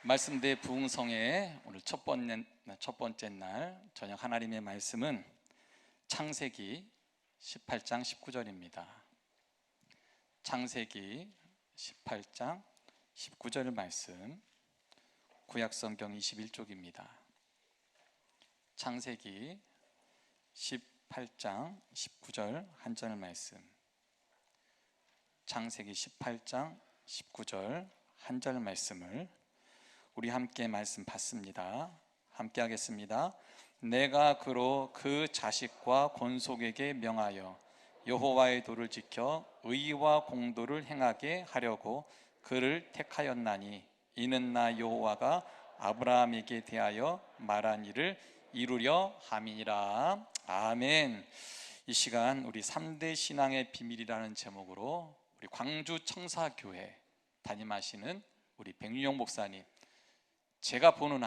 말씀대 부흥성의 오늘 첫 번째 날 저녁 하나님의 말씀은 창세기 18장 19절입니다. 창세기 18장 19절 말씀, 구약성경 21쪽입니다. 창세기 18장 19절 한 절 말씀, 창세기 18장 19절 한 절 말씀을 우리 함께 말씀 받습니다. 함께 하겠습니다. 내가 그로 그 자식과 권속에게 명하여 여호와의 도를 지켜 의와 공도를 행하게 하려고 그를 택하였나니 이는 나 여호와가 아브라함에게 대하여 말한 일을 이루려 함이니라. 아멘. 이 시간 우리 3대 신앙의 비밀이라는 제목으로 우리 광주 청사교회 담임하시는 우리 백윤영 목사님, 제가 아는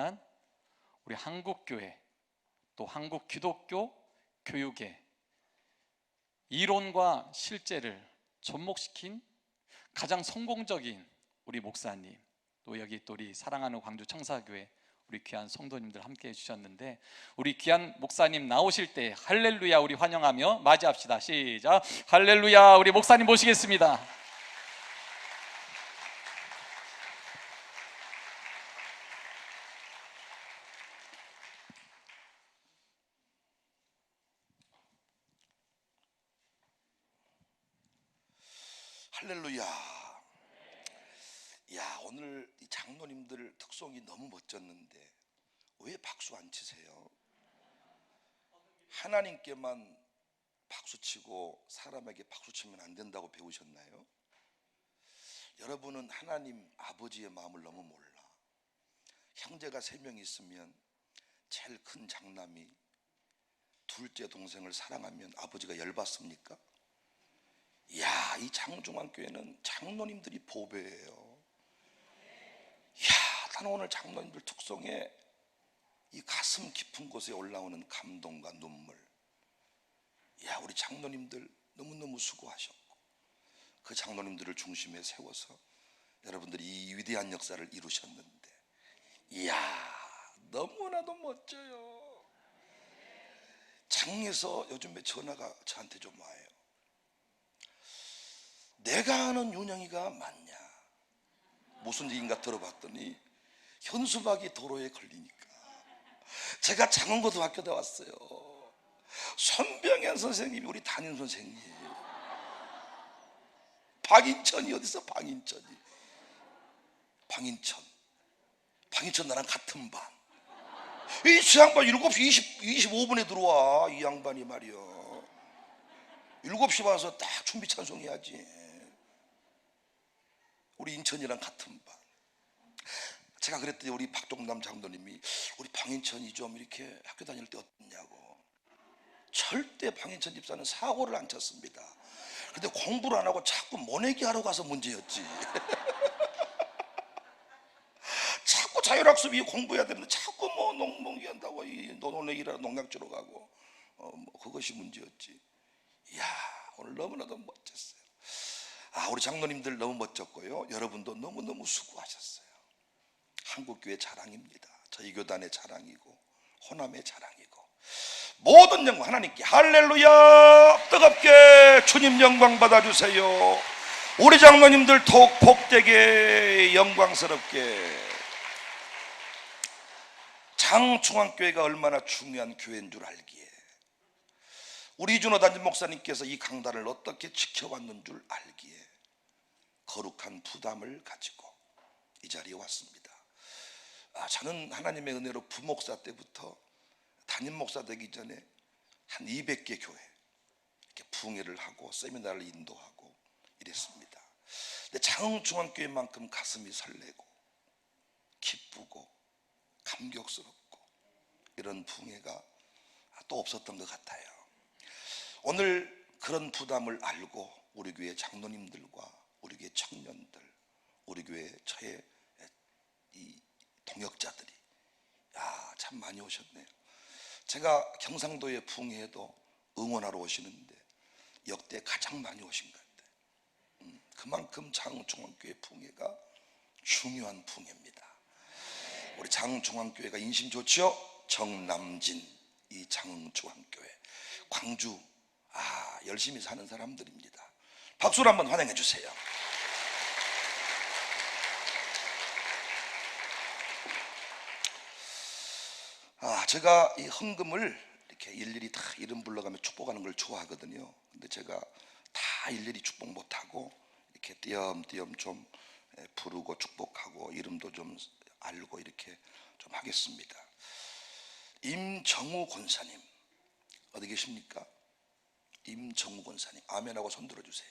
한 우리 한국교회 또 한국 기독교 교육의 이론과 실제를 접목시킨 가장 성공적인 우리 목사님, 또 여기 또 우리 사랑하는 광주 청사교회 우리 귀한 성도님들 함께 해주셨는데, 우리 귀한 목사님 나오실 때 할렐루야 우리 환영하며 맞이합시다. 시작. 할렐루야. 우리 목사님 모시겠습니다. 할렐루야. 야, 오늘 이 장로님들 특송이 너무 멋졌는데 왜 박수 안 치세요? 하나님께만 박수치고 사람에게 박수치면 안 된다고 배우셨나요? 여러분은 하나님 아버지의 마음을 너무 몰라. 형제가 3명 있으면 제일 큰 장남이 둘째 동생을 사랑하면 아버지가 열받습니까? 이야, 이 장중앙교회는 장로님들이 보배예요. 이야, 나는 오늘 장로님들 특송에 이 가슴 깊은 곳에 올라오는 감동과 눈물, 이야, 우리 장로님들 너무너무 수고하셨고 그 장로님들을 중심에 세워서 여러분들이 이 위대한 역사를 이루셨는데, 이야, 너무나도 멋져요. 장에서 요즘에 전화가 저한테 좀 와요. 내가 아는 윤영이가 맞냐? 무슨 얘기인가 들어봤더니 현수막이 도로에 걸리니까. 제가 장흥고등학교에 왔어요. 손병현 선생님이 우리 담임 선생님. 박인천이 어디서 방인천 나랑 같은 반. 이 양반 7시 25분에 들어와. 이 양반이 말이야 7시 와서 딱 준비 찬송해야지. 우리 인천이랑 같은 반. 제가 그랬더니 우리 박종남 장로님이 우리 방인천이 좀 이렇게 학교 다닐 때 어떻냐고. 절대 방인천 집사는 사고를 안 쳤습니다. 근데 공부를 안 하고 자꾸 모내기 하러 가서 문제였지. 자꾸 자율학습이 공부해야 되는데 자꾸 뭐 농목이 한다고 노노내기라 농약주로 가고 뭐 그것이 문제였지. 이야, 오늘 너무나도 멋졌어요. 우리 장로님들 너무 멋졌고요. 여러분도 너무너무 수고하셨어요. 한국교회 자랑입니다. 저희 교단의 자랑이고 호남의 자랑이고 모든 영광 하나님께. 할렐루야. 뜨겁게 주님 영광 받아주세요. 우리 장로님들 더욱 복되게 영광스럽게. 장중앙교회가 얼마나 중요한 교회인 줄 알기에 우리 이준호 담임 목사님께서 이 강단을 어떻게 지켜왔는 줄 알기에 거룩한 부담을 가지고 이 자리에 왔습니다. 저는 하나님의 은혜로 부목사 때부터 담임 목사 되기 전에 한 200개 교회 이렇게 부흥회를 하고 세미나를 인도하고 이랬습니다. 근데 장흥중앙교회만큼 가슴이 설레고 기쁘고 감격스럽고 이런 부흥회가 또 없었던 것 같아요. 오늘 그런 부담을 알고 우리 교회 장로님들과 우리 교회 청년들, 우리 교회 저의 이 동역자들이 참 많이 오셨네요. 제가 경상도의 부흥회에도 응원하러 오시는데 역대 가장 많이 오신 것 같아요. 그만큼 장흥중앙교회 부흥회가 중요한 붕괴입니다. 우리 장중앙교회가 인심 좋죠? 정남진 이 장중앙교회 광주 열심히 사는 사람들입니다. 박수로 한번 환영해 주세요. 제가 이 헌금을 이렇게 일일이 다 이름 불러가며 축복하는 걸 좋아하거든요. 근데 제가 다 일일이 축복 못하고 이렇게 띄엄띄엄 좀 부르고 축복하고 이름도 좀 알고 이렇게 좀 하겠습니다. 임정우 권사님 어디 계십니까? 임정우 권사님 아멘하고 손 들어주세요.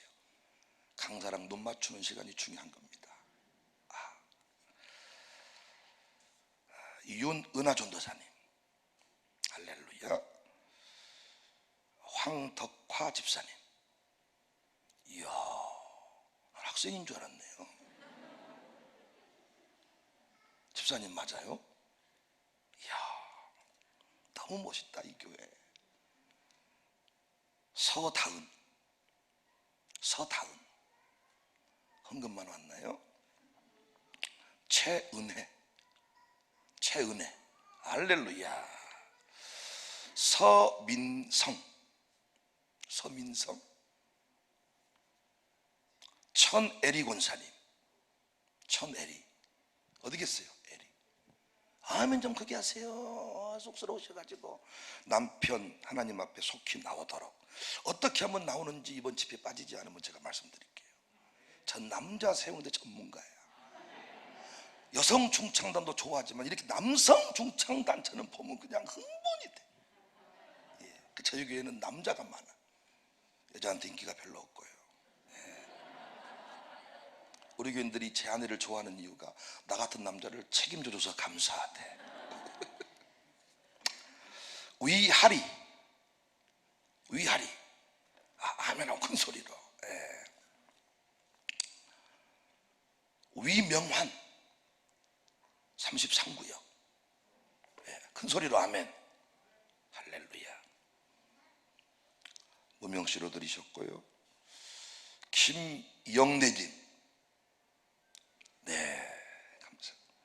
강사랑 눈 맞추는 시간이 중요한 겁니다. 윤은하 전도사님 할렐루야. 황덕화 집사님, 이야 학생인 줄 알았네요. 집사님 맞아요? 이야 너무 멋있다 이 교회. 서다은 헌금만 왔나요? 최은혜 할렐루야. 서민성 천에리 권사님 천에리 어디 계세요? 에리 아멘 좀 크게 하세요. 쑥스러우셔가지고 남편 하나님 앞에 속히 나오도록 어떻게 하면 나오는지 이번 집회 빠지지 않으면 제가 말씀드릴게요. 전 남자 세우는데 전문가예요. 여성 중창단도 좋아하지만 이렇게 남성 중창단처럼 보면 그냥 흥분이 돼. 저희 교회는 남자가 많아. 여자한테 인기가 별로 없고요. 우리 교인들이 제 아내를 좋아하는 이유가 나 같은 남자를 책임져줘서 감사하대. 위하리 아멘하고 큰 소리로. 위명환 33구역 큰 소리로 아멘 할렐루야. 무명씨로 드리셨고요. 김영래님 네 감사합니다.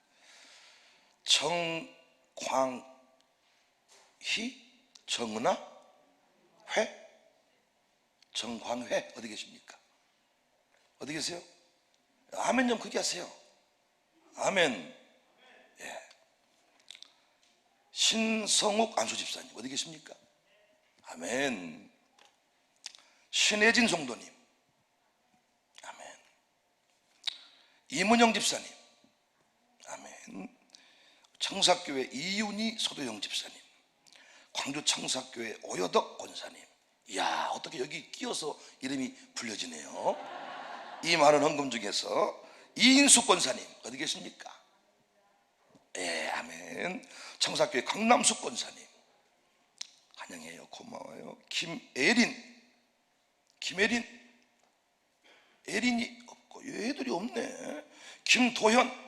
정은아 정광회 어디 계십니까? 어디 계세요? 아멘 좀 크게 하세요. 아멘. 신성욱 안수집사님 어디 계십니까? 아멘. 신혜진 성도님 아멘. 이문영 집사님 아멘. 청사교회 이윤희 소도영 집사님, 광주 청사교회 오여덕 권사님. 이야 어떻게 여기 끼어서 이름이 불려지네요. 이 많은 헌금 중에서 이인숙 권사님 어디 계십니까? 아멘. 청사교회 강남숙 권사님 환영해요. 고마워요. 에린이 없고 얘들이 없네. 김도현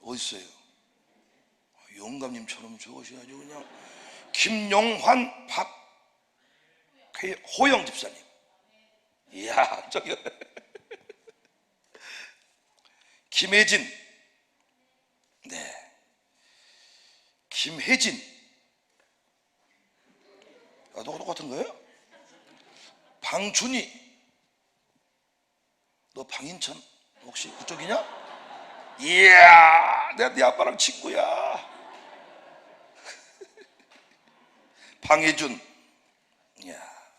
어디 있어요? 영감님처럼 적으셔야죠. 그냥 김용환 박호영 집사님. 이야 저기 김혜진 네 김혜진 너 똑같은 거예요? 방준이 너 방인천 혹시 그쪽이냐? 이야 내가 네 아빠랑 친구야. 방혜준 이야.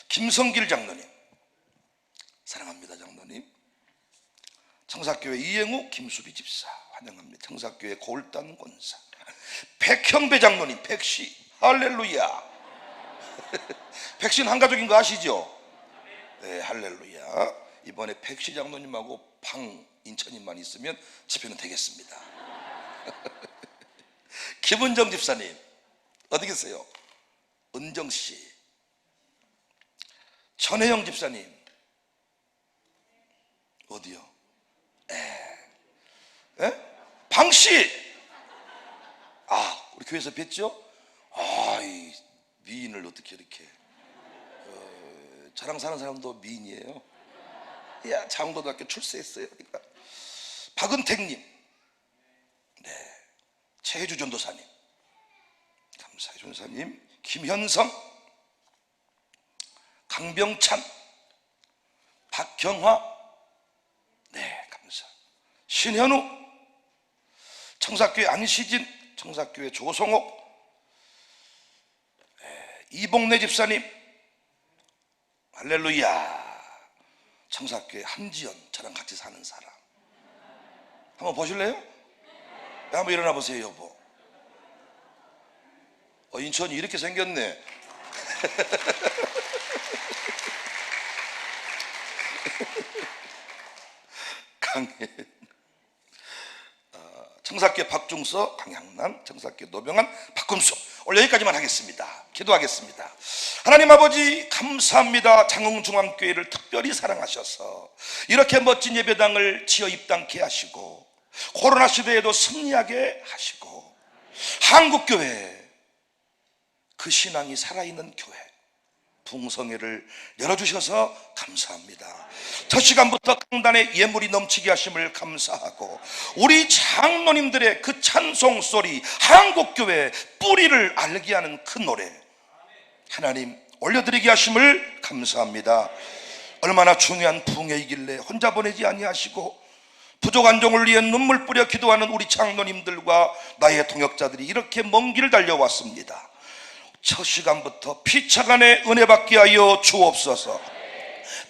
김성길 장로님 사랑합니다. 장로님. 청사교회 이행우 김수비 집사 환영합니다. 청사교회 골단 권사 백형배 장로님 백씨 할렐루야. 백씨는 한가족인 거 아시죠? 네 할렐루야. 이번에 백씨 장로님하고 방인천님만 있으면 집회는 되겠습니다. 김은정 집사님 어디 계세요? 은정씨. 전혜영 집사님 어디요? 방씨. 우리 교회에서 뵀죠? 이 미인을 어떻게 이렇게 저랑 사는 사람도 미인이에요. 야, 장고등학교 출세했어요. 그러니까 박은택님, 네, 최혜주 전도사님, 감사해. 전도사님, 김현성, 강병찬, 박경화, 네, 감사. 신현우, 청사교회 안시진, 청사교회 조성옥, 네, 이봉래 집사님, 할렐루야. 청사교회 함지연, 저랑 같이 사는 사람. 한번 보실래요? 네, 한번 일어나 보세요, 여보. 인천이 이렇게 생겼네. 강해. 청사교회 박중서, 강향란, 청사교회 노병환, 박금수. 오늘 여기까지만 하겠습니다. 기도하겠습니다. 하나님 아버지, 감사합니다. 장흥중앙교회를 특별히 사랑하셔서 이렇게 멋진 예배당을 지어 입당케 하시고 코로나 시대에도 승리하게 하시고 한국교회, 그 신앙이 살아있는 교회, 풍성회를 열어주셔서 감사합니다. 첫 시간부터 강단에 예물이 넘치게 하심을 감사하고 우리 장로님들의 그 찬송 소리, 한국교회의 뿌리를 알게 하는 그 노래 하나님 올려드리게 하심을 감사합니다. 얼마나 중요한 부흥회이길래 혼자 보내지 아니하시고 부족한 종을 위해 눈물 뿌려 기도하는 우리 장로님들과 나의 동역자들이 이렇게 먼 길을 달려왔습니다. 첫 시간부터 피차간에 은혜 받게 하여 주옵소서.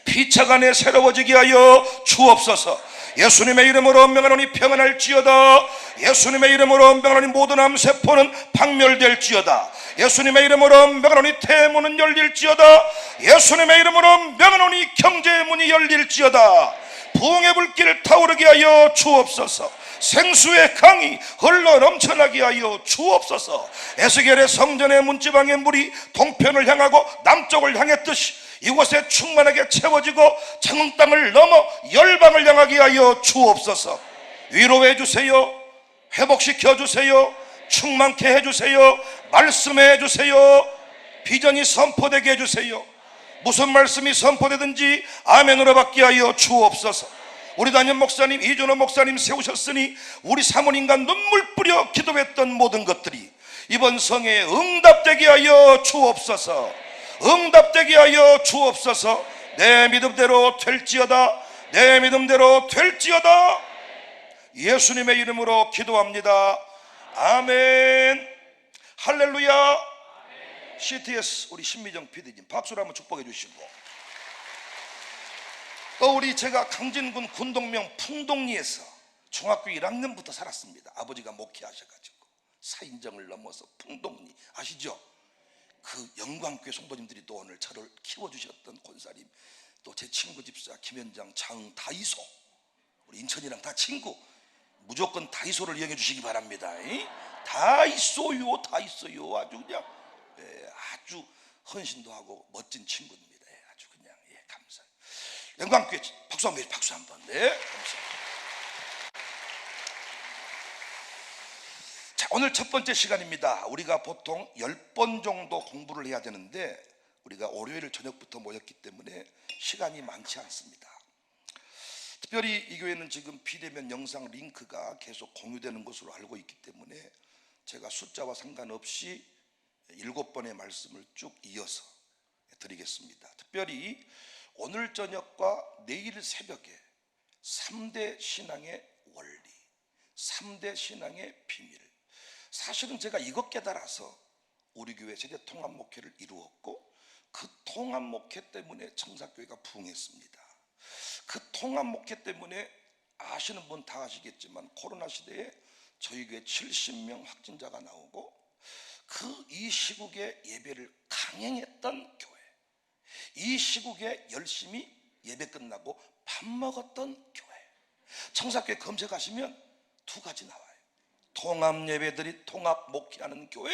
피차간에 새로워지게 하여 주옵소서. 예수님의 이름으로 명하노니 평안할지어다. 예수님의 이름으로 명하노니 모든 암세포는 박멸될지어다. 예수님의 이름으로 명하노니 태문은 열릴지어다. 예수님의 이름으로 명하노니 경제의 문이 열릴지어다. 부흥의 불길을 타오르게 하여 주옵소서. 생수의 강이 흘러 넘쳐나게 하여 주옵소서. 에스겔의 성전의 문지방의 물이 동편을 향하고 남쪽을 향했듯이 이곳에 충만하게 채워지고 장흥 땅을 넘어 열방을 향하게 하여 주옵소서. 위로해 주세요. 회복시켜 주세요. 충만케 해주세요. 말씀해 주세요. 비전이 선포되게 해주세요. 무슨 말씀이 선포되든지 아멘으로 받게 하여 주옵소서. 우리 담임 목사님, 이준호 목사님 세우셨으니 우리 사모님과 눈물 뿌려 기도했던 모든 것들이 이번 성회에 응답되게 하여 주옵소서. 응답되게 하여 주옵소서. 내 믿음대로 될지어다. 내 믿음대로 될지어다. 예수님의 이름으로 기도합니다. 아멘. 할렐루야. CTS 우리 신미정 PD님 박수로 한번 축복해 주시고, 또 우리 제가 강진군 군동명 풍동리에서 중학교 1학년부터 살았습니다. 아버지가 목회하셔가지고 사인정을 넘어서 풍동리 아시죠? 그 영광교회 성도님들이 또 오늘 저를 키워주셨던 권사님, 또 제 친구 집사 김현장, 장 다이소, 우리 인천이랑 다 친구, 무조건 다이소를 이용해 주시기 바랍니다. 다 있어요, 다 있어요. 아주 그냥 아주 헌신도 하고 멋진 친구입니다. 아주 그냥 감사해요. 영광교회 박수 한번, 박수 한번. 네, 감사합니다. 자, 오늘 첫 번째 시간입니다. 우리가 보통 10번 정도 공부를 해야 되는데 우리가 월요일 저녁부터 모였기 때문에 시간이 많지 않습니다. 특별히 이 교회는 지금 비대면 영상 링크가 계속 공유되는 것으로 알고 있기 때문에 제가 숫자와 상관없이 7번의 말씀을 쭉 이어서 드리겠습니다. 특별히 오늘 저녁과 내일 새벽에 3대 신앙의 원리, 3대 신앙의 비밀. 사실은 제가 이것 깨달아서 우리 교회 세대 통합 목회를 이루었고, 그 통합 목회 때문에 청사교회가 부흥했습니다. 그 통합 목회 때문에 아시는 분 다 아시겠지만 코로나 시대에 저희 교회 70명 확진자가 나오고, 이 시국에 예배를 강행했던 교회, 이 시국에 열심히 예배 끝나고 밥 먹었던 교회. 청사교회 검색하시면 두 가지 나와요. 통합 예배들이 통합 목회하는 교회,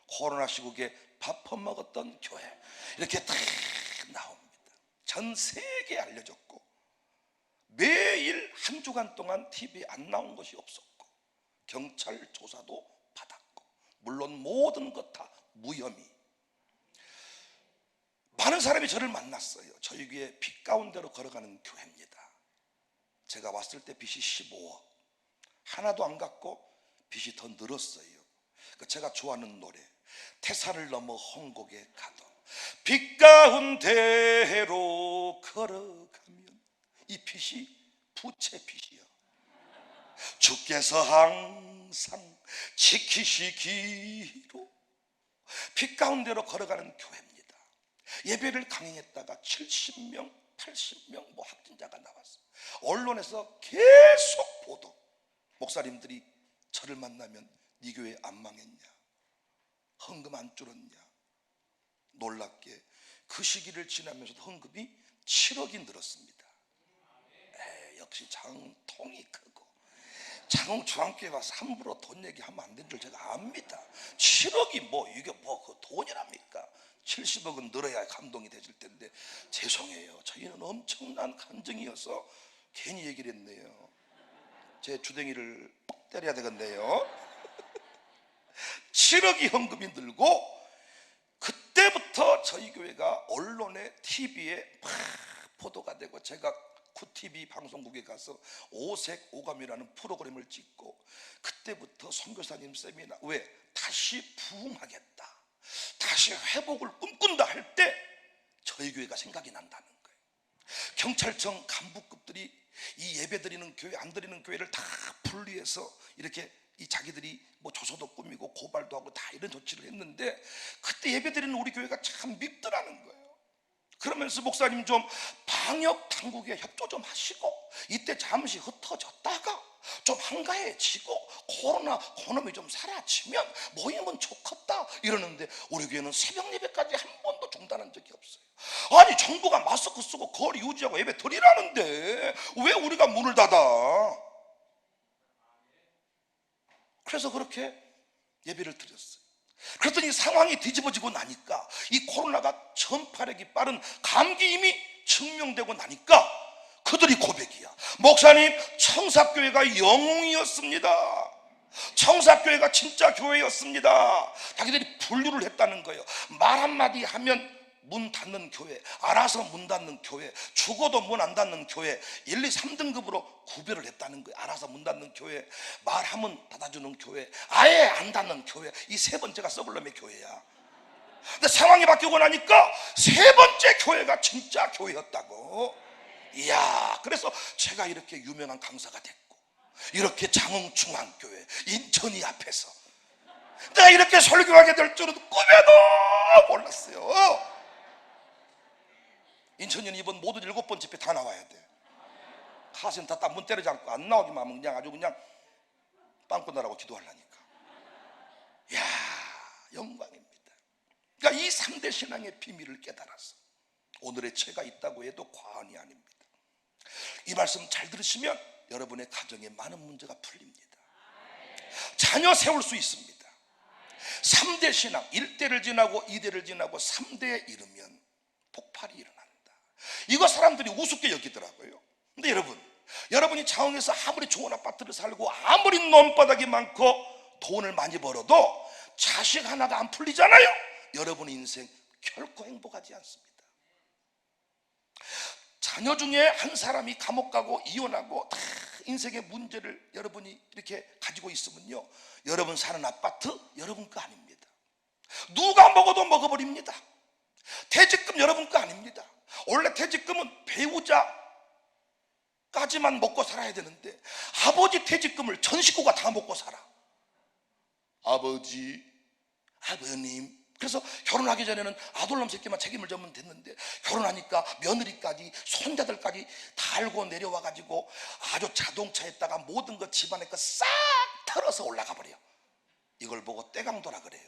코로나 시국에 밥 먹었던 교회, 이렇게 다 나옵니다. 전 세계에 알려졌고 매일 한 주간 동안 TV에 안 나온 것이 없었고 경찰 조사도 받았고, 물론 모든 것 다 무혐의. 많은 사람이 저를 만났어요. 저희 교회 빛 가운데로 걸어가는 교회입니다. 제가 왔을 때 빚이 15억, 하나도 안 갚고 빚이 더 늘었어요. 제가 좋아하는 노래, 태산을 넘어 홍곡에 가도 빛 가운데로 걸어가면, 이 빚이 부채 빚이요, 주께서 항상 지키시기로. 빛 가운데로 걸어가는 교회입니다. 예배를 강행했다가 70명, 80명 확진자가 나왔어요. 언론에서 계속 보도. 목사님들이 저를 만나면 네 교회 안 망했냐, 헌금 안 줄었냐. 놀랍게 그 시기를 지나면서도 헌금이 7억이 늘었습니다. 역시 장통이 크고, 장흥중앙교회 와서 함부로 돈 얘기하면 안 되는 줄 제가 압니다. 7억이 이게 그 돈이랍니까? 70억은 늘어야 감동이 되실 텐데, 죄송해요. 저희는 엄청난 감정이어서 괜히 얘기를 했네요. 제 주댕이를 때려야 되겠네요. 7억이 헌금이 늘고, 그때부터 저희 교회가 언론에, TV에 막 보도가 되고, 제가 구TV 방송국에 가서 오색 오감이라는 프로그램을 찍고, 그때부터 선교사님 세미나, 왜? 다시 부흥하겠다, 다시 회복을 꿈꾼다 할 때 저희 교회가 생각이 난다는 거예요. 경찰청 간부급들이 이 예배 드리는 교회, 안 드리는 교회를 다 분리해서 이렇게 자기들이 조서도 꾸미고 고발도 하고 다 이런 조치를 했는데, 그때 예배 드리는 우리 교회가 참 밉더라는 거예요. 그러면서 목사님 좀 방역 당국에 협조 좀 하시고, 이때 잠시 흩어졌다가 좀 한가해지고 코로나 그놈이 좀 사라지면 모이면 좋겠다 이러는데, 우리 교회는 새벽 예배까지 한 번도 중단한 적이 없어요. 아니, 정부가 마스크 쓰고 거리 유지하고 예배 드리라는데 왜 우리가 문을 닫아? 그래서 그렇게 예배를 드렸어요. 그랬더니 상황이 뒤집어지고 나니까, 이 코로나가 전파력이 빠른 감기임이 증명되고 나니까 그들이 고백이야. 목사님, 청사교회가 영웅이었습니다. 청사교회가 진짜 교회였습니다. 자기들이 분류를 했다는 거예요. 말 한마디 하면 문 닫는 교회, 알아서 문 닫는 교회, 죽어도 문 안 닫는 교회, 1, 2, 3등급으로 구별을 했다는 거예요. 알아서 문 닫는 교회, 말하면 닫아주는 교회, 아예 안 닫는 교회. 이 세 번째가 서블럼의 교회야. 근데 상황이 바뀌고 나니까 세 번째 교회가 진짜 교회였다고. 이야, 그래서 제가 이렇게 유명한 강사가 됐고, 이렇게 장흥중앙교회 인천이 앞에서 내가 이렇게 설교하게 될 줄은 꿈에도 몰랐어요. 인천이는 이번 모든 7번 집회 다 나와야 돼. 가슴 다 딱 문 때리지 않고 안 나오기만 하면 그냥 아주 그냥 빵꾸 나라고 기도하려니까. 이야, 영광입니다. 그러니까 이 3대 신앙의 비밀을 깨달아서 오늘의 제가 있다고 해도 과언이 아닙니다. 이 말씀 잘 들으시면 여러분의 가정에 많은 문제가 풀립니다. 자녀 세울 수 있습니다. 3대 신앙, 1대를 지나고 2대를 지나고 3대에 이르면 폭발이 일어난다. 이거 사람들이 우습게 여기더라고요. 근데 여러분이 장흥에서 아무리 좋은 아파트를 살고 아무리 논바닥이 많고 돈을 많이 벌어도 자식 하나가 안 풀리잖아요. 여러분의 인생 결코 행복하지 않습니다. 자녀 중에 한 사람이 감옥 가고 이혼하고 다 인생의 문제를 여러분이 이렇게 가지고 있으면요, 여러분 사는 아파트 여러분 거 아닙니다. 누가 먹어도 먹어버립니다. 퇴직금 여러분 거 아닙니다. 원래 퇴직금은 배우자까지만 먹고 살아야 되는데 아버지 퇴직금을 전 식구가 다 먹고 살아. 아버지, 아버님. 그래서 결혼하기 전에는 아들놈 새끼만 책임을 져면 됐는데, 결혼하니까 며느리까지 손자들까지 다 알고 내려와가지고 아주 자동차에다가 모든 것 집안에 거 싹 털어서 올라가 버려. 이걸 보고 떼강도라 그래요.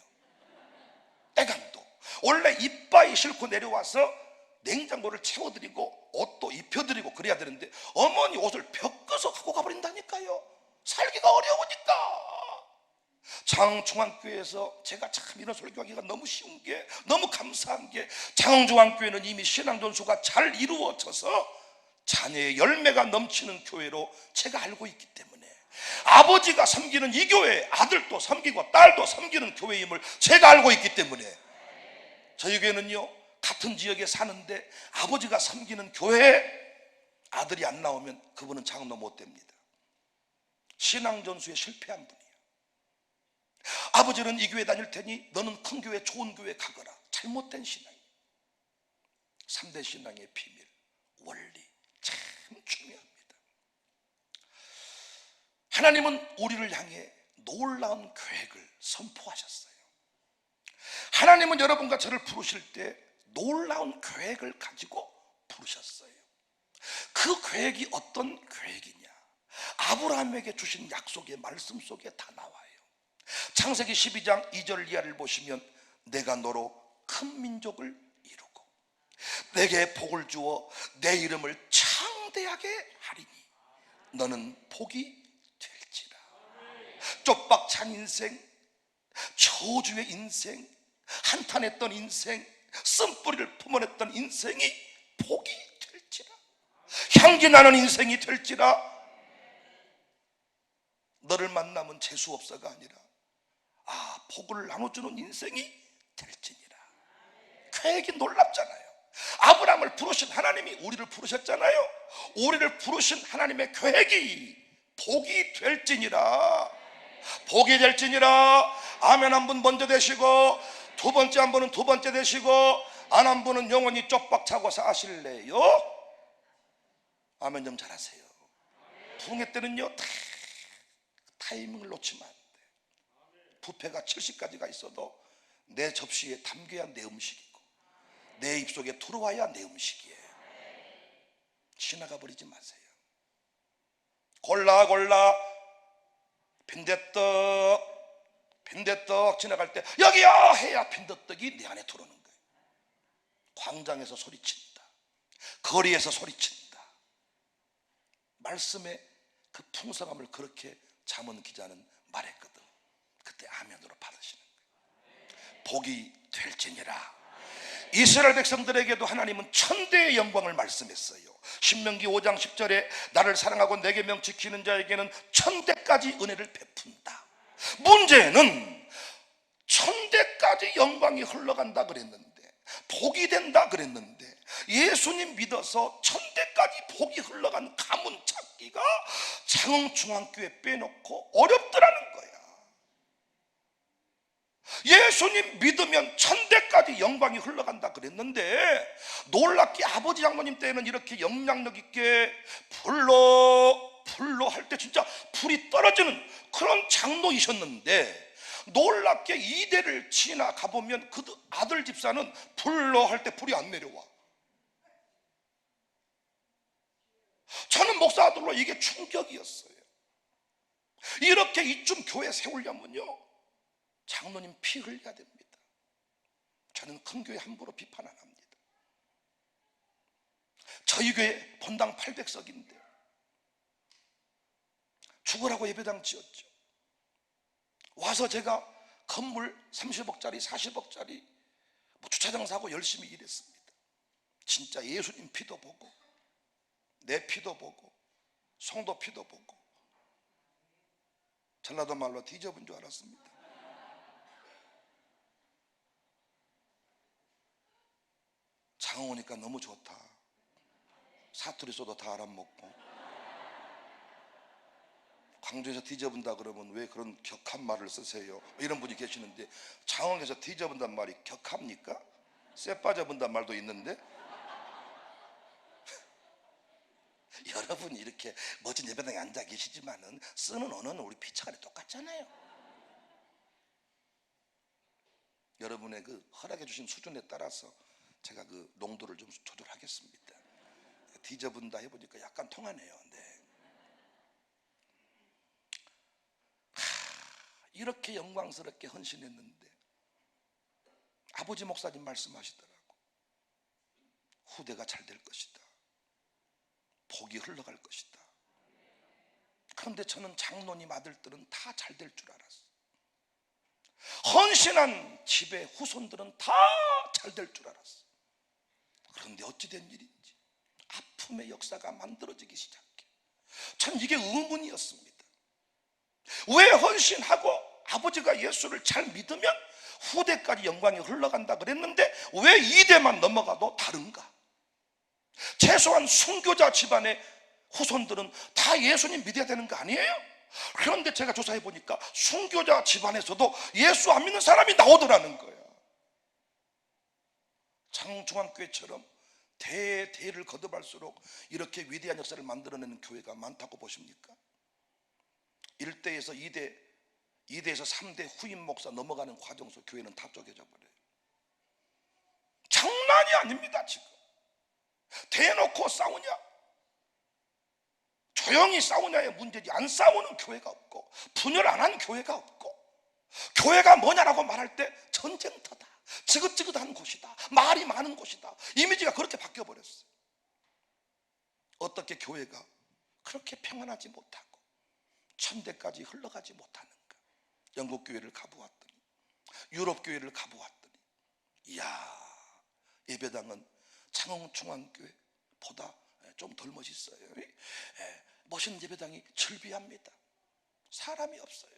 떼강도. 원래 이빠이 싣고 내려와서 냉장고를 채워드리고 옷도 입혀드리고 그래야 되는데 어머니 옷을 벗겨서 갖고 가버린다니까요. 살기가 어려우니까. 장흥중앙교회에서 제가 참 이런 설교하기가 너무 쉬운 게, 너무 감사한 게, 장흥중앙교회는 이미 신앙 전수가 잘 이루어져서 자녀의 열매가 넘치는 교회로 제가 알고 있기 때문에, 아버지가 섬기는 이 교회 아들도 섬기고 딸도 섬기는 교회임을 제가 알고 있기 때문에, 저희 교회는요 같은 지역에 사는데 아버지가 섬기는 교회에 아들이 안 나오면 그분은 장로 못 됩니다. 신앙 전수에 실패한 분이에요. 아버지는 이 교회 다닐 테니 너는 큰 교회, 좋은 교회 가거라. 잘못된 신앙이에요. 3대 신앙의 비밀, 원리 참 중요합니다. 하나님은 우리를 향해 놀라운 계획을 선포하셨어요. 하나님은 여러분과 저를 부르실 때 놀라운 계획을 가지고 부르셨어요. 그 계획이 어떤 계획이냐? 아브라함에게 주신 약속의 말씀 속에 다 나와요. 창세기 12장 2절 이하를 보시면 내가 너로 큰 민족을 이루고 내게 복을 주어 내 이름을 창대하게 하리니 너는 복이 될지라. 쪽박찬 인생, 저주의 인생, 한탄했던 인생, 쓴뿌리를 품어냈던 인생이 복이 될지라. 향기나는 인생이 될지라. 너를 만나면 재수없어가 아니라 복을 나눠주는 인생이 될지니라. 계획이 놀랍잖아요. 아브라함을 부르신 하나님이 우리를 부르셨잖아요. 우리를 부르신 하나님의 계획이 복이 될지니라. 복이 될지니라. 아멘 한 분 먼저 되시고, 두 번째 한 분은 두 번째 되시고, 안 한 분은 영원히 쪽박 차고 사실래요? 아멘 좀 잘하세요. 부흥회 때는요 타이밍을 놓치면 안 돼. 뷔페가 70가지가 있어도 내 접시에 담겨야 내 음식이고 내 입속에 들어와야 내 음식이에요. 지나가 버리지 마세요. 골라 빈대떡 지나갈 때 여기요 해야 빈대떡이 내 안에 들어오는 거예요. 광장에서 소리친다, 거리에서 소리친다. 말씀의 그 풍성함을 그렇게 잠언 기자는 말했거든. 그때 아멘으로 받으시는 거예요. 복이 될지니라. 이스라엘 백성들에게도 하나님은 천대의 영광을 말씀했어요. 신명기 5장 10절에 나를 사랑하고 내 계명 지키는 자에게는 천대까지 은혜를 베푼다. 문제는 천대까지 영광이 흘러간다 그랬는데, 복이 된다 그랬는데, 예수님 믿어서 천대까지 복이 흘러간 가문 찾기가 장흥중앙교회 빼놓고 어렵더라는 거야. 예수님 믿으면 천대까지 영광이 흘러간다 그랬는데, 놀랍게 아버지 장로님 때는 이렇게 영향력 있게 불로 할 때 진짜 불이 떨어지는 그런 장로이셨는데, 놀랍게 이대를 지나가 보면 그 아들 집사는 불로 할 때 불이 안 내려와. 저는 목사 아들로 이게 충격이었어요. 이렇게 이쯤 교회 세우려면요 장로님 피 흘려야 됩니다. 저는 큰 교회 함부로 비판 안 합니다. 저희 교회 본당 800석인데 죽으라고 예배당 지었죠. 와서 제가 건물 30억짜리 40억짜리 주차장 사고 열심히 일했습니다. 진짜 예수님 피도 보고 내 피도 보고 성도 피도 보고 전라도 말로 뒤져본 줄 알았습니다. 장흥 오니까 너무 좋다. 사투리 써도 다 알아먹고. 광주에서 뒤져본다 그러면 왜 그런 격한 말을 쓰세요? 이런 분이 계시는데, 장흥에서 뒤져본단 말이 격합니까? 쇠 빠져본단 말도 있는데 여러분이 이렇게 멋진 예배당에 앉아 계시지만은 쓰는 언어는 우리 피차간에 똑같잖아요. 여러분의 그 허락해 주신 수준에 따라서 제가 그 농도를 좀 조절하겠습니다. 뒤져본다 해보니까 약간 통하네요. 네. 이렇게 영광스럽게 헌신했는데 아버지 목사님 말씀하시더라고. 후대가 잘 될 것이다. 복이 흘러갈 것이다. 그런데 저는 장로님 아들들은 다 잘 될 줄 알았어. 헌신한 집의 후손들은 다 잘 될 줄 알았어. 그런데 어찌 된 일인지 아픔의 역사가 만들어지기 시작해. 전 이게 의문이었습니다. 왜 헌신하고 아버지가 예수를 잘 믿으면 후대까지 영광이 흘러간다 그랬는데 왜 이대만 넘어가도 다른가? 최소한 순교자 집안의 후손들은 다 예수님 믿어야 되는 거 아니에요? 그런데 제가 조사해 보니까 순교자 집안에서도 예수 안 믿는 사람이 나오더라는 거예요. 창중앙교회처럼 대대를 거듭할수록 이렇게 위대한 역사를 만들어내는 교회가 많다고 보십니까? 1대에서 2대, 2대에서 3대 후임 목사 넘어가는 과정 속 교회는 다 쪼개져 버려요. 장난이 아닙니다. 지금 대놓고 싸우냐? 조용히 싸우냐의 문제지, 안 싸우는 교회가 없고 분열 안 한 교회가 없고, 교회가 뭐냐라고 말할 때 전쟁터다, 지긋지긋한 곳이다, 말이 많은 곳이다, 이미지가 그렇게 바뀌어버렸어요. 어떻게 교회가 그렇게 평안하지 못하고 천대까지 흘러가지 못하는가? 영국 교회를 가보았더니, 유럽 교회를 가보았더니, 이야, 예배당은 창흥중앙교회보다 좀 덜 멋있어요. 멋있는 예배당이 즐비합니다. 사람이 없어요.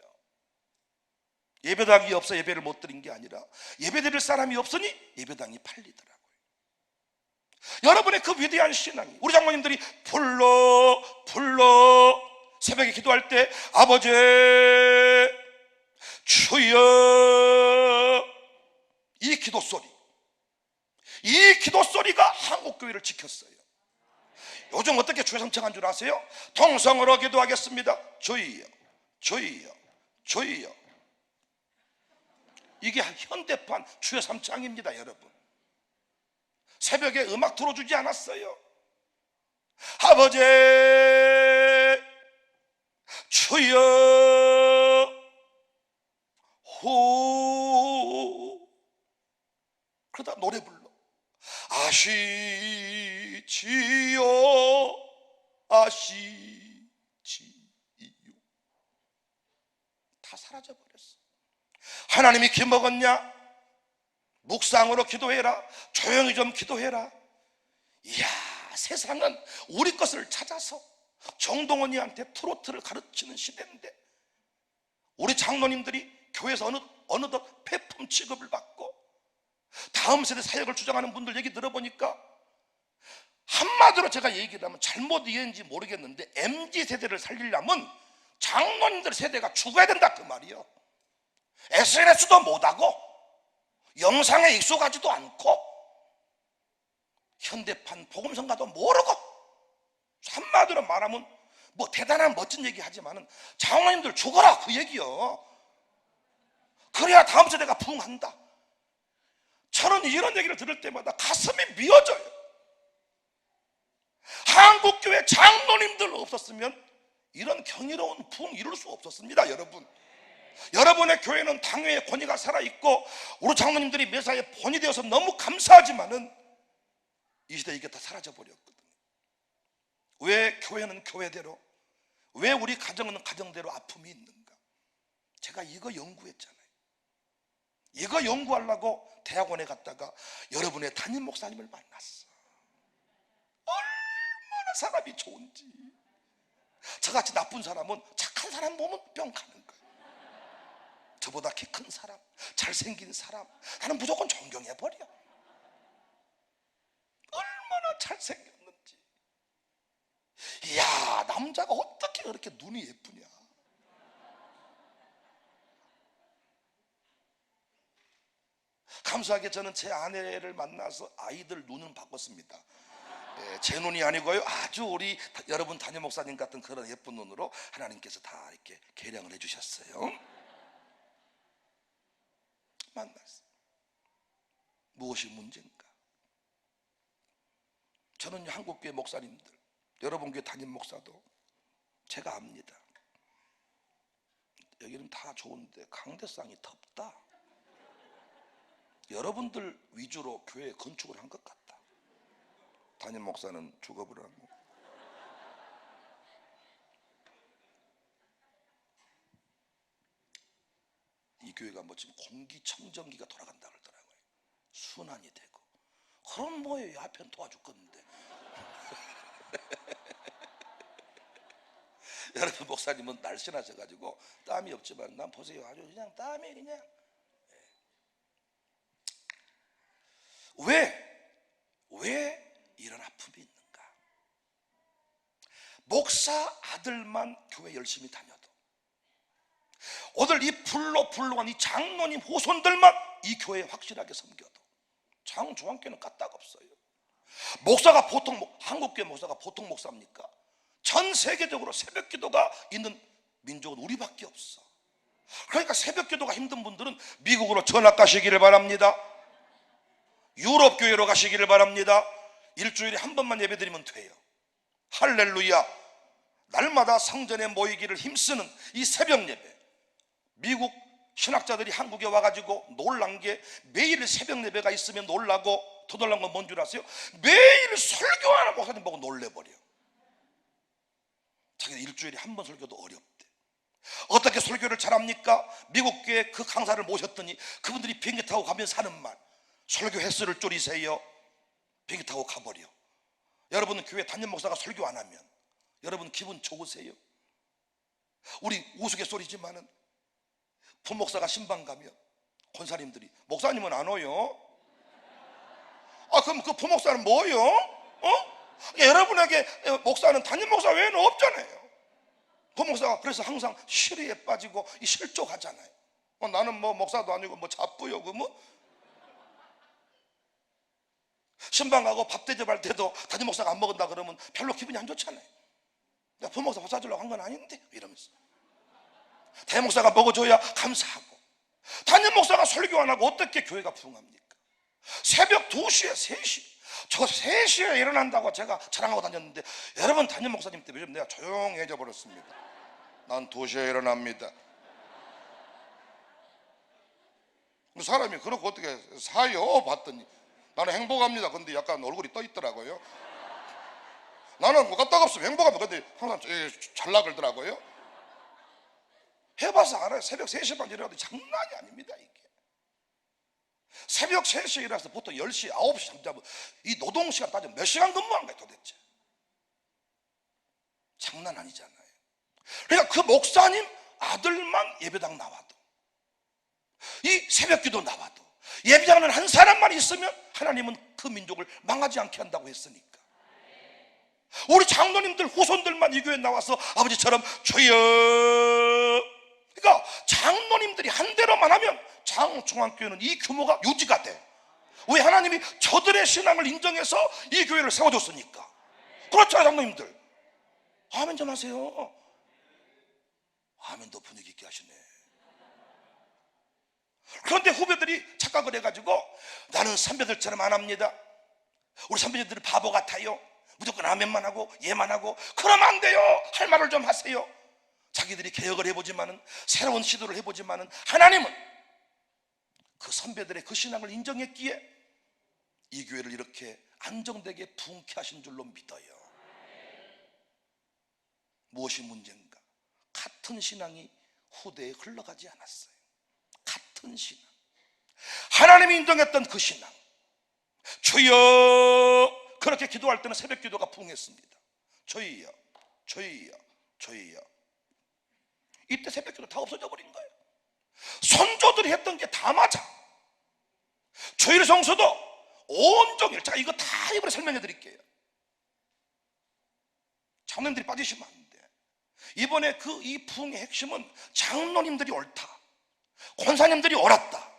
예배당이 없어 예배를 못 드린 게 아니라 예배 드릴 사람이 없으니 예배당이 팔리더라고요. 여러분의 그 위대한 신앙이, 우리 장모님들이 불러 새벽에 기도할 때 아버지 주여, 이 기도 소리가 한국교회를 지켰어요. 요즘 어떻게 주여 삼창한 줄 아세요? 통성으로 기도하겠습니다. 주여 주여 주여. 이게 현대판 주여 삼창입니다. 여러분, 새벽에 음악 틀어주지 않았어요. 아버지 주여 호, 그러다 노래 불러. 아시지요 아시지요. 다 사라져버렸어. 하나님이 기먹었냐? 묵상으로 기도해라, 조용히 좀 기도해라. 이야, 세상은 우리 것을 찾아서 정동원이한테 트로트를 가르치는 시대인데, 우리 장로님들이 교회에서 어느덧 폐품 취급을 받고 다음 세대 사역을 주장하는 분들 얘기 들어보니까 한마디로 제가 얘기를 하면 잘못 이해했는지 모르겠는데, MZ세대를 살리려면 장로님들 세대가 죽어야 된다 그 말이요. SNS도 못하고 영상에 익숙하지도 않고 현대판 복음성가도 모르고, 한마디로 말하면 뭐 대단한 멋진 얘기 하지만은 장로님들 죽어라 그 얘기요. 그래야 다음 세대가 부흥한다. 저는 이런 얘기를 들을 때마다 가슴이 미어져요. 한국교회 장로님들 없었으면 이런 경이로운 부흥 이룰 수 없었습니다. 여러분, 여러분의 교회는 당회의 권위가 살아있고 우리 장로님들이 매사에 본이 되어서 너무 감사하지만은 이 시대에 이게 다 사라져버렸거든요. 왜 교회는 교회대로, 왜 우리 가정은 가정대로 아픔이 있는가? 제가 이거 연구했잖아요. 이거 연구하려고 대학원에 갔다가 여러분의 담임 목사님을 만났어. 얼마나 사람이 좋은지. 저같이 나쁜 사람은 착한 사람 보면 뿅 가는 거예요. 저보다 키 큰 사람, 잘생긴 사람, 나는 무조건 존경해버려. 얼마나 잘생겼는지. 이야, 남자가 어떻게 그렇게 눈이 예쁘냐. 감사하게 저는 제 아내를 만나서 아이들 눈은 바꿨습니다. 제 눈이 아니고요, 아주 우리 여러분 담임 목사님 같은 그런 예쁜 눈으로 하나님께서 다 이렇게 개량을 해주셨어요. 만났어요. 무엇이 문제인가? 저는 한국교회 목사님들, 여러분 교회 담임 목사도 제가 압니다. 여기는 다 좋은데 강대상이 덥다. 여러분들 위주로 교회 건축을 한 것 같다. 담임 목사는 죽어을 하고. 이 교회가 뭐 지금 공기청정기가 돌아간다 그러더라고요. 순환이 되고. 그럼 뭐예요? 앞엔 도와줄 건데. 여러분 목사님은 날씬하셔가지고 땀이 없지만 난 보세요, 아주 그냥 땀이 그냥. 왜 이런 아픔이 있는가? 목사 아들만 교회 열심히 다녀도, 오늘 이 불러한 이 장로님 후손들만 이 교회에 확실하게 섬겨도 장중앙교회는 까딱 없어요. 목사가 보통, 한국교회 목사가 보통 목사입니까? 전 세계적으로 새벽 기도가 있는 민족은 우리밖에 없어. 그러니까 새벽 기도가 힘든 분들은 미국으로 전학 가시기를 바랍니다. 유럽 교회로 가시기를 바랍니다. 일주일에 한 번만 예배드리면 돼요. 할렐루야. 날마다 성전에 모이기를 힘쓰는 이 새벽 예배, 미국 신학자들이 한국에 와가지고 놀란 게, 매일 새벽 예배가 있으면 놀라고, 더 놀란 건 뭔 줄 아세요? 매일 설교하는 목사님 보고 놀래버려. 자기들 일주일에 한 번 설교도 어렵대. 어떻게 설교를 잘합니까? 미국 교회 그 강사를 모셨더니 그분들이 비행기 타고 가면서 하는 말, 설교 횟수를 줄이세요. 비행기 타고 가버려. 여러분은 교회 담임 목사가 설교 안 하면 여러분 기분 좋으세요? 우리 우스갯소리지만은 부목사가 신방 가면 권사님들이, 목사님은 안 오요? 그럼 그 부목사는 뭐요? 여러분에게 목사는 담임 목사 외에는 없잖아요. 부목사가 그래서 항상 시리에 빠지고 이 실족하잖아요. 나는 뭐 목사도 아니고 뭐 잡부요. 그 뭐 신방 가고 밥 대접할 때도 담임 목사가 안 먹은다 그러면 별로 기분이 안 좋잖아요. 내가 부목사 밥 사주려고 한 건 아닌데 이러면서 담임 목사가 먹어줘야 감사하고, 담임 목사가 설교 안 하고 어떻게 교회가 부흥합니까? 새벽 2시에 3시, 저 3시에 일어난다고 제가 자랑하고 다녔는데, 여러분 담임 목사님 때문에 요즘 내가 조용해져 버렸습니다. 난 2시에 일어납니다. 사람이 그렇게 어떻게 사요? 봤더니 나는 행복합니다. 근데 약간 얼굴이 떠 있더라고요. 나는 뭐 갔다 없으면 행복합니다. 근데 항상 잘 나가더라고요. 해봐서 알아요. 새벽 3시 반 일어나도 장난이 아닙니다. 이게 새벽 3시에 일어나서 보통 10시, 9시 잠자면 이 노동시간 따지면 몇 시간 근무한 거예요 도대체? 장난 아니잖아요. 그러니까 그 목사님 아들만 예배당 나와도, 이 새벽기도 나와도, 예배당은 한 사람만 있으면 하나님은 그 민족을 망하지 않게 한다고 했으니까, 우리 장로님들 후손들만 이 교회에 나와서 아버지처럼 주여, 그러니까 장로님들이 한 대로만 하면 장중앙교회는 이 규모가 유지가 돼. 왜? 하나님이 저들의 신앙을 인정해서 이 교회를 세워줬으니까. 그렇죠 장로님들? 아멘 좀 하세요. 아멘 더 분위기 있게 하시네. 그런데 후배들이 착각을 해가지고 나는 선배들처럼 안 합니다. 우리 선배님들은 바보 같아요. 무조건 아멘만 하고 예만 하고. 그러면 안 돼요. 할 말을 좀 하세요. 자기들이 개혁을 해보지만은, 새로운 시도를 해보지만은 하나님은 그 선배들의 그 신앙을 인정했기에 이 교회를 이렇게 안정되게 부흥케 하신 줄로 믿어요. 무엇이 문제인가? 같은 신앙이 후대에 흘러가지 않았어요. 같은 신앙, 하나님이 인정했던 그 신앙, 주여, 그렇게 기도할 때는 새벽 기도가 부흥했습니다. 주여, 주여, 주여. 이때 새벽 기도 다 없어져 버린 거예요. 선조들이 했던 게 다 맞아. 주일 성수도 온종일, 자 이거 다 이번에 설명해 드릴게요. 장로님들이 빠지시면 안 돼. 이번에 이 부흥의 핵심은 장로님들이 옳다, 권사님들이 옳았다,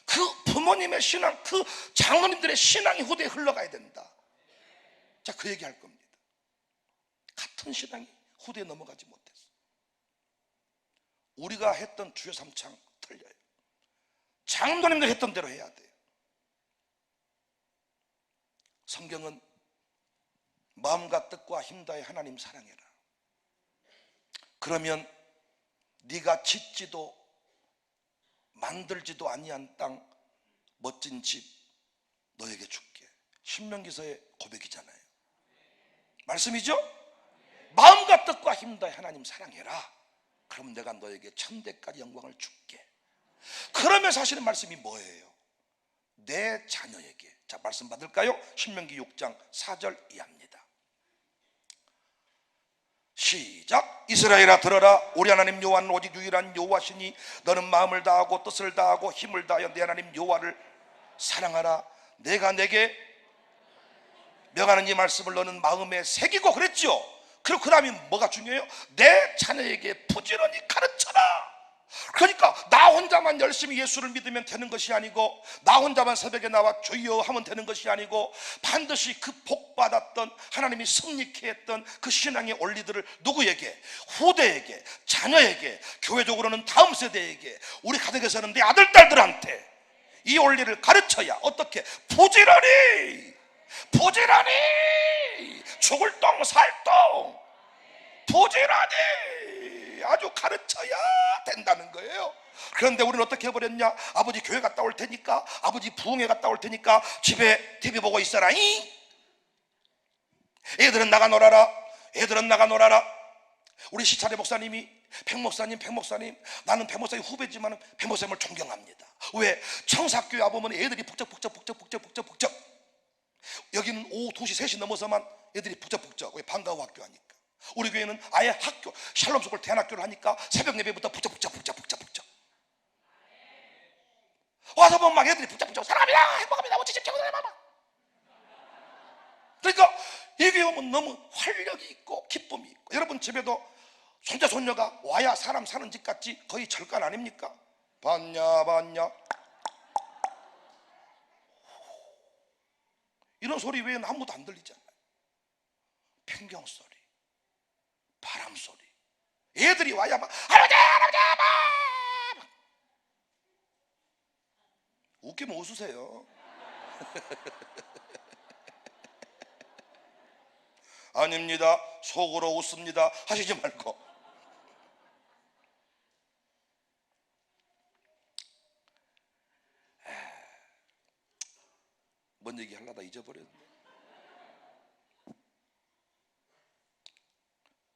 그 부모님의 신앙, 그 장로님들의 신앙이 후대에 흘러가야 된다. 자, 그 얘기 할 겁니다. 같은 신앙이 후대에 넘어가지 못했어. 우리가 했던 주여 삼창 틀려요. 장로님들 했던 대로 해야 돼요. 성경은 마음과 뜻과 힘 다해 하나님 사랑해라. 그러면 네가 짓지도 만들지도 아니한 땅, 멋진 집 너에게 줄게. 신명기서의 고백이잖아요. 말씀이죠? 마음과 뜻과 힘 다해 하나님 사랑해라. 그럼 내가 너에게 천대까지 영광을 줄게. 그러면 사실은 말씀이 뭐예요? 내 자녀에게. 자, 말씀 받을까요? 신명기 6장 4절 이하입니다. 시작. 이스라엘아 들어라. 우리 하나님 여호와는 오직 유일한 여호와시니 너는 마음을 다하고 뜻을 다하고 힘을 다하여 내 하나님 여호와를 사랑하라. 내가 내게 명하는 이 말씀을 너는 마음에 새기고 그랬죠. 그리고 그 다음에 뭐가 중요해요? 내 자녀에게 부지런히 가르쳐라. 그러니까 나 혼자만 열심히 예수를 믿으면 되는 것이 아니고, 나 혼자만 새벽에 나와 주여 하면 되는 것이 아니고, 반드시 그 복받았던 하나님이 섭리케 했던 그 신앙의 원리들을 누구에게? 후대에게, 자녀에게, 교회적으로는 다음 세대에게, 우리 가정에서는 내 아들 딸들한테 이 원리를 가르쳐야 어떻게? 부지런히 죽을 똥 살똥 부지런히 아주 가르쳐야 된다는 거예요. 그런데 우리는 어떻게 해버렸냐? 아버지 교회 갔다 올 테니까, 아버지 부흥회 갔다 올 테니까 집에 TV 보고 있어라. 애들은 나가 놀아라. 애들은 나가 놀아라. 우리 시찰의 목사님이 백 목사님, 나는 백 목사님 후배지만 백 목사님을 존경합니다. 왜? 청사교회 와보면 애들이 북적북적 여기는 오후 2시 3시 넘어서만 애들이 북적북적. 왜? 방과후 학교 하니까. 우리 교회는 아예 학교 샬롬 스쿨 대안학교를 하니까 새벽 예배부터 북적북적 와서 보면 막 애들이 북적북적 사랑합니다 행복합니다 어찌집 최고다 마마. 그러니까 이 교회 오면 너무 활력이 있고 기쁨이 있고, 여러분 집에도 손자 손녀가 와야 사람 사는 집 같지 거의 절간 아닙니까? 봤냐 이런 소리 외에는 아무도 안 들리잖아요. 풍경소리, 바람소리, 애들이 와야 막 할아버지 막 웃기면 웃으세요. 아닙니다, 속으로 웃습니다 하시지 말고. 뭔 얘기 하려다 잊어버렸네.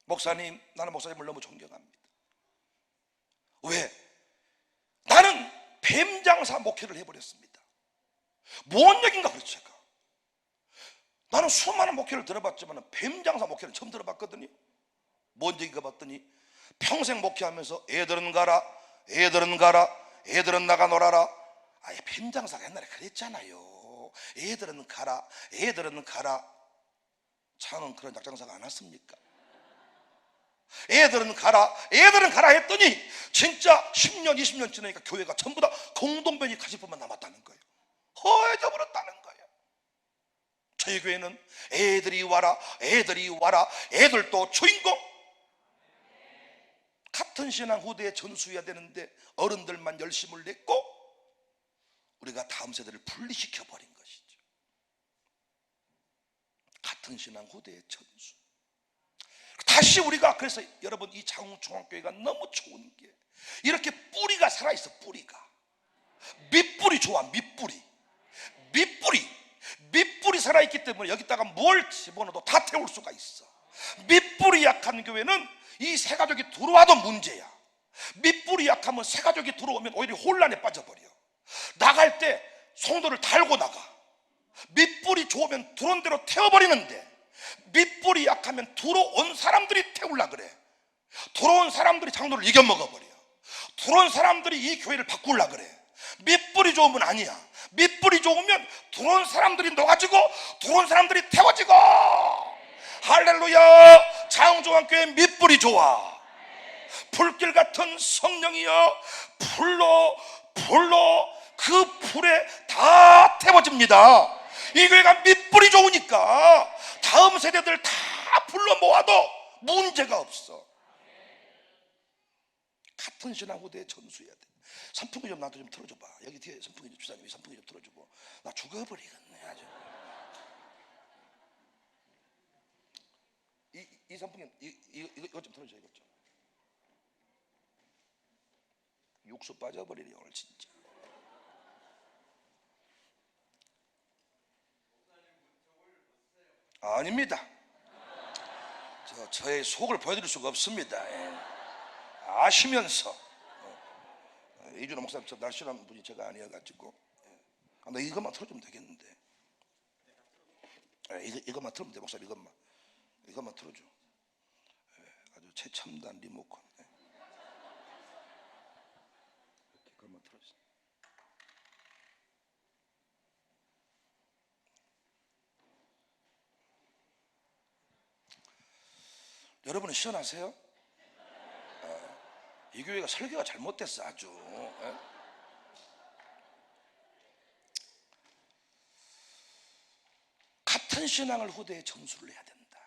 목사님, 나는 목사님을 너무 존경합니다. 왜? 나는 뱀장사 목회를 해버렸습니다. 뭔 얘기인가 그렇죠. 제가 나는 수많은 목회를 들어봤지만 뱀장사 목회는 처음 들어봤거든요. 뭔 얘기가 봤더니 평생 목회하면서 애들은 가라, 애들은 나가 놀아라. 아예 뱀장사가 옛날에 그랬잖아요. 애들은 가라. 저는 그런 약장사가 안 왔습니까? 애들은 가라 했더니 진짜 10년 20년 지나니까 교회가 전부 다 공동변이 가시법만 남았다는 거예요. 허해져 버렸다는 거예요. 저희 교회는 애들이 와라, 애들도 주인공. 같은 신앙 후대에 전수해야 되는데 어른들만 열심을 냈고 우리가 다음 세대를 분리시켜 버린 것이죠. 같은 신앙 후대의 전수. 다시 우리가, 그래서 여러분 이 장흥중앙교회가 너무 좋은 게 이렇게 뿌리가 살아있어. 뿌리가 밑뿌리 좋아. 밑뿌리 살아있기 때문에 여기다가 뭘 집어넣어도 다 태울 수가 있어. 밑뿌리 약한 교회는 이 새가족이 들어와도 문제야. 밑뿌리 약하면 새가족이 들어오면 오히려 혼란에 빠져버려. 나갈 때 성도를 달고 나가. 밑뿌리 좋으면 들어온 대로 태워버리는데 밑뿌리 약하면 들어온 사람들이 태우려 그래. 들어온 사람들이 장로를 이겨먹어버려. 들어온 사람들이 이 교회를 바꾸려 그래. 밑뿌리 좋으면 아니야. 밑뿌리 좋으면 들어온 사람들이 녹아지고 들어온 사람들이 태워지고. 할렐루야. 장흥중앙교회 밑뿌리 좋아. 불길 같은 성령이여 불러 그 불에 다 태워집니다. 이 교회가 밑뿌리 좋으니까 다음 세대들 다 불러 모아도 문제가 없어. 같은 신앙 후대에 전수해야 돼. 선풍기 좀 나한테 좀 틀어줘봐. 여기 뒤에 선풍기 좀, 주사님이 선풍기 좀 틀어주고. 나 죽어버리겠네 아주. 이 선풍기 이거 좀 틀어줘. 이거 좀. 육수 빠져버리네 오늘 진짜. 아닙니다. 저의 속을 보여드릴 수가 없습니다. 아시면서 이준호 목사님 저 날씬한 분이 제가 아니어가지고 나 이것만 틀어주면 되겠는데. 이것만 틀으면 돼. 목사님 이것만 틀어줘. 아주 최첨단 리모컨. 이것만 틀어줘. 여러분은 시원하세요? 이 교회가 설교가 잘못됐어 아주. 같은 신앙을 후대에 전수를 해야 된다.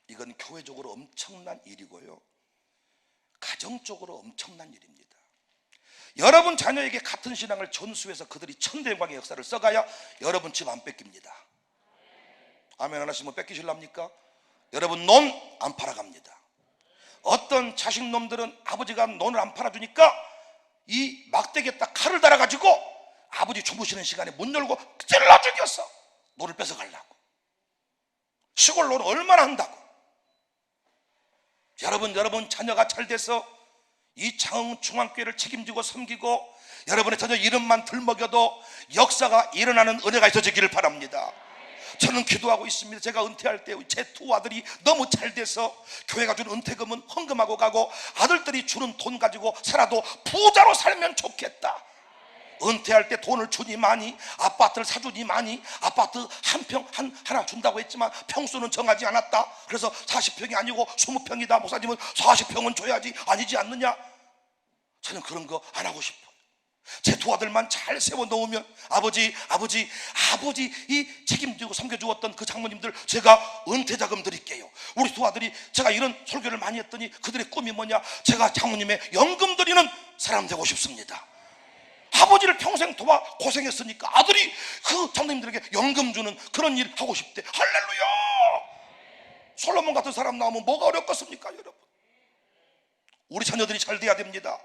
이건 교회적으로 엄청난 일이고요, 가정적으로 엄청난 일입니다. 여러분 자녀에게 같은 신앙을 전수해서 그들이 천대 영광의 역사를 써가야 여러분 집 안 뺏깁니다. 아멘 안 하시면 뺏기실랍니까? 여러분 논 안 팔아갑니다. 어떤 자식 놈들은 아버지가 논을 안 팔아주니까 이 막대기에다 칼을 달아가지고 아버지 주무시는 시간에 문 열고 찔러 죽였어. 논을 뺏어가려고. 시골 논 얼마나 한다고. 여러분 자녀가 잘 돼서 이 장흥중앙교회를 책임지고 섬기고 여러분의 자녀 이름만 들먹여도 역사가 일어나는 은혜가 있어지기를 바랍니다. 저는 기도하고 있습니다. 제가 은퇴할 때 제 두 아들이 너무 잘 돼서 교회가 주는 은퇴금은 헌금하고 가고 아들들이 주는 돈 가지고 살아도 부자로 살면 좋겠다. 은퇴할 때 돈을 주니 많이, 아파트를 사주니 많이, 아파트 한 평 하나 준다고 했지만 평수는 정하지 않았다. 그래서 40평이 아니고 20평이다. 목사님은 40평은 줘야지 아니지 않느냐. 저는 그런 거 안 하고 싶어요. 제 두 아들만 잘 세워 놓으면 아버지 이 책임지고 섬겨주었던 그 장모님들 제가 은퇴 자금 드릴게요. 우리 두 아들이 제가 이런 설교를 많이 했더니 그들의 꿈이 뭐냐, 제가 장모님의 연금 드리는 사람 되고 싶습니다. 아버지를 평생 도와 고생했으니까 아들이 그 장모님들에게 연금 주는 그런 일 하고 싶대. 할렐루야. 솔로몬 같은 사람 나오면 뭐가 어렵겠습니까 여러분. 우리 자녀들이 잘 돼야 됩니다.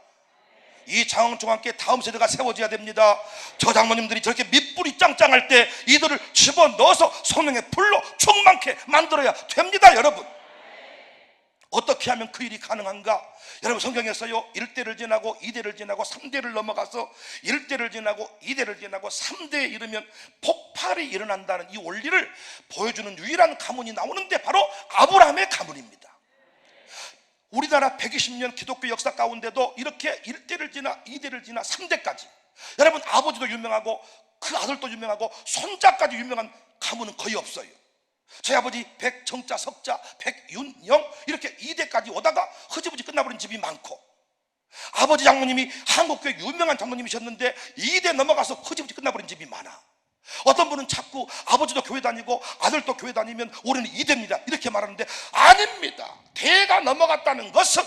이 장흥중앙교회 다음 세대가 세워져야 됩니다. 저 장모님들이 저렇게 밑불이 짱짱할 때 이들을 집어넣어서 성령의 불로 충만케 만들어야 됩니다 여러분. 어떻게 하면 그 일이 가능한가? 여러분 성경에서요 1대를 지나고 2대를 지나고 3대를 넘어가서 1대를 지나고 2대를 지나고 3대에 이르면 폭발이 일어난다는 이 원리를 보여주는 유일한 가문이 나오는데 바로 아브라함의 가문입니다. 우리나라 120년 기독교 역사 가운데도 이렇게 1대를 지나 2대를 지나 3대까지 여러분 아버지도 유명하고 그 아들도 유명하고 손자까지 유명한 가문은 거의 없어요. 저희 아버지 백정자, 석자, 백윤영 이렇게 2대까지 오다가 흐지부지 끝나버린 집이 많고, 아버지 장모님이 한국교회 유명한 장모님이셨는데 2대 넘어가서 흐지부지 끝나버린 집이 많아. 어떤 분은 자꾸 아버지도 교회 다니고 아들도 교회 다니면 우리는 2대입니다 이렇게 말하는데 아닙니다. 대가 넘어갔다는 것은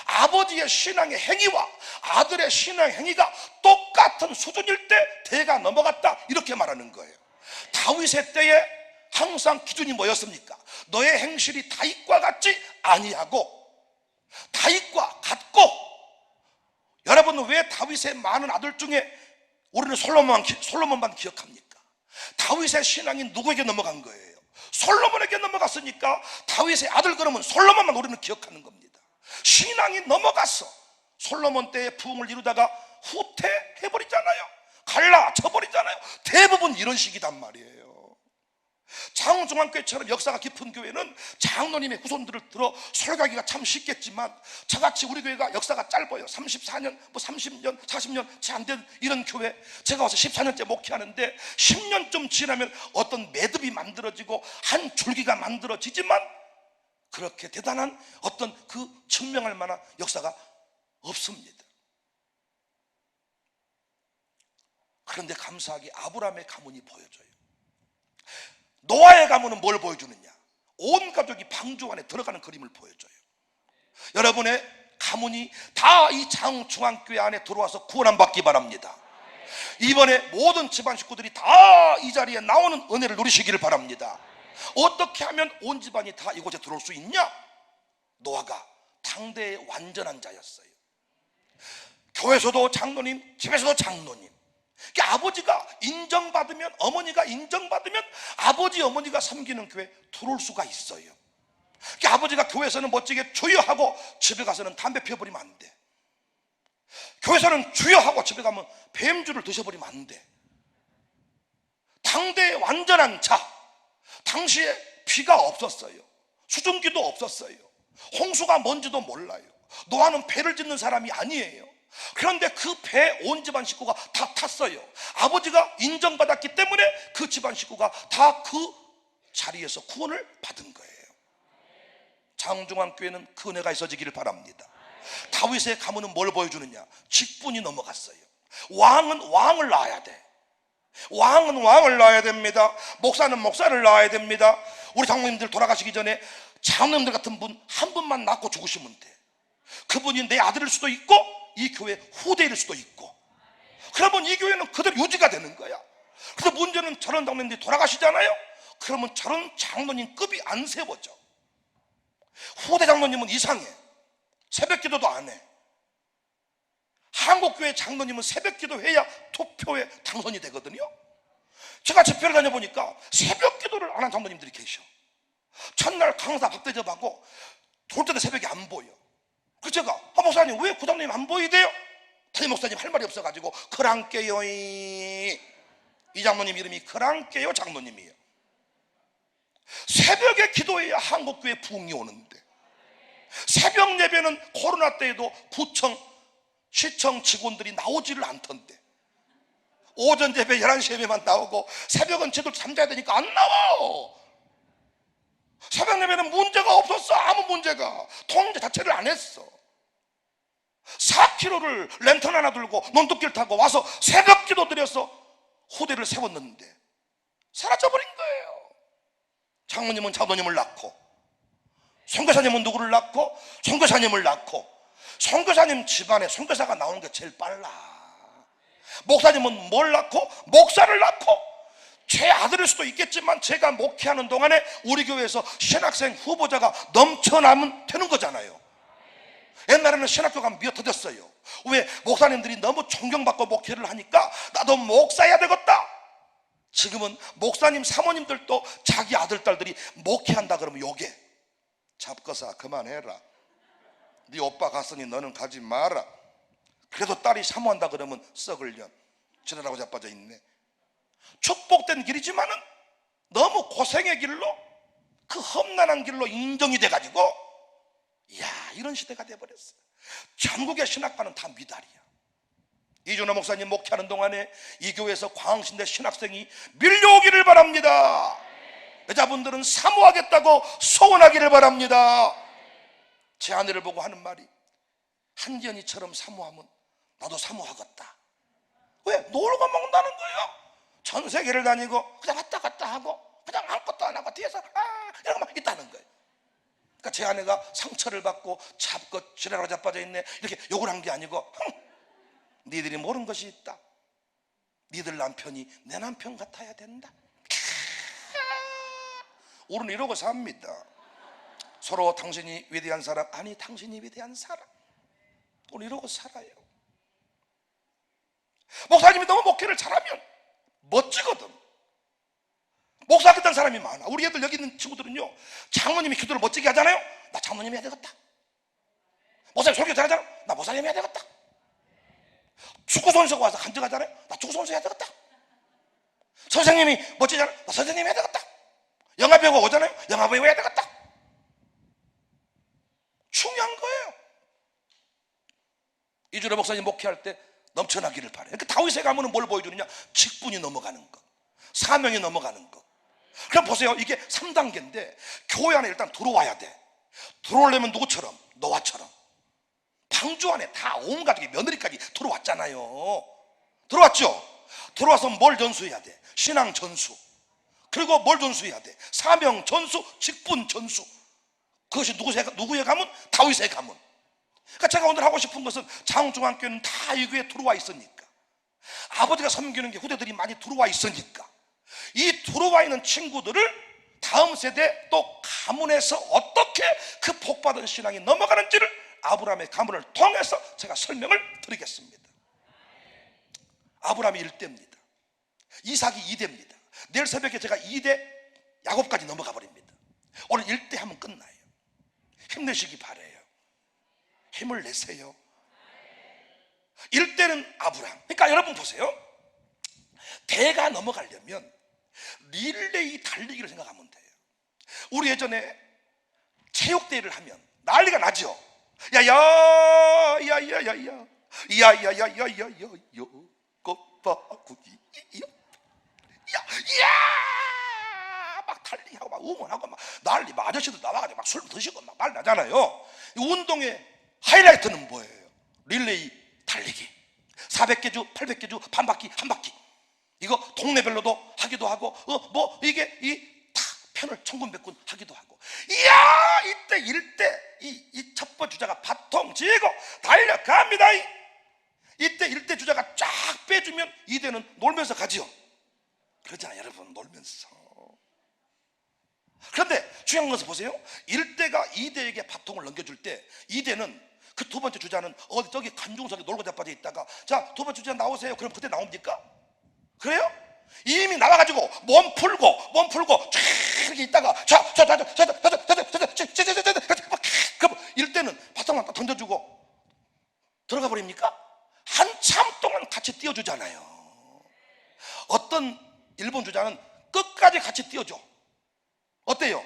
아버지의 신앙의 행위와 아들의 신앙의 행위가 똑같은 수준일 때 대가 넘어갔다 이렇게 말하는 거예요. 다윗의 때에 항상 기준이 뭐였습니까? 너의 행실이 다윗과 같지 아니하고 다윗과 같고. 여러분 왜 다윗의 많은 아들 중에 우리는 솔로몬만 기억합니까? 다윗의 신앙이 누구에게 넘어간 거예요? 솔로몬에게 넘어갔으니까 다윗의 아들 그러면 솔로몬만 우리는 기억하는 겁니다. 신앙이 넘어갔어. 솔로몬 때의 부흥을 이루다가 후퇴해버리잖아요. 갈라져버리잖아요. 대부분 이런 식이단 말이에요. 장흥중앙교회처럼 역사가 깊은 교회는 장로님의 후손들을 들어 설교하기가 참 쉽겠지만 저같이 우리 교회가 역사가 짧아요. 34년, 30년, 40년 채 안 된 이런 교회, 제가 와서 14년째 목회하는데 10년쯤 지나면 어떤 매듭이 만들어지고 한 줄기가 만들어지지만 그렇게 대단한 어떤 그 증명할 만한 역사가 없습니다. 그런데 감사하게 아브라함의 가문이 보여져요. 노아의 가문은 뭘 보여주느냐? 온 가족이 방주 안에 들어가는 그림을 보여줘요. 여러분의 가문이 다 이 장흥중앙교회 안에 들어와서 구원 받기 바랍니다. 이번에 모든 집안 식구들이 다 이 자리에 나오는 은혜를 누리시기를 바랍니다. 어떻게 하면 온 집안이 다 이곳에 들어올 수 있냐? 노아가 당대의 완전한 자였어요. 교회에서도 장로님, 집에서도 장로님. 그러니까 아버지가 인정받으면, 어머니가 인정받으면 아버지 어머니가 섬기는 교회에 들어올 수가 있어요. 그러니까 아버지가 교회에서는 멋지게 주여하고 집에 가서는 담배 피워버리면 안 돼. 교회에서는 주여하고 집에 가면 뱀주를 드셔버리면 안 돼. 당대의 완전한 자. 당시에 비가 없었어요. 수증기도 없었어요. 홍수가 뭔지도 몰라요. 노아는 배를 짓는 사람이 아니에요. 그런데 그 배에 온 집안 식구가 다 탔어요. 아버지가 인정받았기 때문에 그 집안 식구가 다 그 자리에서 구원을 받은 거예요. 장중앙교회는 그 은혜가 있어지기를 바랍니다. 다윗의 가문은 뭘 보여주느냐? 직분이 넘어갔어요. 왕은 왕을 낳아야 돼. 왕은 왕을 낳아야 됩니다. 목사는 목사를 낳아야 됩니다. 우리 장로님들 돌아가시기 전에 장로님들 같은 분 한 분만 낳고 죽으시면 돼. 그분이 내 아들일 수도 있고 이 교회 후대일 수도 있고, 그러면 이 교회는 그대로 유지가 되는 거야. 근데 문제는 저런 장로님들이 돌아가시잖아요. 그러면 저런 장로님 급이 안 세워져. 후대 장로님은 이상해. 새벽 기도도 안 해. 한국교회 장로님은 새벽 기도해야 투표에 당선이 되거든요. 제가 집회를 다녀보니까 새벽 기도를 안 한 장로님들이 계셔. 첫날 강사 박대접하고 돌 때도 새벽에 안 보여. 그래서 제가 목사님 왜 그 장로님 안 보이대요? 담임 목사님 할 말이 없어가지고 크랑깨요. 이 장로님 이름이 크랑깨요 장로님이에요. 새벽에 기도해야 한국교회 부흥이 오는데, 새벽 예배는 코로나 때에도 구청 시청 직원들이 나오지를 않던데, 오전 예배 11시 예배만 나오고 새벽은 쟤들 잠자야 되니까 안 나와. 새벽 예배는 문제가 없었어. 아무 문제가. 통제 자체를 안 했어. 4km를 랜턴 하나 들고 논뚝길 타고 와서 새벽 기도 드려서 후대를 세웠는데 사라져버린 거예요. 장모님은 장로님을 낳고, 선교사님은 누구를 낳고, 선교사님을 낳고, 선교사님 집안에 선교사가 나오는 게 제일 빨라. 목사님은 뭘 낳고? 목사를 낳고. 제 아들일 수도 있겠지만 제가 목회하는 동안에 우리 교회에서 신학생 후보자가 넘쳐나면 되는 거잖아요. 옛날에는 신학교가 미어터졌어요. 왜? 목사님들이 너무 존경받고 목회를 하니까 나도 목사해야 되겠다. 지금은 목사님 사모님들도 자기 아들 딸들이 목회한다 그러면 요게 잡거사 그만해라. 네 오빠 갔으니 너는 가지 마라. 그래도 딸이 사모한다 그러면 썩을 년 지내라고 자빠져 있네. 축복된 길이지만은 너무 고생의 길로, 그 험난한 길로 인정이 돼가지고, 이야, 이런 시대가 돼버렸어. 전국의 신학과는 다 미달이야. 이준호 목사님 목회하는 동안에 이 교회에서 광신대 신학생이 밀려오기를 바랍니다. 여자분들은 사모하겠다고 소원하기를 바랍니다. 제 아내를 보고 하는 말이, 한기현이처럼 사모하면 나도 사모하겠다. 왜? 놀고 먹는다는 거예요. 전 세계를 다니고 그냥 왔다 갔다 하고 그냥 아무것도 안 하고 뒤에서 이러고만 있다는 거예요. 그러니까 제 아내가 상처를 받고 잡고 지랄하고 자빠져 있네 이렇게 욕을 한 게 아니고, 니들이 모르는 것이 있다. 니들 남편이 내 남편 같아야 된다. 우리는 이러고 삽니다. 서로 당신이 위대한 사람, 아니 당신이 위대한 사람. 우리 이러고 살아요. 목사님이 너무 목회를 잘하면 멋지거든. 목사하겠다는 사람이 많아. 우리 애들 여기 있는 친구들은요, 장모님이 기도를 멋지게 하잖아요. 나 장모님 해야 되겠다. 목사님 설교 잘하잖아. 나 목사님 해야 되겠다. 축구 선수가 와서 간증하잖아요. 나 축구 선수 해야 되겠다. 선생님이 멋지잖아. 나 선생님 해야 되겠다. 영화배우가 오잖아요. 영화배우 해야 되겠다. 중요한 거예요. 이준호 목사님 목회할 때 넘쳐나기를 바래요. 그러니까 다윗의 가문은 뭘 보여주느냐? 직분이 넘어가는 것, 사명이 넘어가는 것. 그럼 보세요. 이게 3단계인데 교회 안에 일단 들어와야 돼. 들어오려면 누구처럼? 노아처럼. 방주 안에 다 온 가족이 며느리까지 들어왔잖아요. 들어왔죠? 들어와서 뭘 전수해야 돼? 신앙 전수. 그리고 뭘 전수해야 돼? 사명 전수, 직분 전수. 그것이 누구의 가문? 다윗의 가문. 그러니까 제가 오늘 하고 싶은 것은, 장중앙교회는 다 이 교회에 들어와 있으니까, 아버지가 섬기는 게 후대들이 많이 들어와 있으니까, 이 들어와 있는 친구들을 다음 세대 또 가문에서 어떻게 그 복받은 신앙이 넘어가는지를 아브라함의 가문을 통해서 제가 설명을 드리겠습니다. 아브라함이 1대입니다. 이삭이 2대입니다. 내일 새벽에 제가 2대 야곱까지 넘어가 버립니다. 오늘 1대 하면 끝나요. 힘내시기 바래요. 힘을 내세요. 1대는 아브라함. 그러니까 여러분 보세요. 대가 넘어가려면 릴레이 달리기를 생각하면 돼요. 우리 예전에 체육대회를 하면 난리가 나죠. 야야야야야야 야야야야야야야 꽃바구기 야야 막 달리기하고 막 응원하고 막 난리, 막 아저씨들 나와가지고 막 술 드시고 막 난리 나잖아요. 이 운동의 하이라이트는 뭐예요? 릴레이 달리기. 400개 주, 800개 주, 반 바퀴, 한 바퀴. 이거 동네별로도 하기도 하고, 뭐 이게 다 편을 천군백군 하기도 하고. 이야, 이때 일대 이 첫 번째 주자가 바통 쥐고 달려갑니다. 이때 일대 주자가 쫙 빼주면 2대는 놀면서 가지요. 그러잖아요, 여러분. 놀면서. 그런데 중요한 것을 보세요. 1대가 2대에게 바통을 넘겨줄 때 2대는 그 두 번째 주자는 어디 저기 관중석에 놀고 자빠져 있다가, 자, 두 번째 주자 나오세요. 그럼 그때 나옵니까? 그래요? 이미 나와가지고 몸 풀고 쫙 이렇게 있다가 그럼 1대는 바통만 딱 던져주고 들어가 버립니까? 한참 동안 같이 뛰어주잖아요. 어떤 일본 주자는 끝까지 같이 뛰어줘. 어때요?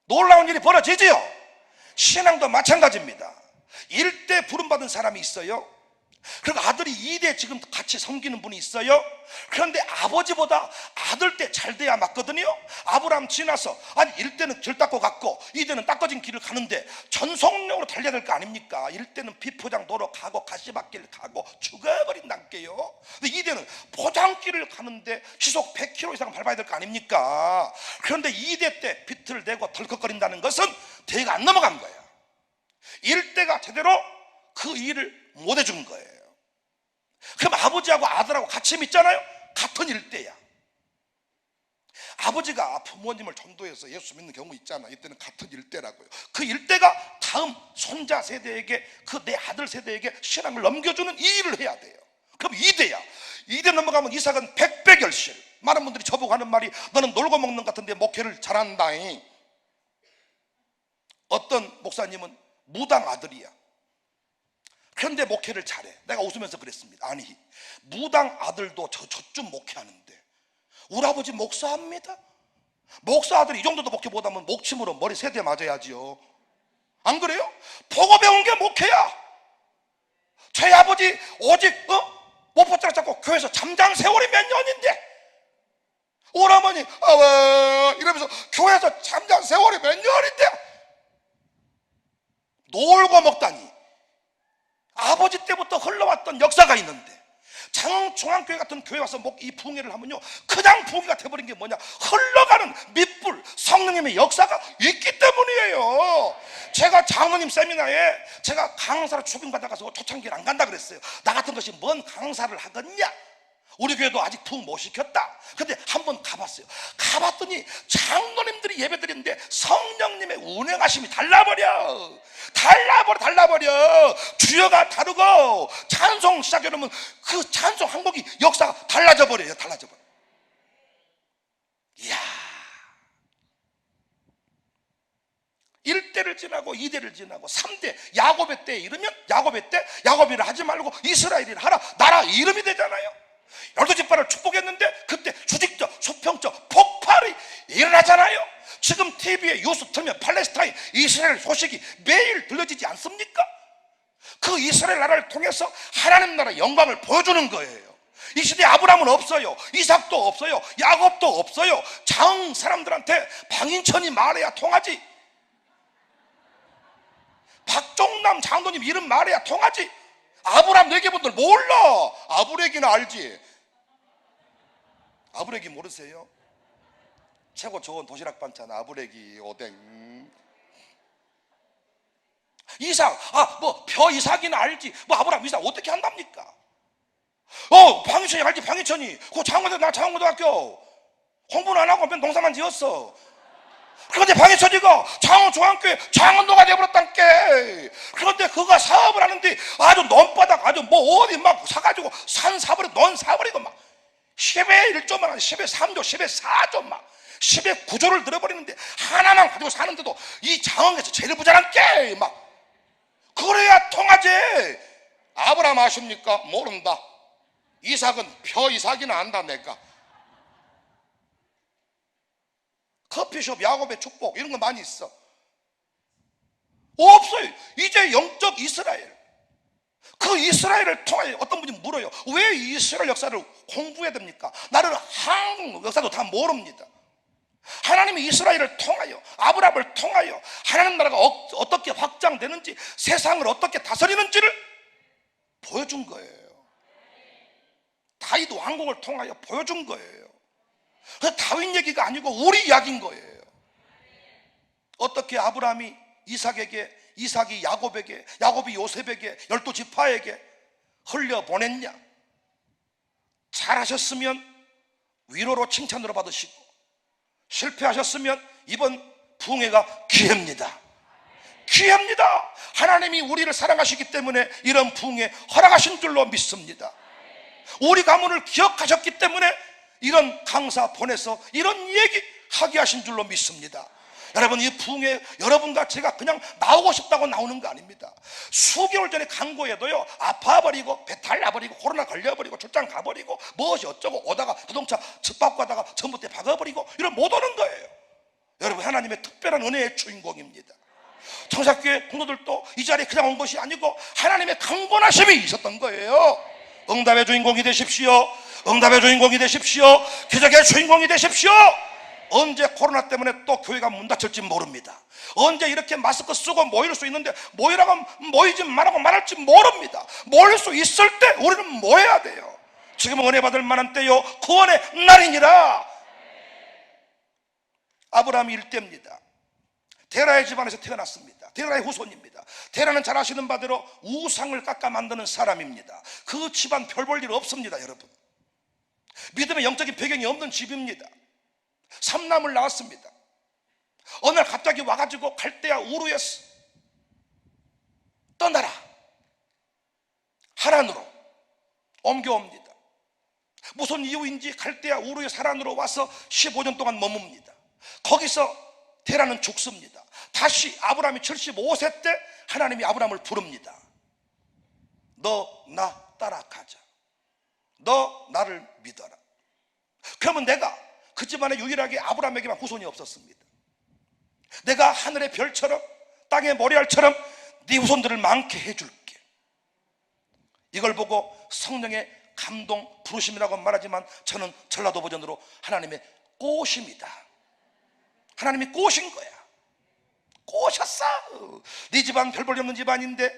놀라운 일이 벌어지지요. 신앙도 마찬가지입니다. 1대 부름받은 사람이 있어요. 그리고 아들이 2대 지금 같이 섬기는 분이 있어요. 그런데 아버지보다 아들 때 잘 돼야 맞거든요. 아브라함 지나서, 아니 1대는 길 닦고 갔고 2대는 닦아진 길을 가는데 전속력으로 달려야 될 거 아닙니까? 1대는 비포장도로 가고 가시밭길 가고 죽어버린다게요. 근데 2대는 포장길을 가는데 시속 100km 이상 밟아야 될 거 아닙니까? 그런데 2대 때 비트를 대고 덜컥거린다는 것은 대가 안 넘어간 거예요. 1대가 제대로 그 일을 못 해준 거예요. 그럼 아버지하고 아들하고 같이 믿잖아요. 같은 일대야. 아버지가 부모님을 전도해서 예수 믿는 경우 있잖아. 이때는 같은 일대라고요. 그 일대가 다음 손자 세대에게, 그 내 아들 세대에게 신앙을 넘겨주는 이 일을 해야 돼요. 그럼 2대야. 2대 넘어가면 이삭은 백배결실. 많은 분들이 저보고 하는 말이, 너는 놀고 먹는 것 같은데 목회를 잘한다잉. 어떤 목사님은 무당 아들이야. 그런데 목회를 잘해. 내가 웃으면서 그랬습니다. 아니, 무당 아들도 저쯤 목회하는데 우리 아버지 목사합니다. 목사 아들이 이 정도도 목회 못하면 목침으로 머리 3대 맞아야지요. 안 그래요? 보고 배운 게 목회야. 저희 아버지 오직 못포자락 잡고 교회에서 잠잔 세월이 몇 년인데, 우리 어머니 이러면서 교회에서 잠잔 세월이 몇 년인데 놀고 먹다니. 아버지 때부터 흘러왔던 역사가 있는데, 장중앙교회 같은 교회 와서 이 부흥회를 하면요, 그냥 부흥회가 돼버린 게 뭐냐, 흘러가는 밑불 성령님의 역사가 있기 때문이에요. 제가 장로님 세미나에 제가 강사로 초빙받아가서 초창기를 안 간다 그랬어요. 나 같은 것이 뭔 강사를 하겠냐. 우리 교회도 아직 부흥 못 시켰다. 근데 한번 가봤어요. 가봤더니 장로님들이 예배드리는데 성령님의 운행하심이 달라버려. 주여가 다르고 찬송 시작해놓으면 그 찬송 한 곡이 역사가 달라져 버려요. 이야, 1대를 지나고 2대를 지나고 3대 야곱의 때에 이르면 야곱의 때 야곱이라 하지 말고 이스라엘이라 하라. 나라 이름이 되잖아요. 12지파를 축복했는데 그때 주직적, 수평적 폭발이 일어나잖아요. 지금 TV에 뉴스 틀면 팔레스타인, 이스라엘 소식이 매일 들려지지 않습니까? 그 이스라엘 나라를 통해서 하나님 나라의 영광을 보여주는 거예요. 이 시대에 아브라함은 없어요. 이삭도 없어요. 야곱도 없어요. 장 사람들한테 방인천이 말해야 통하지. 박종남 장로님 이름 말해야 통하지. 아브라함 얘기분들 몰라. 아브레기는 알지. 아브레기 모르세요? 최고 좋은 도시락 반찬 아브레기 오뎅. 이삭, 벼 이삭이는 알지. 아브라함 이삭 어떻게 한답니까? 방인천이 알지. 방인천이 그 장원고등학교 공부는 안 하고 맨 농사만 지었어. 그런데 방해천이가 장원중앙교회 장원도가 되어버렸단께. 그런데 그가 사업을 하는데 아주 논바닥 아주 어디 막 사가지고 산 사버리고 논 사버리고 막 10의 1조만 하지 10의 3조 10의 4조 막 10의 9조를 들어버리는데 하나만 가지고 사는데도 이 장원에서 제일 부자란께 막. 그래야 통하지. 아브라함 아십니까? 모른다. 이삭은 벼 이삭이나 안다. 내가 커피숍 야곱의 축복 이런 거 많이 있어. 없어요. 이제 영적 이스라엘. 그 이스라엘을 통해 어떤 분이 물어요. 왜 이스라엘 역사를 공부해야 됩니까? 나는 한국 역사도 다 모릅니다. 하나님이 이스라엘을 통하여, 아브라함을 통하여 하나님 나라가 어떻게 확장되는지, 세상을 어떻게 다스리는지를 보여준 거예요. 다윗 왕국을 통하여 보여준 거예요. 그래서 다윗 얘기가 아니고 우리 이야기인 거예요. 어떻게 아브라함이 이삭에게, 이삭이 야곱에게, 야곱이 요셉에게, 12지파에게 흘려보냈냐? 잘하셨으면 위로로 칭찬으로 받으시고, 실패하셨으면 이번 부흥회가 기회입니다. 기회입니다. 하나님이 우리를 사랑하시기 때문에 이런 부흥회 허락하신 줄로 믿습니다. 우리 가문을 기억하셨기 때문에 이런 강사 보내서 이런 얘기 하게 하신 줄로 믿습니다. 여러분, 이 부흥회 여러분과 제가 그냥 나오고 싶다고 나오는 거 아닙니다. 수개월 전에 광고에도요, 아파버리고 배탈 나버리고 코로나 걸려버리고 출장 가버리고 무엇이 어쩌고 오다가 부동차 측받고 가다가 전봇대 박아버리고 이런 못 오는 거예요. 여러분, 하나님의 특별한 은혜의 주인공입니다. 청사교회 공도들도 이 자리에 그냥 온 것이 아니고 하나님의 강권하심이 있었던 거예요. 응답의 주인공이 되십시오. 응답의 주인공이 되십시오. 기적의 주인공이 되십시오. 언제 코로나 때문에 또 교회가 문 닫힐지 모릅니다. 언제 이렇게 마스크 쓰고 모일 수 있는데 모이라고 모이지 말라고 말할지 모릅니다. 모일 수 있을 때 우리는 모여야 돼요. 지금은 은혜 받을 만한 때요, 구원의 날이니라. 아브라함이 일대입니다. 데라의 집안에서 태어났습니다. 데라의 후손입니다. 데라는 잘 아시는 바대로 우상을 깎아 만드는 사람입니다. 그 집안 별 볼 일 없습니다. 여러분, 믿음의 영적인 배경이 없는 집입니다. 삼남을 낳았습니다. 어느 날 갑자기 와가지고 갈대아 우르에서 떠나라, 하란으로 옮겨옵니다. 무슨 이유인지 갈대아 우르의 하란으로 와서 15년 동안 머뭅니다. 거기서 데라는 죽습니다. 다시 아브라함이 75세 때 하나님이 아브라함을 부릅니다. 너 나 따라가자. 너 나를 믿어라. 그러면 내가 그 집안에 유일하게 아브라함에게만 후손이 없었습니다. 내가 하늘의 별처럼 땅의 모래알처럼 네 후손들을 많게 해줄게. 이걸 보고 성령의 감동, 부르심이라고 말하지만 저는 전라도 버전으로 하나님의 꼬심이다. 하나님이 꼬신 거야. 꼬셨어. 네 집안 별 볼 일 없는 집안인데,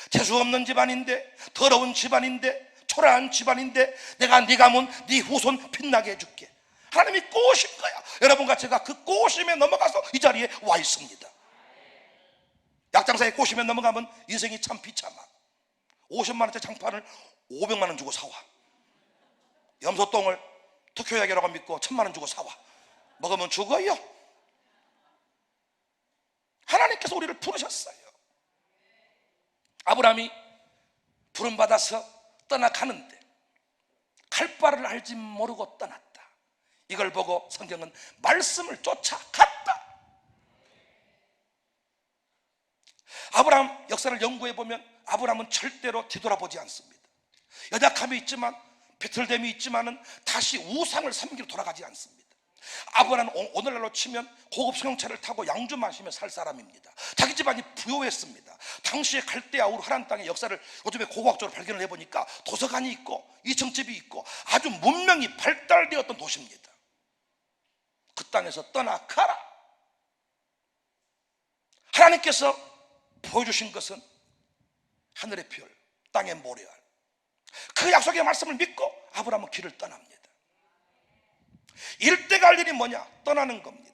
재수 없는 집안인데, 더러운 집안인데, 초라한 집안인데 내가 네 가문, 네 후손 빛나게 해줄게. 하나님이 꼬신 거야. 여러분과 제가 그 꼬심에 넘어가서 이 자리에 와 있습니다. 약장사의 꼬심에 넘어가면 인생이 참 비참하. 50만 원짜리 장판을 500만 원 주고 사와. 염소똥을 특효약이라고 믿고 1000만 원 주고 사와. 먹으면 죽어요. 하나님께서 우리를 부르셨어요. 아브라함이 부름받아서 떠나가는데 갈 바를 알지 모르고 떠났다. 이걸 보고 성경은 말씀을 쫓아갔다. 아브라함 역사를 연구해 보면 아브라함은 절대로 뒤돌아보지 않습니다. 연약함이 있지만, 비틀됨이 있지만은 다시 우상을 섬기러 돌아가지 않습니다. 아브라함은 오늘날로 치면 고급 승용차를 타고 양주 마시며 살 사람입니다. 자기 집안이 부유했습니다. 당시에 갈대아 우르 하란 땅의 역사를 요즘에 고고학적으로 발견을 해보니까 도서관이 있고 2층 집이 있고 아주 문명이 발달되었던 도시입니다. 그 땅에서 떠나가라. 하나님께서 보여주신 것은 하늘의 별, 땅의 모래알. 그 약속의 말씀을 믿고 아브라함은 길을 떠납니다. 일대 갈 일이 뭐냐? 떠나는 겁니다.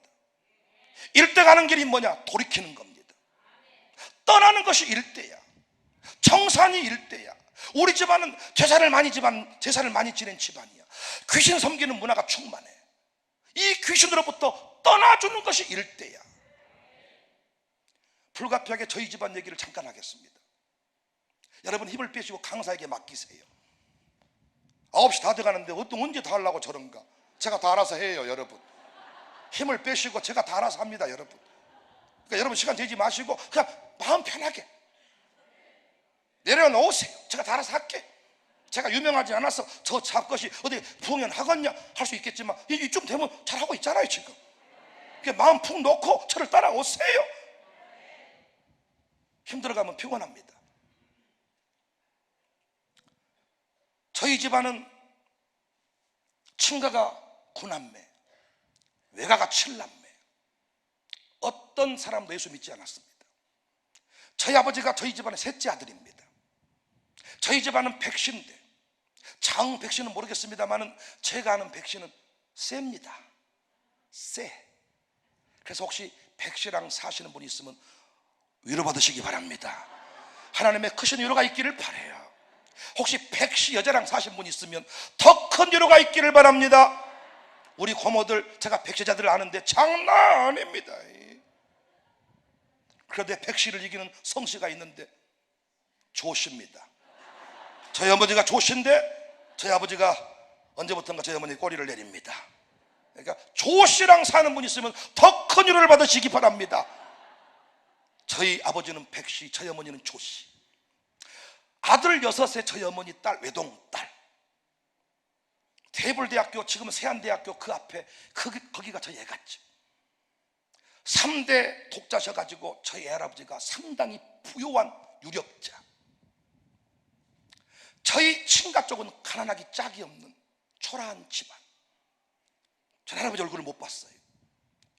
일대 가는 길이 뭐냐? 돌이키는 겁니다. 떠나는 것이 일대야. 청산이 일대야. 우리 집안은 제사를 많이 지낸 집안이야. 귀신 섬기는 문화가 충만해. 이 귀신으로부터 떠나주는 것이 일대야. 불가피하게 저희 집안 얘기를 잠깐 하겠습니다. 여러분, 힘을 빼시고 강사에게 맡기세요. 9시 다 돼가는데 언제 다 하려고 저런가? 제가 다 알아서 해요. 여러분, 힘을 빼시고 제가 다 알아서 합니다. 여러분, 그러니까 여러분 시간 되지 마시고 그냥 마음 편하게 내려놓으세요. 제가 다 알아서 할게. 제가 유명하지 않아서 저 잡것이 어디 부흥연 하겠냐 할 수 있겠지만 이쯤 되면 잘하고 있잖아요. 지금 그러니까 마음 푹 놓고 저를 따라오세요. 힘들어가면 피곤합니다. 저희 집안은 친가가 9남매, 외가가 7남매. 어떤 사람도 예수 믿지 않았습니다. 저희 아버지가 저희 집안의 셋째 아들입니다. 저희 집안은 백신인데, 장 백신은 모르겠습니다만은 제가 아는 백신은 셉니다. 세. 그래서 혹시 백씨랑 사시는 분이 있으면 위로받으시기 바랍니다. 하나님의 크신 위로가 있기를 바라요. 혹시 백씨 여자랑 사신 분이 있으면 더 큰 위로가 있기를 바랍니다. 우리 고모들, 제가 백씨자들을 아는데 장난 아닙니다. 그런데 백씨를 이기는 성씨가 있는데 조씨입니다. 저희 어머니가 조씨인데 저희 아버지가 언제부턴가 저희 어머니 꼬리를 내립니다. 그러니까 조씨랑 사는 분이 있으면 더 큰 위로를 받으시기 바랍니다. 저희 아버지는 백씨, 저희 어머니는 조씨. 아들 6에 저희 어머니 딸, 외동딸. 대불대학교, 지금은 세안대학교 그 앞에 거기가 저희 애같죠. 3대 독자셔가지고 저희 할아버지가 상당히 부유한 유력자. 저희 친가 쪽은 가난하기 짝이 없는 초라한 집안. 저희 할아버지 얼굴을 못 봤어요.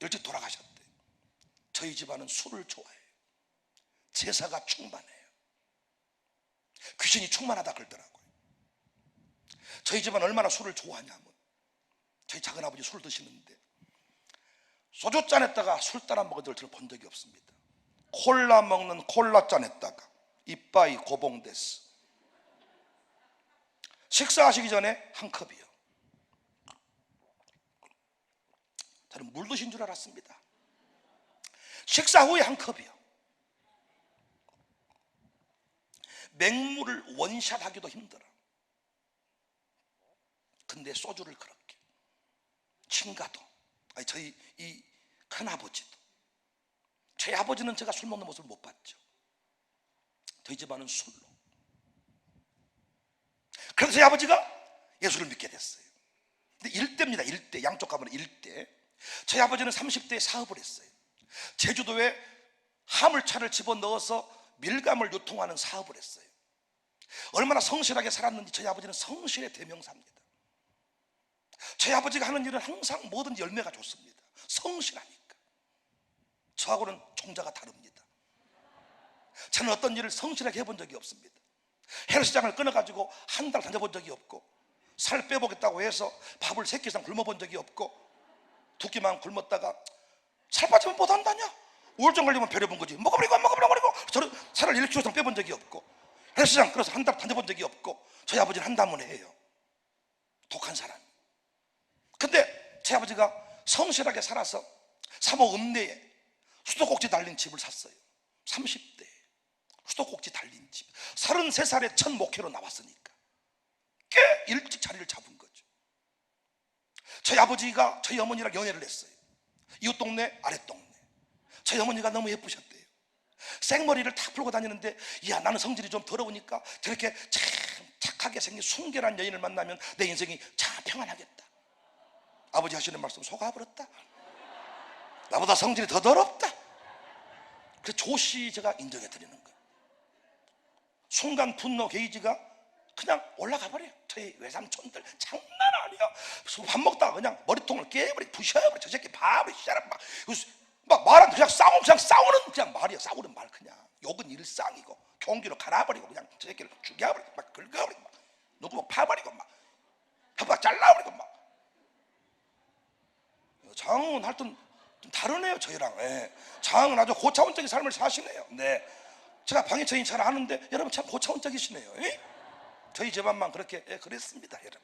일찍 돌아가셨대. 저희 집안은 술을 좋아해요. 제사가 충만해요. 귀신이 충만하다 그러더라고요. 저희 집안 얼마나 술을 좋아하냐면, 저희 작은아버지 술 드시는데 소주잔에다가 술 따라 먹은 걸 본 적이 없습니다. 콜라 먹는 콜라잔에다가 이빠이 고봉데스. 식사하시기 전에 한 컵이요. 저는 물 드신 줄 알았습니다. 식사 후에 한 컵이요. 맹물을 원샷 하기도 힘들어. 근데 소주를 그렇게. 친가도, 아니 저희 이 큰아버지도. 저희 아버지는 제가 술 먹는 모습을 못 봤죠. 저희 집안은 술로. 그래서 저희 아버지가 예수를 믿게 됐어요. 근데 일대입니다. 일대. 양쪽 가면 일대. 저희 아버지는 30대에 사업을 했어요. 제주도에 화물차를 집어넣어서 밀감을 유통하는 사업을 했어요. 얼마나 성실하게 살았는지 저희 아버지는 성실의 대명사입니다. 저희 아버지가 하는 일은 항상 뭐든지 열매가 좋습니다. 성실하니까. 저하고는 종자가 다릅니다. 저는 어떤 일을 성실하게 해본 적이 없습니다. 헬스장을 끊어가지고 한 달 다녀본 적이 없고, 살 빼보겠다고 해서 밥을 3끼 이상 굶어본 적이 없고, 2끼만 굶었다가 살 빠지면 못한다냐? 우울증 걸리면 배려본 거지. 먹어버리고 저는 살을 1kg 이상 빼본 적이 없고, 헬스장 끊어서 한 달 다녀본 적이 없고, 저희 아버지는 한다면 해요. 독한 사람. 근데 제 아버지가 성실하게 살아서 3호 읍내에 수도꼭지 달린 집을 샀어요. 30대 수도꼭지 달린 집. 33살에 첫 목회로 나왔으니까 꽤 일찍 자리를 잡은 거죠. 저희 아버지가 저희 어머니랑 연애를 했어요. 이웃 동네 아랫동네. 저희 어머니가 너무 예쁘셨대요. 생머리를 다 풀고 다니는데, 야, 나는 성질이 좀 더러우니까 저렇게 참 착하게 생긴 순결한 여인을 만나면 내 인생이 참 평안하겠다. 아버지 하시는 말씀 속아버렸다. 나보다 성질이 더 더럽다. 그래서 조씨 제가 인정해 드리는 거예요. 순간 분노 게이지가 그냥 올라가 버려요. 저희 외삼촌들 장난 아니야. 밥 먹다가 그냥 머리통을 깨버리고 부셔버려. 저 새끼 밥을 시작하면 막 말하면 그냥 싸우는 그냥 말이야. 싸우는 말. 그냥 욕은 일상이고 경기로 갈아버리고 그냥 저 새끼를 죽여버리고 막 긁어버리고 막 누구 막 파버리고 막 잘라버리고 막. 장은 하여튼 좀 다르네요 저희랑. 예. 장은 아주 고차원적인 삶을 사시네요. 네. 제가 방해처인 잘 아는데 여러분 참 고차원적이시네요. 예? 저희 집안만 그렇게 그랬습니다 여러분.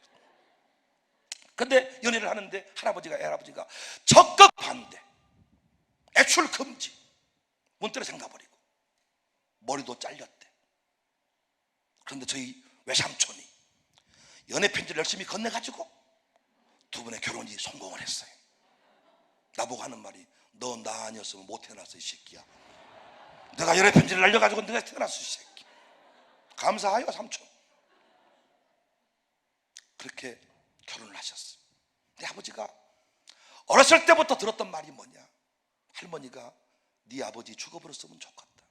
근데 연애를 하는데 할아버지가 적극 반대, 애출 금지, 문 때려 잠가버리고 머리도 잘렸대. 그런데 저희 외삼촌이 연애 편지를 열심히 건네가지고 두 분의 결혼이 성공을 했어요. 나보고 하는 말이, 너 나 아니었으면 못 태어났어 이 새끼야. 내가 연애 편지를 날려가지고 내가 태어났어 이 새끼. 감사해요 삼촌. 그렇게 결혼을 하셨어요. 근데 아버지가 어렸을 때부터 들었던 말이 뭐냐, 할머니가 네 아버지 죽어버렸으면 좋겠다.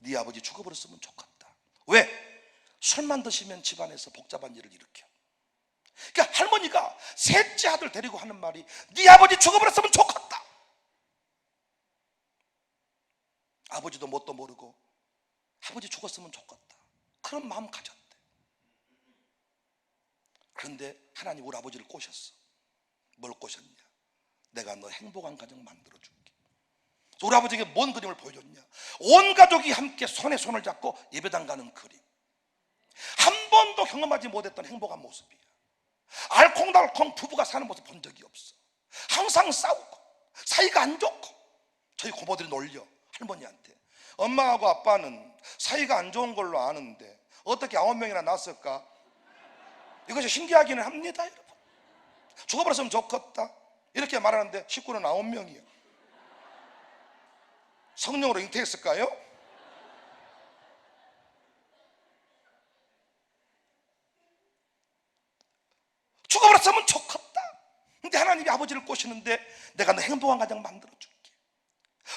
네 아버지 죽어버렸으면 좋겠다. 왜? 술만 드시면 집안에서 복잡한 일을 일으켜. 그러니까 할머니가 셋째 아들 데리고 하는 말이 네 아버지 죽어버렸으면 좋겠다. 아버지도 뭣도 모르고 아버지 죽었으면 좋겠다, 그런 마음 가졌대. 그런데 하나님 우리 아버지를 꼬셨어. 뭘 꼬셨냐? 내가 너 행복한 가정 만들어줄게. 우리 아버지에게 뭔 그림을 보여줬냐? 온 가족이 함께 손에 손을 잡고 예배당 가는 그림. 한 번도 경험하지 못했던 행복한 모습이야. 알콩달콩 부부가 사는 모습 본 적이 없어. 항상 싸우고 사이가 안 좋고. 저희 고모들이 놀려 할머니한테, 엄마하고 아빠는 사이가 안 좋은 걸로 아는데 어떻게 9명이나 낳았을까? 이것이 신기하기는 합니다. 여러분, 죽어버렸으면 좋겠다 이렇게 말하는데 식구는 9명이에요 성령으로 잉태했을까요? 죽어버렸으면 좋겠다. 근데 하나님이 아버지를 꼬시는데 내가 너 행복한 가정 만들어줄게.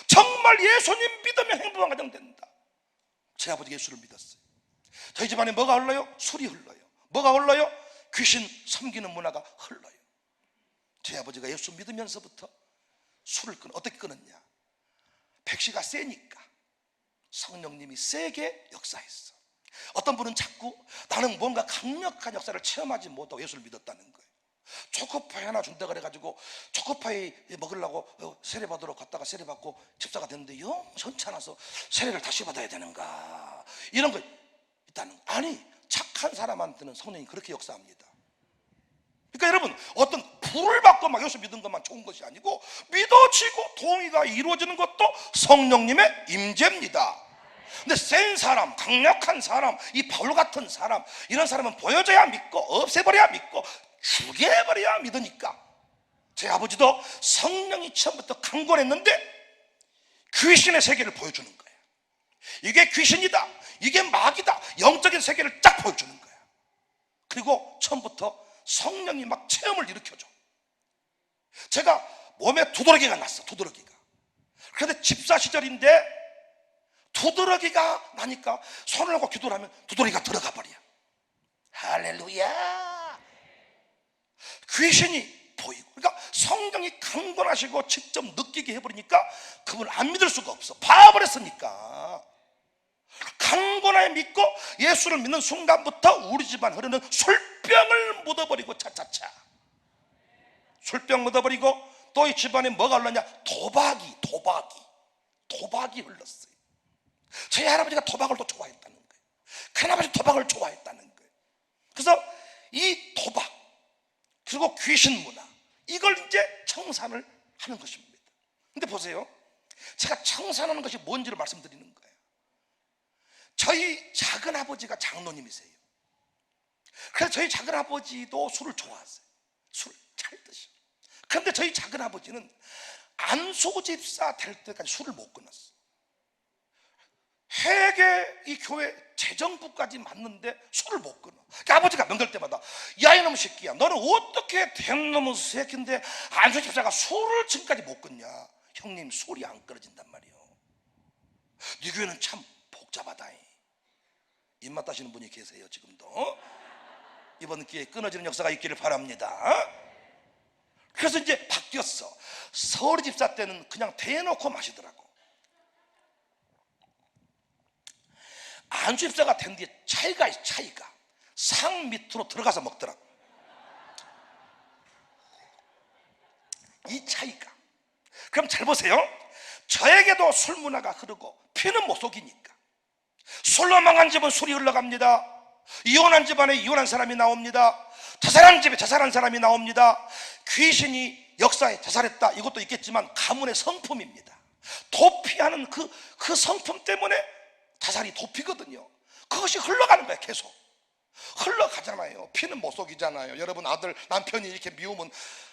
정말 예수님 믿으면 행복한 가정 된다. 제 아버지 예수를 믿었어요. 저희 집안에 뭐가 흘러요? 술이 흘러요. 뭐가 흘러요? 귀신 섬기는 문화가 흘러요. 제 아버지가 예수 믿으면서부터 술을 어떻게 끊었냐? 백시가 세니까 성령님이 세게 역사했어. 어떤 분은 자꾸 나는 뭔가 강력한 역사를 체험하지 못하고 예수를 믿었다는 거예요. 초코파이 하나 준다 그래가지고 초코파이 먹으려고 세례받으러 갔다가 세례받고 집사가 됐는데 영 전찮아서 세례를 다시 받아야 되는가, 이런 거 있다는 거. 아니, 착한 사람한테는 성령이 그렇게 역사합니다. 그러니까 여러분, 어떤 불을 받고 막 예수 믿은 것만 좋은 것이 아니고 믿어지고 동의가 이루어지는 것도 성령님의 임재입니다. 근데 센 사람, 강력한 사람, 이 바울 같은 사람, 이런 사람은 보여줘야 믿고 없애버려야 믿고 죽여버려야 믿으니까 제 아버지도 성령이 처음부터 강권했는데 귀신의 세계를 보여주는 거예요. 이게 귀신이다, 이게 마귀다, 영적인 세계를 딱 보여주는 거예요. 그리고 처음부터 성령이 막 체험을 일으켜줘. 제가 몸에 두드러기가 났어. 두드러기가. 그런데 집사 시절인데 두드러기가 나니까 손을 놓고 기도를 하면 두드러기가 들어가 버려. 할렐루야. 귀신이 보이고, 그러니까 성령이 강권하시고 직접 느끼게 해버리니까 그분을 안 믿을 수가 없어. 봐버렸으니까. 강권하게 믿고 예수를 믿는 순간부터 우리 집안 흐르는 술병을 묻어버리고, 차차차 술병 묻어버리고, 또 이 집안에 뭐가 흘렀냐? 도박이 흘렀어요. 저희 할아버지가 도박을 또 좋아했다는 거예요. 큰아버지 도박을 좋아했다는 거예요. 그래서 이 도박 그리고 귀신 문화, 이걸 이제 청산을 하는 것입니다. 근데 보세요, 제가 청산하는 것이 뭔지를 말씀드리는 거예요. 저희 작은아버지가 장로님이세요. 그래서 저희 작은아버지도 술을 좋아하세요. 술 잘 드셔. 그런데 저희 작은아버지는 안수집사 될 때까지 술을 못 끊었어. 회계 이 교회 재정부까지 맞는데 술을 못 끊어. 그러니까 아버지가 명절 때마다 야 이놈 새끼야, 너는 어떻게 된 놈의 새끼인데 안수집사가 술을 지금까지 못 끊냐. 형님, 술이 안 끊어진단 말이에요. 네 교회는 참 복잡하다. 입맛 따시는 분이 계세요. 지금도 이번 기회에 끊어지는 역사가 있기를 바랍니다. 그래서 이제 바뀌었어. 서울 집사 때는 그냥 대놓고 마시더라고. 안수 집사가 된 뒤에 차이가 상 밑으로 들어가서 먹더라고. 이 차이가. 그럼 잘 보세요. 저에게도 술 문화가 흐르고 피는 못 속이니까 술로 망한 집은 술이 흘러갑니다. 이혼한 집안에 이혼한 사람이 나옵니다. 자살한 집에 자살한 사람이 나옵니다. 귀신이 역사에 자살했다, 이것도 있겠지만 가문의 성품입니다. 도피하는 그 성품 때문에 자살이 도피거든요. 그것이 흘러가는 거예요. 계속 흘러가잖아요. 피는 못 속이잖아요. 여러분, 아들 남편이 이렇게 미우면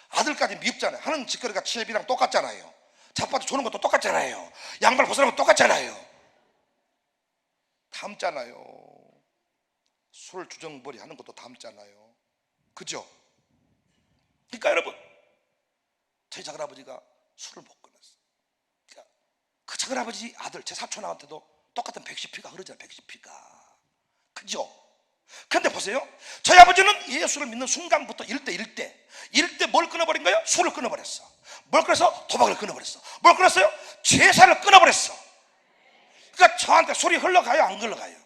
아들까지 미흡잖아요. 하는 짓거리가 치앱이랑 똑같잖아요. 자빠져 조는 것도 똑같잖아요. 양말 벗으는 것도 똑같잖아요. 닮잖아요. 술 주정벌이 하는 것도 닮잖아요. 그죠? 그러니까 여러분, 저희 작은아버지가 술을 못 끊었어요. 그러니까 그 작은아버지 아들, 제 사촌한테도 똑같은 백시피가 흐르잖아요. 백시피가. 그죠? 근데 보세요, 저희 아버지는 예수를 믿는 순간부터 일대 뭘 끊어버린 거예요? 술을 끊어버렸어. 뭘 끊어서? 도박을 끊어버렸어. 뭘 끊었어요? 제사를 끊어버렸어. 그러니까 저한테 술이 흘러가요, 안 흘러가요?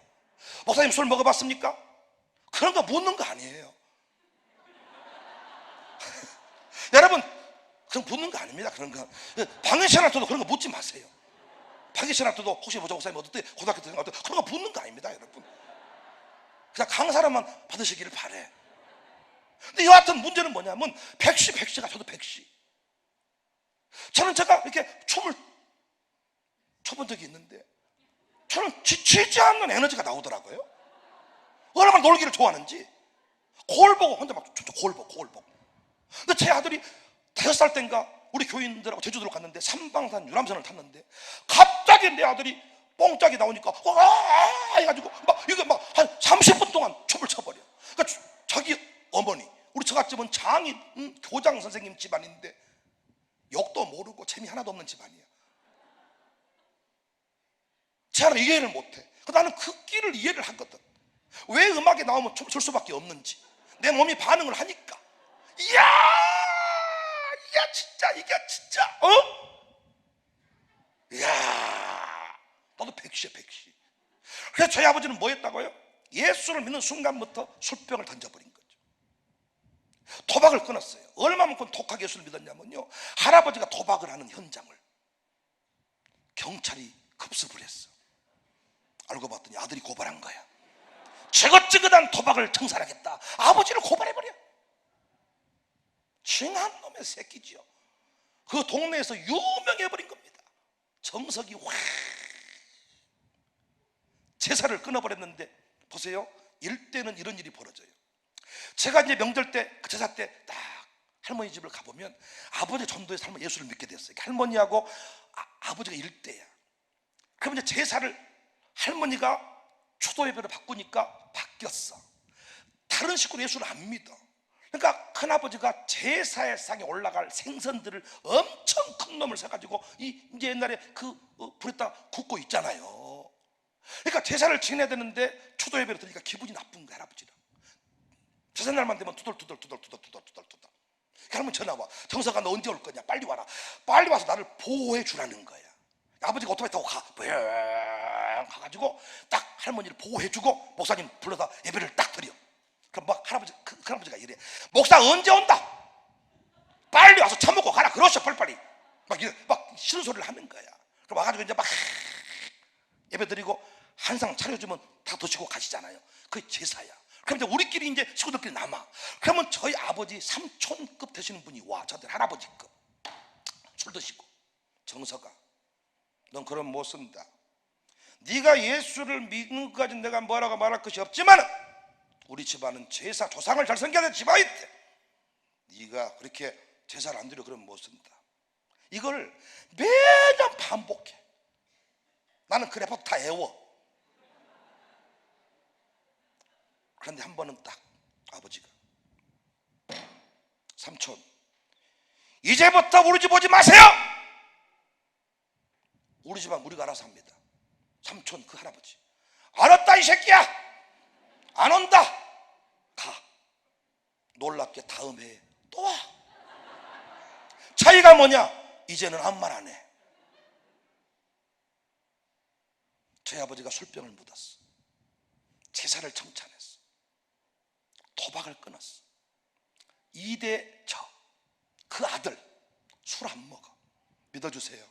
목사님 술 먹어봤습니까? 그런 거 묻는 거 아니에요. 여러분, 그냥 묻는 거 아닙니다. 그런 거 방해신학교도 그런 거 묻지 마세요. 방해신학교도 혹시 목사님 어떻게 고등학교 때 어떻게 그런 거 묻는 거 아닙니다, 여러분. 그냥 강사람만 받으시기를 바래. 근데 여하튼 문제는 뭐냐면 백시가 저도 백시. 저는 제가 이렇게 춤을 춰본 적이 있는데 저는 지치지 않는 에너지가 나오더라고요. 얼마나 놀기를 좋아하는지. 거울 보고 혼자 막 거울 보고. 근데 제 아들이 5살 때인가 우리 교인들하고 제주도로 갔는데 삼방산 유람선을 탔는데 갑자기 내 아들이 뽕짝이 나오니까 와 해가지고 막 이게 막 한 30분 동안 춤을 춰버려. 그러니까 자기 어머니, 우리 처갓집은 장인 교장 선생님 집안인데 욕도 모르고 재미 하나도 없는 집안이야. 제 아들은 이해를 못해. 나는 그 끼를 이해를 하거든. 왜 음악에 나오면 춤출 수밖에 없는지. 내 몸이 반응을 하니까. 이야 진짜 이게 진짜 이야 나도 백시야. 그래서 저희 아버지는 뭐 했다고요? 예수를 믿는 순간부터 술병을 던져버린 거죠. 도박을 끊었어요. 얼마만큼 독하게 예수를 믿었냐면요, 할아버지가 도박을 하는 현장을 경찰이 급습을 했어. 알고 봤더니 아들이 고발한 거야. 지긋지긋한 도박을 청산하겠다. 아버지를 고발해버려. 징한 놈의 새끼지요. 그 동네에서 유명해버린 겁니다. 정석이 확 제사를 끊어버렸는데 보세요, 일대는 이런 일이 벌어져요. 제가 이제 명절 때 제사 때 딱 할머니 집을 가보면 아버지 전도에서 할머니 예수를 믿게 됐어요. 할머니하고 아버지가 일대야. 그럼 이제 제사를 할머니가 초도 예배로 바꾸니까 바뀌었어. 다른 식구는 예수를 안 믿어. 그러니까 큰아버지가 제사의 상에 올라갈 생선들을 엄청 큰 놈을 사가지고 이제 옛날에 불에다 굽고 있잖아요. 그러니까 제사를 지내야 되는데 초도 예배를 드리니까 기분이 나쁜 거야, 할아버지는. 제사날만 되면 투덜투덜. 할머니 전화 와. 정서가 너 언제 올 거냐? 빨리 와라. 빨리 와서 나를 보호해 주라는 거야. 아버지가 오토바이 타고 가가지고 딱 할머니를 보호해주고 목사님 불러다 예배를 딱 드려. 그럼 막 할아버지가 이래. 목사 언제 온다? 빨리 와서 차 먹고 가라. 그러셔 빨리. 막 싫은 소리를 하는 거야. 그럼 와가지고 이제 막 예배 드리고 한상 차려주면 다 드시고 가시잖아요. 그게 제사야. 그럼 이제 우리끼리 이제 식구들끼리 남아. 그러면 저희 아버지 삼촌급 되시는 분이 와. 저한테 할아버지급 술 드시고, 정서가 넌 그런 못 쓴다. 네가 예수를 믿는 것까지 내가 뭐라고 말할 것이 없지만 우리 집안은 제사 조상을 잘 섬겨야 될 집안인데 네가 그렇게 제사를 안 드려 그러면 못 쓴다. 이걸 매년 반복해. 나는 그 레포트 다 외워. 그런데 한 번은 딱 아버지가, 삼촌 이제부터 우리 집 오지 마세요. 우리 집안 우리가 알아서 합니다. 삼촌 그 할아버지, 알았다 이 새끼야. 안 온다. 가. 놀랍게 다음 해에 또 와. 차이가 뭐냐? 이제는 아무 말 안 해. 저희 아버지가 술병을 묻었어. 제사를 청산했어. 도박을 끊었어. 2대 그 아들 술 안 먹어. 믿어주세요.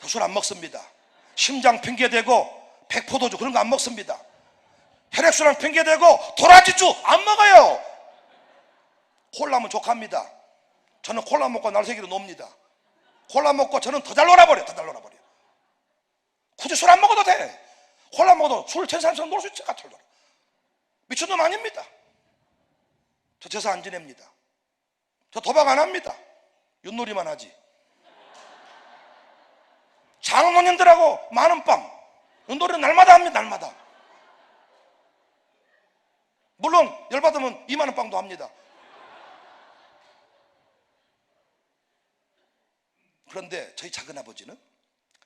술 안 먹습니다. 심장 핑계대고 백포도주 그런 거 안 먹습니다. 혈액순환 핑계대고 도라지주 안 먹어요. 콜라면 족합니다. 저는 콜라 먹고 날새기로 놉니다. 콜라 먹고 저는 더 잘 놀아버려. 굳이 술 안 먹어도 돼. 콜라 먹어도 술 제사하면서 놀 수 있지. 미친놈 아닙니다. 저 제사 안 지냅니다. 저 도박 안 합니다. 윷놀이만 하지. 장모님들하고 만원빵 윷놀이는 날마다 합니다. 날마다. 물론 열받으면 2만원 빵도 합니다. 그런데 저희 작은아버지는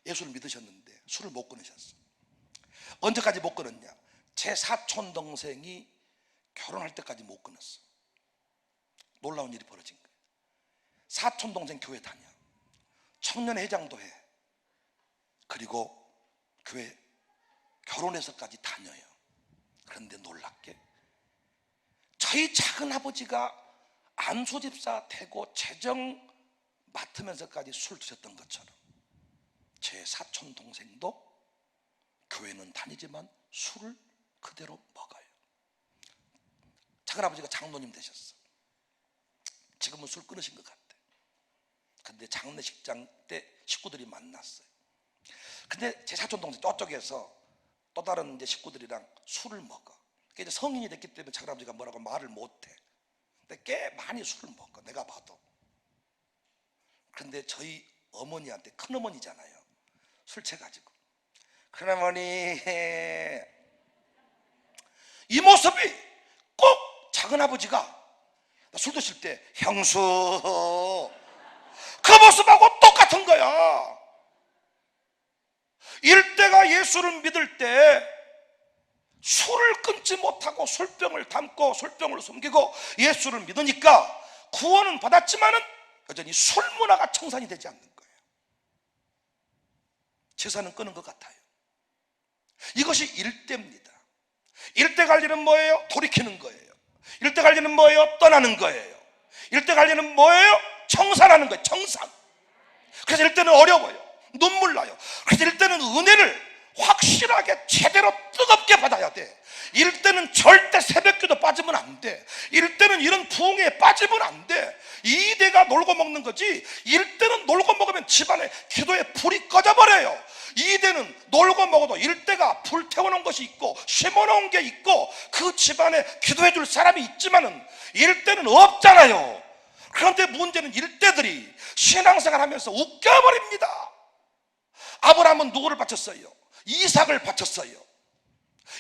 예수를 믿으셨는데 술을 못 끊으셨어. 언제까지 못 끊었냐? 제 사촌 동생이 결혼할 때까지 못 끊었어. 놀라운 일이 벌어진 거예요. 사촌 동생 교회 다녀, 청년회장도 해, 그리고 교회 결혼해서까지 다녀요. 그런데 놀랍게 저희 작은 아버지가 안수집사 되고 재정 맡으면서까지 술 드셨던 것처럼 제 사촌 동생도 교회는 다니지만 술을 그대로 먹어요. 작은 아버지가 장로님 되셨어. 지금은 술 끊으신 것 같아. 근데 장례식장 때 식구들이 만났어요. 근데 제 사촌 동생 저쪽에서 또 다른 이제 식구들이랑 술을 먹어. 그러니까 이제 성인이 됐기 때문에 작은 아버지가 뭐라고 말을 못해. 근데 꽤 많이 술을 먹어, 내가 봐도. 그런데 저희 어머니한테, 큰 어머니잖아요, 술 취해가지고, 큰 어머니, 이 모습이 꼭 작은 아버지가 술 드실 때 형수, 그 모습하고 똑같은 거야. 일대가 예수를 믿을 때 술을 끊지 못하고 술병을 담고 술병을 숨기고 예수를 믿으니까 구원은 받았지만은 여전히 술 문화가 청산이 되지 않는 거예요. 제사는 끊은 것 같아요. 이것이 일대입니다. 일대 관리는 뭐예요? 돌이키는 거예요. 일대 관리는 뭐예요? 떠나는 거예요. 일대 관리는 뭐예요? 청산하는 거예요. 청산. 그래서 일대는 어려워요. 눈물 나요. 그래서 일대는 은혜를 확실하게 제대로 뜨겁게 받아야 돼. 일대는 절대 새벽기도 빠지면 안 돼. 일대는 이런 부흥에 빠지면 안 돼. 이대가 놀고 먹는 거지, 일대는 놀고 먹으면 집안에 기도에 불이 꺼져버려요. 이대는 놀고 먹어도 일대가 불태워놓은 것이 있고 심어놓은 게 있고 그 집안에 기도해 줄 사람이 있지만은 일대는 없잖아요. 그런데 문제는 일대들이 신앙생활 하면서 웃겨버립니다. 아브라함은 누구를 바쳤어요? 이삭을 바쳤어요.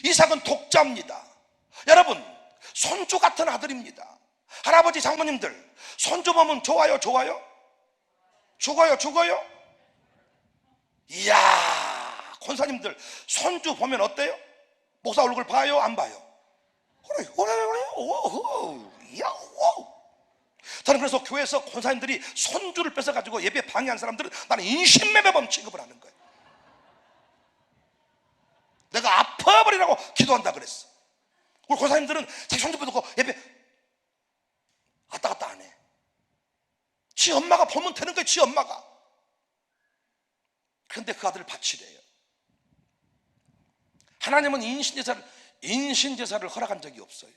이삭은 독자입니다. 여러분, 손주 같은 아들입니다. 할아버지 장모님들, 손주 보면 좋아요, 좋아요? 죽어요, 죽어요? 이야, 권사님들, 손주 보면 어때요? 목사 얼굴 봐요, 안 봐요? 그래, 저는 그래서 교회에서 권사님들이 손주를 뺏어가지고 예배 방해한 사람들은 나는 인신매매범 취급을 하는 거예요. 내가 아파버리라고 기도한다 그랬어. 우리 권사님들은 자기 손주 뺏고 예배 왔다 갔다 안 해. 지 엄마가 보면 되는 거예요, 지 엄마가. 그런데 그 아들을 바치래요. 하나님은 인신제사를 허락한 적이 없어요.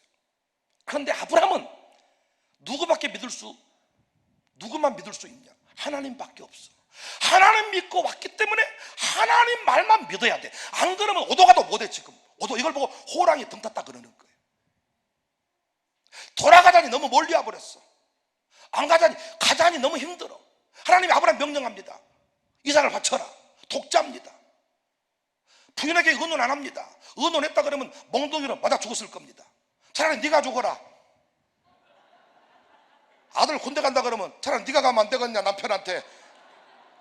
그런데 아브라함은 누구만 믿을 수 있냐? 하나님밖에 없어. 하나님 믿고 왔기 때문에 하나님 말만 믿어야 돼. 안 그러면 오도 가도 못해. 지금 오도 이걸 보고 호랑이 등 탔다 그러는 거예요. 돌아가자니 너무 멀리 와버렸어. 안 가자니, 가자니 너무 힘들어. 하나님이 아브라함 명령합니다. 이삭을 바쳐라. 독자입니다. 부인에게 의논 안 합니다. 의논했다 그러면 몽둥이로 맞아 죽었을 겁니다. 차라리 네가 죽어라. 아들 군대 간다 그러면 차라리 네가 가면 안 되겠냐, 남편한테.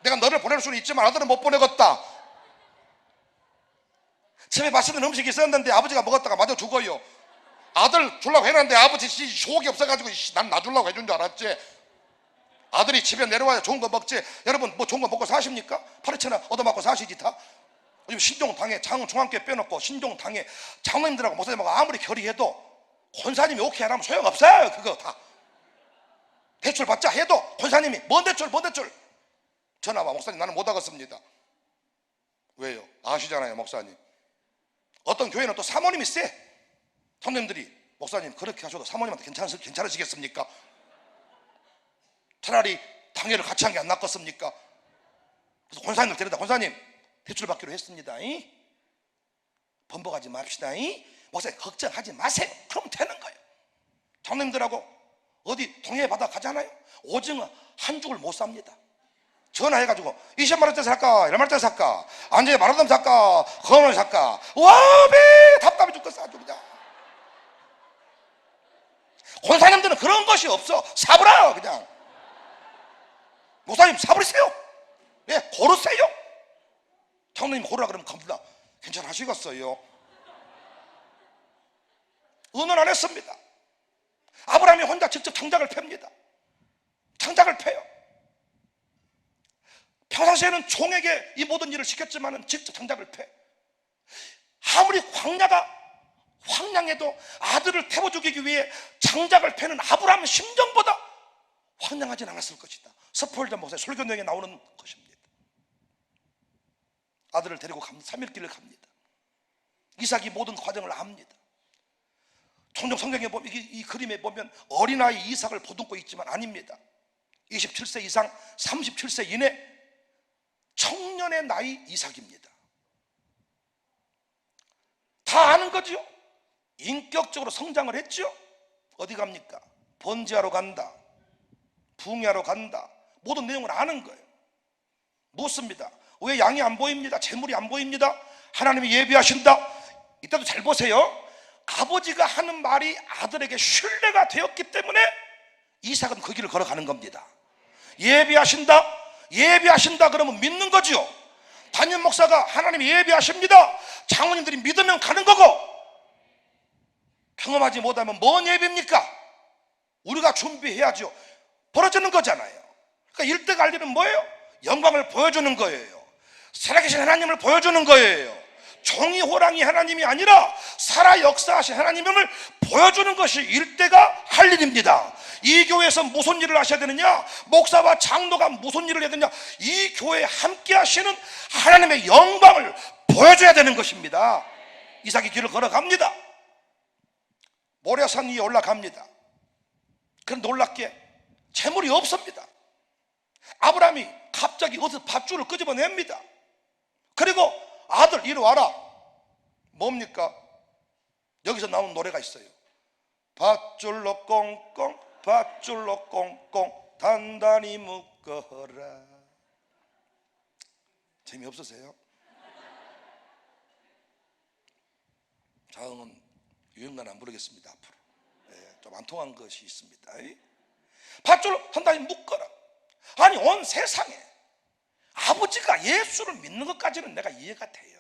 내가 너를 보낼 수는 있지만 아들은 못 보내겠다. 집에 맛있는 음식이 있었는데 아버지가 먹었다가 맞아 죽어요. 아들 주려고 해놨는데 아버지 속이 없어가지고 난 놔주려고 해준 줄 알았지. 아들이 집에 내려와야 좋은 거 먹지. 여러분 뭐 좋은 거 먹고 사십니까? 파리채나 얻어맞고 사시지 다. 요즘 신종당에 중앙교회 빼놓고 신종당에 장로님들하고 목사님하고 아무리 결의해도 권사님이 오케이 안 하면 소용없어요. 그거 다 대출 받자 해도 권사님이 뭔 대출 전화와, 목사님 나는 못 하겠습니다. 왜요? 아시잖아요, 목사님. 어떤 교회는 또 사모님이 세. 성도님들이 목사님 그렇게 하셔도 사모님한테 괜찮으시겠습니까? 차라리 당회를 같이 한 게 안 낫겠습니까? 그래서 권사님을 데려다, 권사님 대출 받기로 했습니다. 번복하지 맙시다. 목사님 걱정하지 마세요. 그럼 되는 거예요. 장로님들하고 어디 동해 바다 가잖아요. 오징어 한 죽을 못 삽니다. 전화해가지고 20만 원짜리 살까? 1만 원짜리 살까? 안전에 만원짜리 살까? 건원을 살까? 와배 답답해 죽겠어 아주 그냥. 권사님들은 그런 것이 없어. 사버려요 그냥. 목사님 사버리세요. 예, 고르세요. 장로님 고르라 그러면 겁니다. 괜찮으시겠어요? 의논 안 했습니다. 아브라함이 혼자 직접 장작을 팹니다. 장작을 패요. 평상시에는 종에게 이 모든 일을 시켰지만 직접 장작을 패. 아무리 황량해도 아들을 태워 죽이기 위해 장작을 패는 아브라함의 심정보다 황량하진 않았을 것이다. 스폴전 목사의 설교내용에 나오는 것입니다. 아들을 데리고 갑니다. 3일 길을 갑니다. 이삭이 모든 과정을 압니다. 종종 성경에 보면 이 그림에 보면 어린아이 이삭을 보듬고 있지만 아닙니다. 27세 이상 37세 이내 청년의 나이 이삭입니다. 다 아는 거죠. 인격적으로 성장을 했죠. 어디 갑니까? 번제하러 간다, 붕괴하러 간다, 모든 내용을 아는 거예요. 묻습니다. 왜 양이 안 보입니다? 재물이 안 보입니다? 하나님이 예비하신다. 이때도 잘 보세요. 아버지가 하는 말이 아들에게 신뢰가 되었기 때문에 이삭은 그 길을 걸어가는 겁니다. 예비하신다, 예비하신다 그러면 믿는 거죠. 담임 목사가 하나님이 예비하십니다, 장로님들이 믿으면 가는 거고, 경험하지 못하면 뭔 예비입니까? 우리가 준비해야죠. 벌어지는 거잖아요. 그러니까 일대가 할 일은 뭐예요? 영광을 보여주는 거예요. 살아계신 하나님을 보여주는 거예요. 종이 호랑이 하나님이 아니라 살아 역사하신 하나님을 보여주는 것이 일대가 할 일입니다. 이 교회에서 무슨 일을 하셔야 되느냐? 목사와 장로가 무슨 일을 해야 되느냐? 이 교회에 함께 하시는 하나님의 영광을 보여줘야 되는 것입니다. 이삭이 길을 걸어갑니다. 모리아산 위에 올라갑니다. 그런데 놀랍게 재물이 없습니다. 아브라함이 갑자기 어디서 밧줄을 끄집어냅니다. 그리고 아들 이리 와라. 뭡니까? 여기서 나온 노래가 있어요. 밧줄로 꽁꽁, 밧줄로 꽁꽁, 단단히 묶어라. 재미없으세요? 자음은 유행가는 안 부르겠습니다. 앞으로 좀 안 통한 것이 있습니다. 밧줄로 단단히 묶어라. 아니 온 세상에 아버지가 예수를 믿는 것까지는 내가 이해가 돼요.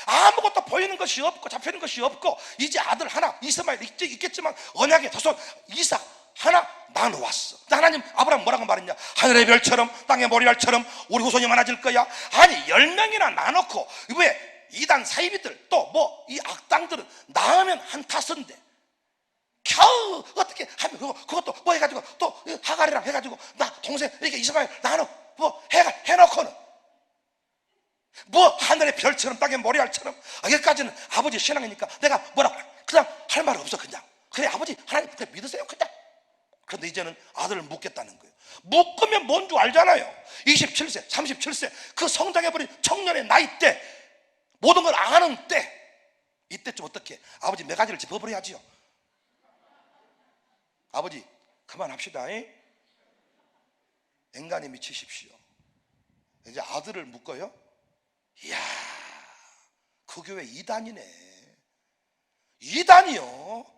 아무것도 보이는 것이 없고 잡히는 것이 없고 이제 아들 하나 이스마엘 있겠지만 언약의 자손 이삭 하나 나누었어. 하나님 아브라함 뭐라고 말했냐? 하늘의 별처럼 땅의 모래알처럼 우리 후손이 많아질 거야. 아니 10명이나 나놓고 왜 이단 사이비들 또 뭐 이 악당들은 낳으면 한 다섯인데 겨우 어떻게 하면 그것도 뭐 해가지고 또 하갈이랑 해가지고 나 동생 이렇게 이스마엘 나눠 뭐 해놓고는 뭐 하늘의 별처럼 땅의 모래알처럼 여기까지는 아버지 신앙이니까 내가 뭐라고 그냥 할 말 없어. 그냥 그래 아버지 하나님 그냥 믿으세요 그냥. 그런데 이제는 아들을 묻겠다는 거예요. 묶으면 뭔 줄 알잖아요. 27세 37세 그 성장해버린 청년의 나이 때 모든 걸 아는 때 이때쯤 어떻게 아버지 매가지를 짚어버려야지요. 아버지 그만합시다. 앵간히 미치십시오. 이제 아들을 묶어요. 이야 그 교회 2단이네 2단이요.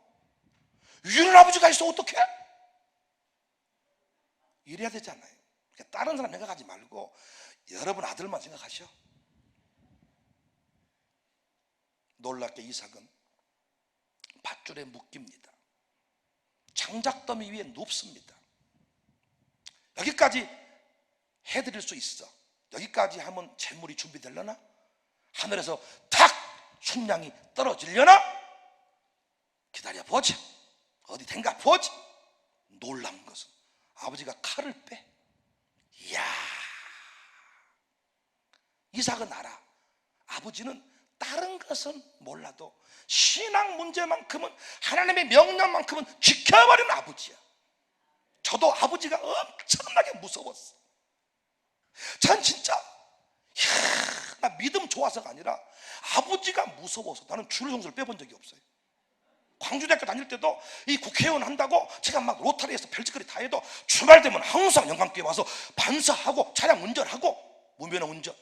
유일한 아버지가 있어 어떡해? 이래야 되잖아요. 그러니까 다른 사람 생각하지 말고 여러분 아들만 생각하셔. 놀랍게 이삭은 밧줄에 묶입니다. 장작더미 위에 눕습니다. 여기까지 해드릴 수 있어. 여기까지 하면 재물이 준비되려나? 하늘에서 탁 순양이 떨어지려나? 기다려보자. 어디 된가 보자. 놀라운 것은 아버지가 칼을 빼. 이야 이삭은 알아. 아버지는 다른 것은 몰라도 신앙 문제만큼은 하나님의 명령만큼은 지켜버리는 아버지야. 저도 아버지가 엄청나게 무서웠어. 전 진짜 나 믿음 좋아서가 아니라 아버지가 무서워서 나는 주일 성수를 빼본 적이 없어요. 광주대학교 다닐 때도 이 국회의원 한다고 제가 막 로타리에서 별짓거리 다 해도 주말 되면 항상 영광교회 와서 반사하고 차량 운전하고 무면허 운전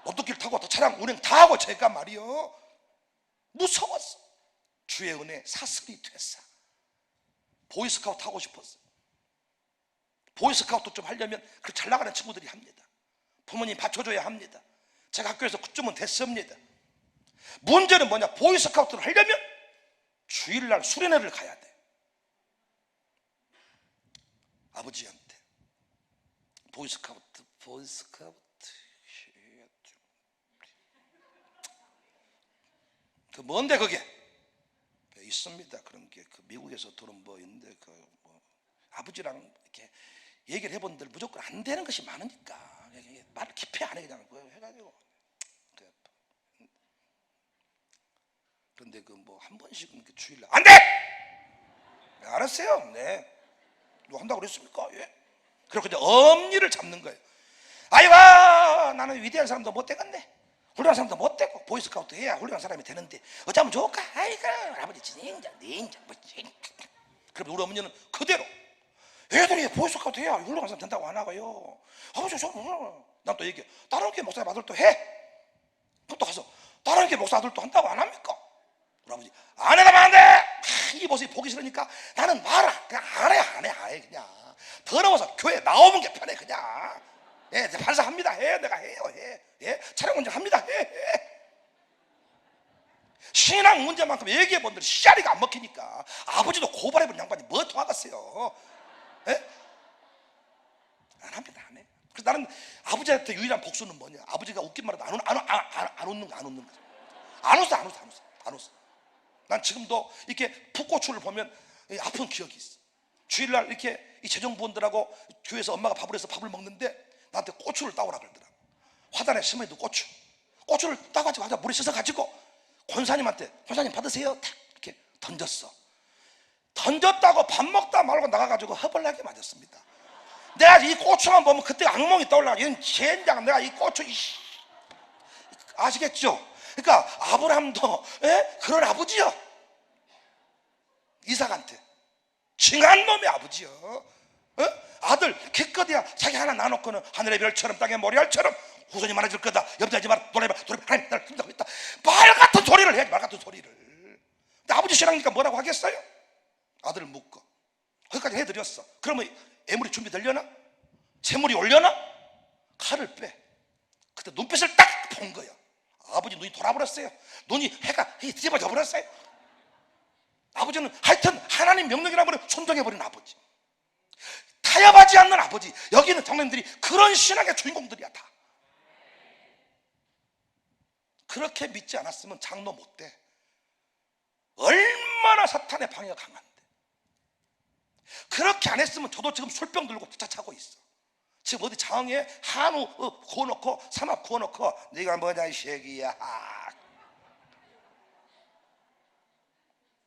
오토길 타고 또 차량 운행 다 하고 제가 말이요 무서웠어. 주의 은혜 사슬이 됐어. 보이스카우트 하고 싶었어. 보이스카우트 좀 하려면 그 잘 나가는 친구들이 합니다. 부모님 받쳐줘야 합니다. 제가 학교에서 그쯤은 됐습니다. 문제는 뭐냐? 보이스카우트를 하려면 주일날 수련회를 가야 돼. 아버지한테 보이스카우트 그 뭔데 그게 있습니다. 그런 게 그 미국에서 들은 뭐 있는데 뭐 아버지랑 이렇게 얘기를 해본들 무조건 안 되는 것이 많으니까 말을 깊이 안 해 그냥 해가지고. 그런데 그 뭐 한 번씩은 그 주일날 안 돼! 네, 알았어요. 네. 누가 한다고 그랬습니까? 예. 그렇게 이제 엄니를 잡는 거예요. 아이고 나는 위대한 사람도 못 되겠네. 훌륭한 사람도 못 되고 보이스카우트 해야 훌륭한 사람이 되는데 어쩌면 좋을까? 아이고 아버지 진짜 뭐 그럼 우리 어머니는 그대로 애들이 보이스카우트 해야 훌륭한 사람 된다고 안 하고요. 아버지 난 또 얘기해. 다른 게 목사 아들도 해. 그럼 또 가서 다른 게 목사 아들도 한다고 안 합니까? 우리 아버지 안 해도 안 돼. 이 모습이 보기 싫으니까 나는 말아. 그냥 안 해 아예 그냥 더러워서 교회 나오는 게 편해 그냥. 예, 반사합니다. 해, 내가 해요. 해. 예, 촬영 문제 합니다. 해. 신앙 문제만큼 얘기해 본들 씨알이가 안 먹히니까 아버지도 고발해버린 양반이 뭐 통하겠어요? 예? 안 합니다. 안 해. 그래서 나는 아버지한테 유일한 복수는 뭐냐? 아버지가 웃긴 말해도 안 웃는 거. 안 웃어. 난 지금도 이렇게 풋고추를 보면 아픈 기억이 있어. 주일날 이렇게 이 재정부원들하고 교회에서 엄마가 밥을 해서 밥을 먹는데 나한테 고추를 따오라 그러더라. 화단에 심어둔 고추를 따가지고 물에 씻어가지고 권사님한테 권사님 받으세요. 탁 이렇게 던졌다고 밥 먹다 말고 나가가지고 허벌나게 맞았습니다. 내가 이 고추만 보면 그때 악몽이 떠올라. 이건 젠장 내가 이 고추 아시겠죠? 그러니까 아브라함도 그런 아버지요. 이삭한테 징한 놈의 아버지요. 아들 기껏해야 자기 하나 나놓고는 하늘의 별처럼 땅의 모래알처럼 후손이 많아질 거다. 염려하지 마라. 놀라지 마라. 하나님 나를 품다고 있다. 말 같은 소리를 해야지. 말 같은 소리를. 근데 아버지 신앙이니까 뭐라고 하겠어요? 아들을 묶어. 거기까지 해드렸어. 그러면 애물이 준비되려나? 재물이 올려나? 칼을 빼. 그때 눈빛을 딱 본 거야. 아버지 눈이 돌아버렸어요. 해가 뒤집어져 버렸어요. 아버지는 하여튼 하나님 명령이라는 걸 순종해버린 아버지. 타협하지 않는 아버지. 여기 있는 장로님들이 그런 신앙의 주인공들이야 다. 그렇게 믿지 않았으면 장로 못 돼. 얼마나 사탄의 방해가 강한데. 그렇게 안 했으면 저도 지금 술병 들고 차차고 있어. 지금 어디 장에 한우 구워놓고 삼합 구워놓고 네가 뭐냐 이 새끼야.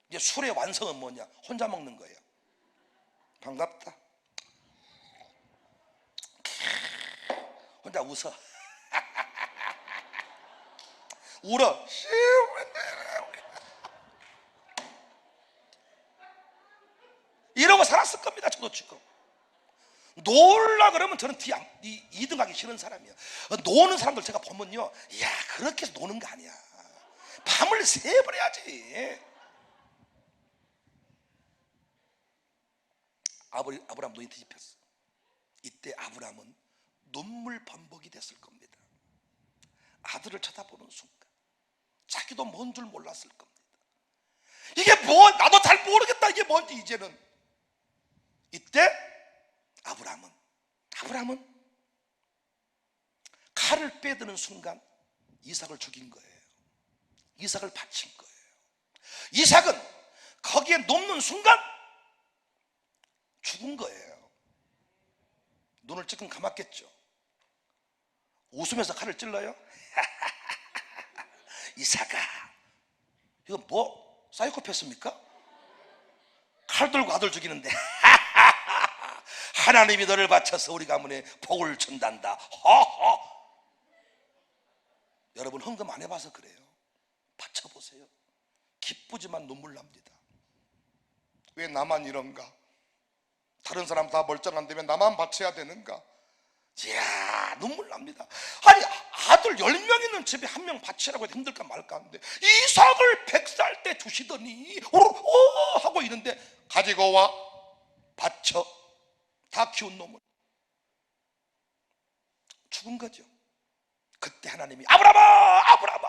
이제 술의 완성은 뭐냐? 혼자 먹는 거예요. 반갑다. 혼자 웃어. 울어. 이러고 살았을 겁니다. 저도 지금 놀라 그러면 저는 2등 하기 싫은 사람이야. 노는 사람들 제가 보면요, 야 그렇게 해서 노는 거 아니야. 밤을 새버려야지. 아브라함 노인 뒤집혔어. 이때 아브라함은 눈물 범벅이 됐을 겁니다. 아들을 쳐다보는 순간 자기도 뭔 줄 몰랐을 겁니다. 이게 뭐 나도 잘 모르겠다. 이게 뭔지 이제는. 이때 아브라함은 칼을 빼드는 순간 이삭을 죽인 거예요. 이삭을 바친 거예요. 이삭은 거기에 눕는 순간 죽은 거예요. 눈을 찔끔 감았겠죠. 웃으면서 칼을 찔러요. 이삭아, 이거 뭐 사이코패스입니까? 칼 들고 아들 죽이는데 하나님이 너를 바쳐서 우리 가문에 복을 준단다. 허허. 여러분 헌금 안 해봐서 그래요. 바쳐보세요. 기쁘지만 눈물 납니다. 왜 나만 이런가? 다른 사람 다 멀쩡한데 왜 나만 바쳐야 되는가? 이야, 눈물 납니다. 아니 아들 10명 있는 집에 한 명 바치라고 해도 힘들까 말까 하는데 이삭을 100살 때 주시더니 하고 있는데 가지고 와 바쳐. 다 키운 놈을 죽은 거죠. 그때 하나님이 아브라함아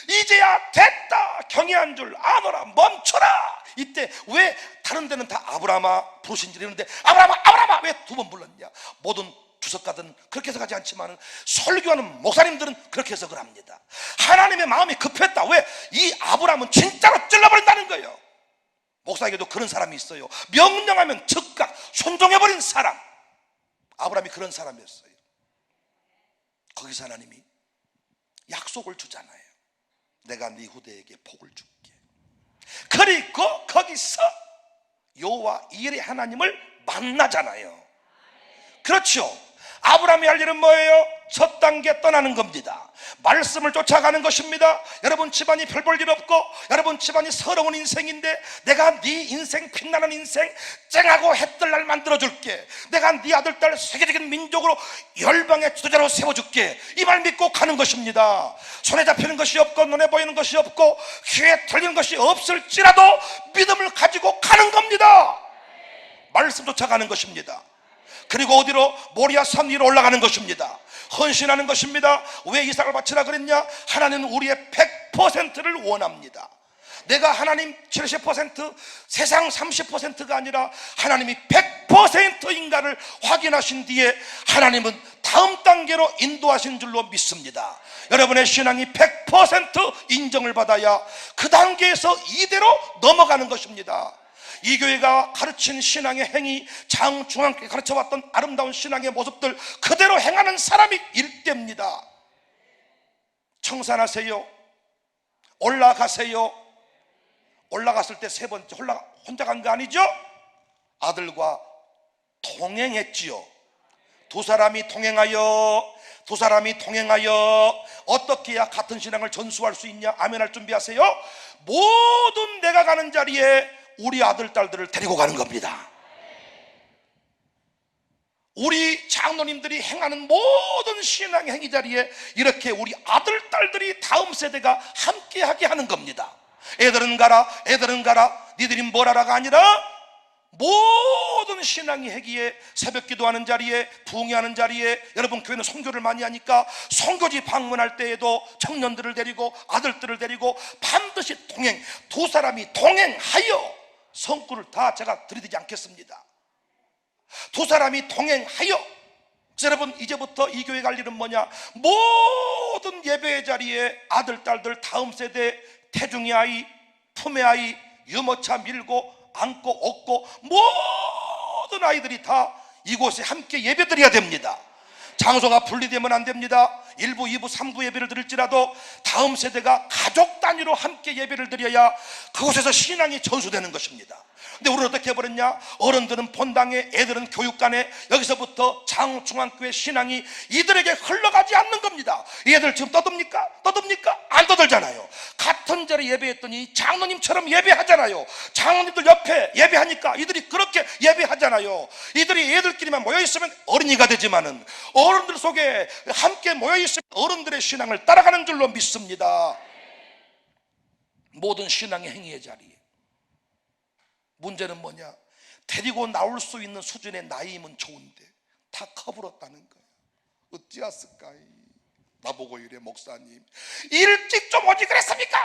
이제야 됐다. 내가 경외한 줄 아노라. 멈춰라. 이때 왜 다른 데는 다 아브라함아 부르신지 이러는데 아브라함아 왜 두 번 불렀냐? 모든 주석가들은 그렇게 해석하지 않지만 설교하는 목사님들은 그렇게 해석을 합니다. 하나님의 마음이 급했다. 왜? 이 아브라함은 진짜로 찔러버린다는 거예요. 목사에게도 그런 사람이 있어요. 명령하면 즉각 순종해버린 사람. 아브라함이 그런 사람이었어요. 거기서 하나님이 약속을 주잖아요. 내가 네 후대에게 복을 줄게. 그리고 거기서 여호와 이레 하나님을 만나잖아요. 그렇죠. 아브라함이 할 일은 뭐예요? 첫 단계 떠나는 겁니다. 말씀을 쫓아가는 것입니다. 여러분 집안이 별 볼 일 없고 여러분 집안이 서러운 인생인데 내가 네 인생 빛나는 인생 쨍하고 해뜰날 만들어줄게. 내가 네 아들 딸 세계적인 민족으로 열방의 지도자로 세워줄게. 이 말 믿고 가는 것입니다. 손에 잡히는 것이 없고 눈에 보이는 것이 없고 귀에 들리는 것이 없을지라도 믿음을 가지고 가는 겁니다. 말씀 쫓아가는 것입니다. 그리고 어디로? 모리아 산 위로 올라가는 것입니다. 헌신하는 것입니다. 왜 이삭을 바치라 그랬냐? 하나님은 우리의 100%를 원합니다. 내가 하나님 70%, 세상 30%가 아니라 하나님이 100%인가를 확인하신 뒤에 하나님은 다음 단계로 인도하신 줄로 믿습니다. 여러분의 신앙이 100% 인정을 받아야 그 단계에서 이대로 넘어가는 것입니다. 이 교회가 가르친 신앙의 행위, 장중앙교회 가르쳐왔던 아름다운 신앙의 모습들 그대로 행하는 사람이 일대입니다. 청산하세요. 올라가세요. 올라갔을 때 세 번째 혼자 간 거 아니죠? 아들과 동행했지요. 두 사람이 동행하여 어떻게 해야 같은 신앙을 전수할 수 있냐? 아멘할 준비하세요. 모든 내가 가는 자리에 우리 아들 딸들을 데리고 가는 겁니다. 우리 장로님들이 행하는 모든 신앙의 행위 자리에 이렇게 우리 아들 딸들이 다음 세대가 함께하게 하는 겁니다. 애들은 가라 니들이 뭘 하라가 아니라 모든 신앙의 행위에 새벽 기도하는 자리에 부흥회하는 자리에 여러분 교회는 선교를 많이 하니까 선교지 방문할 때에도 청년들을 데리고 아들들을 데리고 반드시 동행, 두 사람이 동행하여 성구를 다 제가 들이대지 않겠습니다. 두 사람이 동행하여. 그래서 여러분 이제부터 이 교회 갈 일은 뭐냐? 모든 예배의 자리에 아들 딸들 다음 세대 태중의 아이, 품의 아이, 유모차 밀고 안고 업고 모든 아이들이 다 이곳에 함께 예배드려야 됩니다. 장소가 분리되면 안 됩니다. 1부, 2부, 3부 예배를 드릴지라도 다음 세대가 가족 단위로 함께 예배를 드려야 그곳에서 신앙이 전수되는 것입니다. 근데 우리는 어떻게 해버렸냐? 어른들은 본당에, 애들은 교육관에, 여기서부터 장중앙교회 신앙이 이들에게 흘러가지 않는 겁니다. 이 애들 지금 떠듭니까? 안 떠들잖아요. 같은 자리에 예배했더니 장로님처럼 예배하잖아요. 장로님들 옆에 예배하니까 이들이 그렇게 예배하잖아요. 이들이 애들끼리만 모여있으면 어린이가 되지만은 어른들 속에 함께 모여있으면 어른들의 신앙을 따라가는 줄로 믿습니다. 모든 신앙의 행위의 자리에. 문제는 뭐냐? 데리고 나올 수 있는 수준의 나이면 좋은데 다 커버렸다는 거야. 어찌했을까? 나보고 이래, 목사님 일찍 좀 오지 그랬습니까?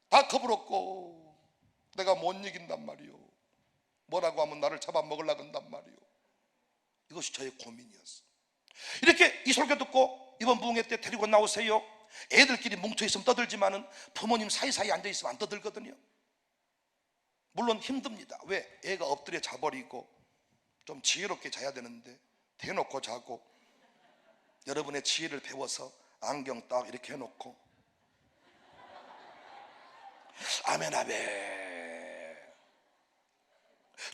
다 커버렸고 내가 못 이긴단 말이오. 뭐라고 하면 나를 잡아먹으려고 한단 말이오. 이것이 저의 고민이었어. 이렇게 이 설교 듣고 이번 부흥회 때 데리고 나오세요. 애들끼리 뭉쳐있으면 떠들지만은 부모님 사이사이 앉아있으면 안 떠들거든요. 물론 힘듭니다. 왜? 애가 엎드려 자버리고 좀 지혜롭게 자야 되는데 대놓고 자고, 여러분의 지혜를 배워서 안경 딱 이렇게 해놓고 아멘 아멘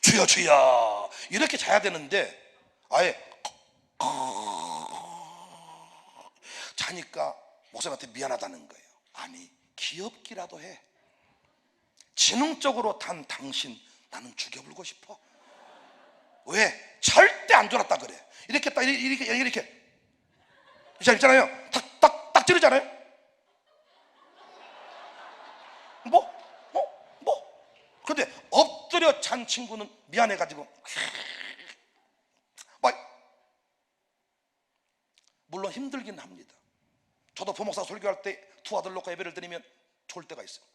주여 주여 이렇게 자야 되는데 아예 자니까 목사님한테 미안하다는 거예요. 아니 귀엽기라도 해. 지능적으로 탄 당신 나는 죽여불고 싶어. 왜? 절대 안 졸았다 그래. 이렇게 딱 이렇게 있잖아요. 딱 찌르잖아요. 근데 엎드려 잔 친구는 미안해가지고 물론 힘들긴 합니다. 저도 부목사 설교할 때 두 아들 놓고 예배를 드리면 졸 때가 있어요.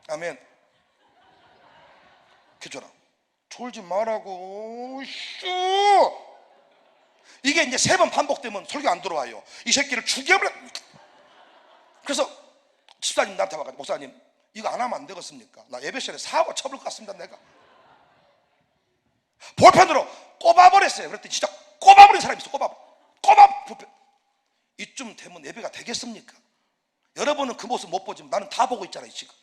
아멘. 괜찮아. 졸지 말라고. 슈. 이게 이제 3번 반복되면 설교 안 들어와요. 이 새끼를 죽여버려. 그래서 집사님 나한테 와가지고, 목사님 이거 안 하면 안 되겠습니까? 나 예배 시간에 사고 쳐볼 것 같습니다. 내가 볼펜으로 꼽아버렸어요. 그랬더니 진짜 꼽아버린 사람이 있어. 꼽아 볼펜. 이쯤 되면 예배가 되겠습니까? 여러분은 그 모습 못 보지만 나는 다 보고 있잖아요. 지금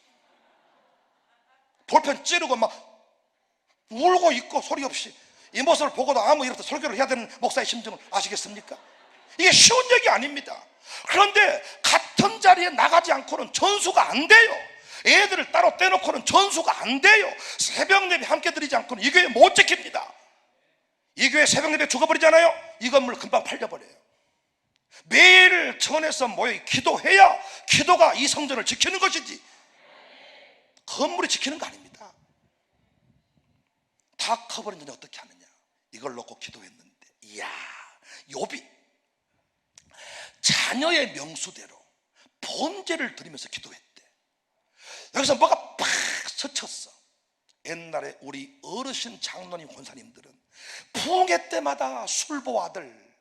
볼펜 찌르고 막 울고 있고 소리 없이 이 모습을 보고도 아무 일 없다 설교를 해야 되는 목사의 심정을 아시겠습니까? 이게 쉬운 얘기 아닙니다. 그런데 같은 자리에 나가지 않고는 전수가 안 돼요. 애들을 따로 떼놓고는 전수가 안 돼요. 새벽 예배 함께 드리지 않고는 이 교회 못 지킵니다. 이 교회 새벽 예배 죽어버리잖아요. 이 건물 금방 팔려버려요. 매일 전에서 모여 기도해야 기도가 이 성전을 지키는 것이지 건물이 지키는 거 아닙니다. 다 커버린 전에 어떻게 하느냐, 이걸 놓고 기도했는데, 이야, 욥이 자녀의 명수대로 번제를 드리면서 기도했대. 여기서 뭐가 팍 스쳤어. 옛날에 우리 어르신 장로님 권사님들은 부흥회 때마다 술보 아들,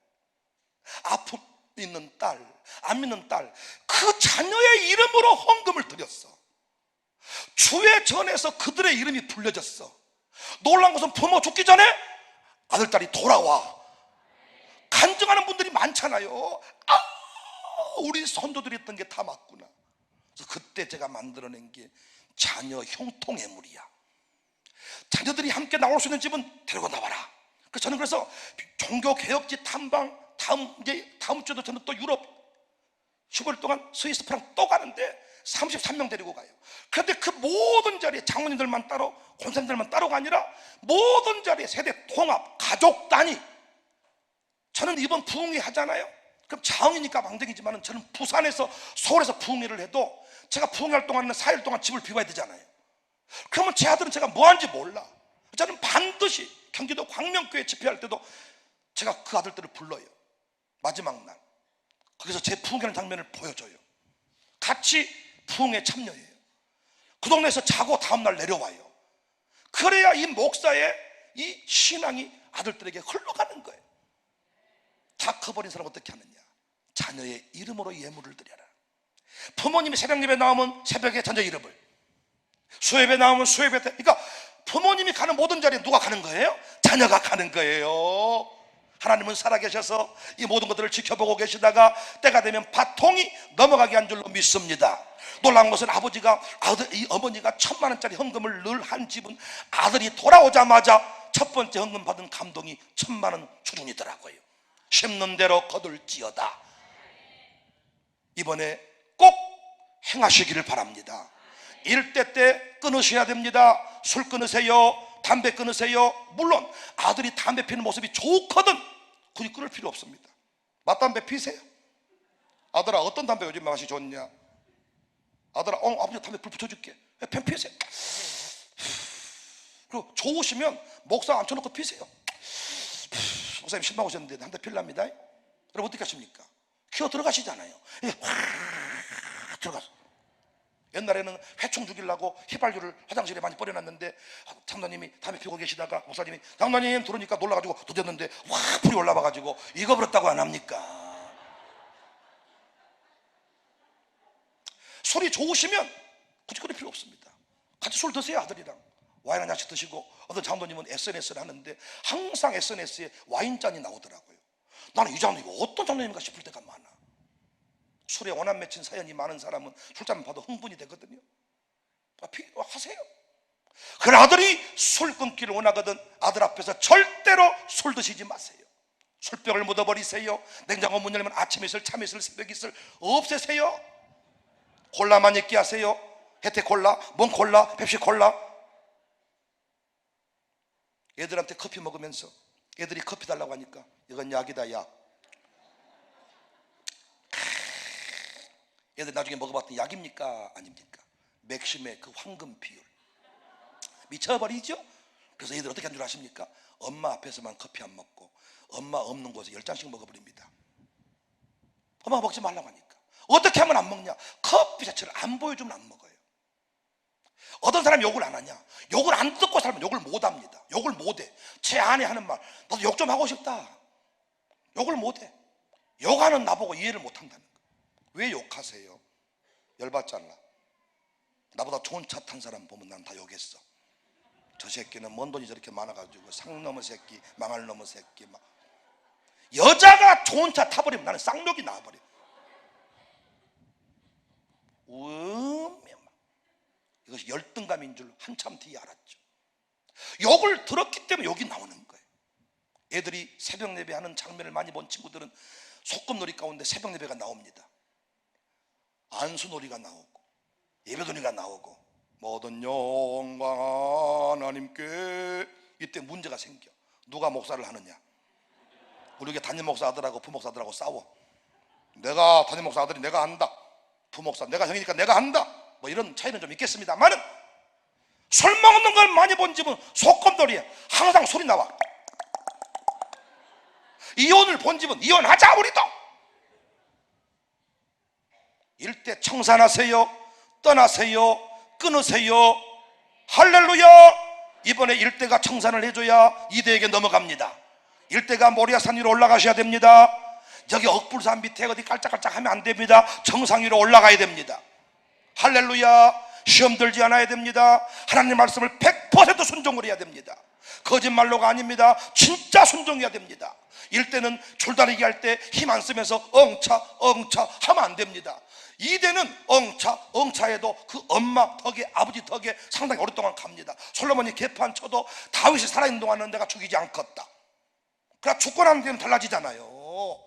아픔 있는 딸, 안 믿는 딸, 그 자녀의 이름으로 헌금을 드렸어. 주회 전에서 그들의 이름이 불려졌어. 놀란 것은 부모 죽기 전에 아들딸이 돌아와 간증하는 분들이 많잖아요. 아, 우리 선조들이 했던 게 다 맞구나. 그래서 그때 제가 만들어낸 게 자녀 형통예물이야. 자녀들이 함께 나올 수 있는 집은 데리고 나와라. 그래서 저는 그래서 종교개혁지 탐방, 다음 주도 저는 또 유럽 15일 동안 스위스 프랑 또 가는데 33명 데리고 가요. 그런데 그 모든 자리에 장모님들만 따로, 권사님들만 따로가 아니라 모든 자리에 세대 통합, 가족 단위. 저는 이번 부흥회 하잖아요. 그럼 자흥이니까 망정이지만 저는 부산에서, 서울에서 부흥회를 해도 제가 부흥회할 동안은 4일 동안 집을 비워야 되잖아요. 그러면 제 아들은 제가 뭐 하는지 몰라. 저는 반드시 경기도 광명교회 집회할 때도 제가 그 아들들을 불러요. 마지막 날 거기서 제 부흥회하는 장면을 보여줘요. 같이 부흥회에 참여해요. 그 동네에서 자고 다음날 내려와요. 그래야 이 목사의 이 신앙이 아들들에게 흘러가는 거예요. 다 커버린 사람 어떻게 하느냐, 자녀의 이름으로 예물을 드려라. 부모님이 새벽 예배 나오면 새벽에 자녀 이름을, 수요예배 나오면 수요예배 때, 그러니까 부모님이 가는 모든 자리에 누가 가는 거예요? 자녀가 가는 거예요. 하나님은 살아계셔서 이 모든 것들을 지켜보고 계시다가 때가 되면 바통이 넘어가게 한 줄로 믿습니다. 놀라운 것은 아버지가 이 어머니가 1,000만 원짜리 헌금을 늘 한 집은 아들이 돌아오자마자 첫 번째 헌금 받은 감동이 1,000만 원 수준이더라고요. 심는 대로 거둘지어다. 이번에 꼭 행하시기를 바랍니다. 일대 때 끊으셔야 됩니다. 술 끊으세요, 담배 끊으세요. 물론 아들이 담배 피는 모습이 좋거든 굳이 끊을 필요 없습니다. 맛담배 피세요. 아들아, 어떤 담배 요즘 맛이 좋냐? 아들아, 아버지 담배 불 붙여줄게. 펜 피세요. 그리고 좋으시면 목상 앉혀놓고 피세요. 목사님 신방 오셨는데 한 대 필랍니다. 여러분 어떻게 하십니까? 기어 들어가시잖아요. 확 들어가서. 옛날에는 회충 죽이려고 휘발유를 화장실에 많이 뿌려놨는데 장로님이 담배 피우고 계시다가 목사님이 장로님 들어오니까 놀라가지고 도졌는데 확 불이 올라와가지고 익어버렸다고 안 합니까? 술이 좋으시면 굳이 끊을 필요 없습니다. 같이 술 드세요. 아들이랑 와인 한 잔씩 드시고. 어떤 장로님은 SNS를 하는데 항상 SNS에 와인잔이 나오더라고요. 나는 이 장로님이 어떤 장로님인가 싶을 때가 많아. 술에 원한 맺힌 사연이 많은 사람은 술잔 봐도 흥분이 되거든요. 하세요. 그 아들이 술 끊기를 원하거든 아들 앞에서 절대로 술 드시지 마세요. 술병을 묻어버리세요. 냉장고 문 열면 아침 이슬, 참 이슬, 새벽 이슬 없애세요. 콜라만 있게 하세요. 혜태 콜라, 뭔 콜라, 펩시 콜라. 애들한테 커피 먹으면서 애들이 커피 달라고 하니까 이건 약이다, 약. 애들 나중에 먹어봤더니 약입니까? 아닙니까? 맥심의 그 황금 비율 미쳐버리죠? 그래서 애들 어떻게 한 줄 아십니까? 엄마 앞에서만 커피 안 먹고 엄마 없는 곳에 10잔씩 먹어버립니다. 엄마가 먹지 말라고 하니까. 어떻게 하면 안 먹냐? 커피 자체를 안 보여주면 안 먹어요. 어떤 사람이 욕을 안 하냐? 욕을 안 듣고 살면 욕을 못 합니다. 욕을 못 해. 제 아내 하는 말, 나도 욕 좀 하고 싶다. 욕을 못 해. 욕하는 나보고 이해를 못 한다는 거예요. 왜 욕하세요? 열받잖아. 나보다 좋은 차 탄 사람 보면 난 다 욕했어. 저 새끼는 뭔 돈이 저렇게 많아가지고 상 넘어 새끼, 망할 넘어 새끼 막. 여자가 좋은 차 타버리면 나는 쌍욕이 나와버려. 이것이 열등감인 줄 한참 뒤에 알았죠. 욕을 들었기 때문에 욕이 나오는 거예요. 애들이 새벽 예배하는 장면을 많이 본 친구들은 소꿉놀이 가운데 새벽 예배가 나옵니다. 안수놀이가 나오고 예배놀이가 나오고 모든 영광 하나님께. 이때 문제가 생겨. 누가 목사를 하느냐? 우리 교회 담임 목사 아들하고 부목사들하고 싸워. 내가 담임 목사 아들이 내가 한다, 부목사 내가 형이니까 내가 한다, 뭐 이런 차이는 좀 있겠습니다만은 술 먹는 걸 많이 본 집은 소꿉놀이에 항상 소리 나와. 이혼을 본 집은 이혼하자 우리도. 일대 청산하세요, 떠나세요, 끊으세요. 할렐루야. 이번에 일대가 청산을 해줘야 이대에게 넘어갑니다. 일대가 모리아산 위로 올라가셔야 됩니다. 여기 억불산 밑에 어디 깔짝깔짝 하면 안 됩니다. 정상 위로 올라가야 됩니다. 할렐루야. 시험 들지 않아야 됩니다. 하나님 말씀을 100% 순종을 해야 됩니다. 거짓말로가 아닙니다. 진짜 순종해야 됩니다. 일대는 줄다리기 할 때 힘 안 쓰면서 엉차 하면 안 됩니다. 이대는 엉차 해도 그 엄마 덕에, 아버지 덕에 상당히 오랫동안 갑니다. 솔로몬이 개판 쳐도 다윗이 살아있는 동안은 내가 죽이지 않겠다. 그러나 죽고 나는 데는 달라지잖아요.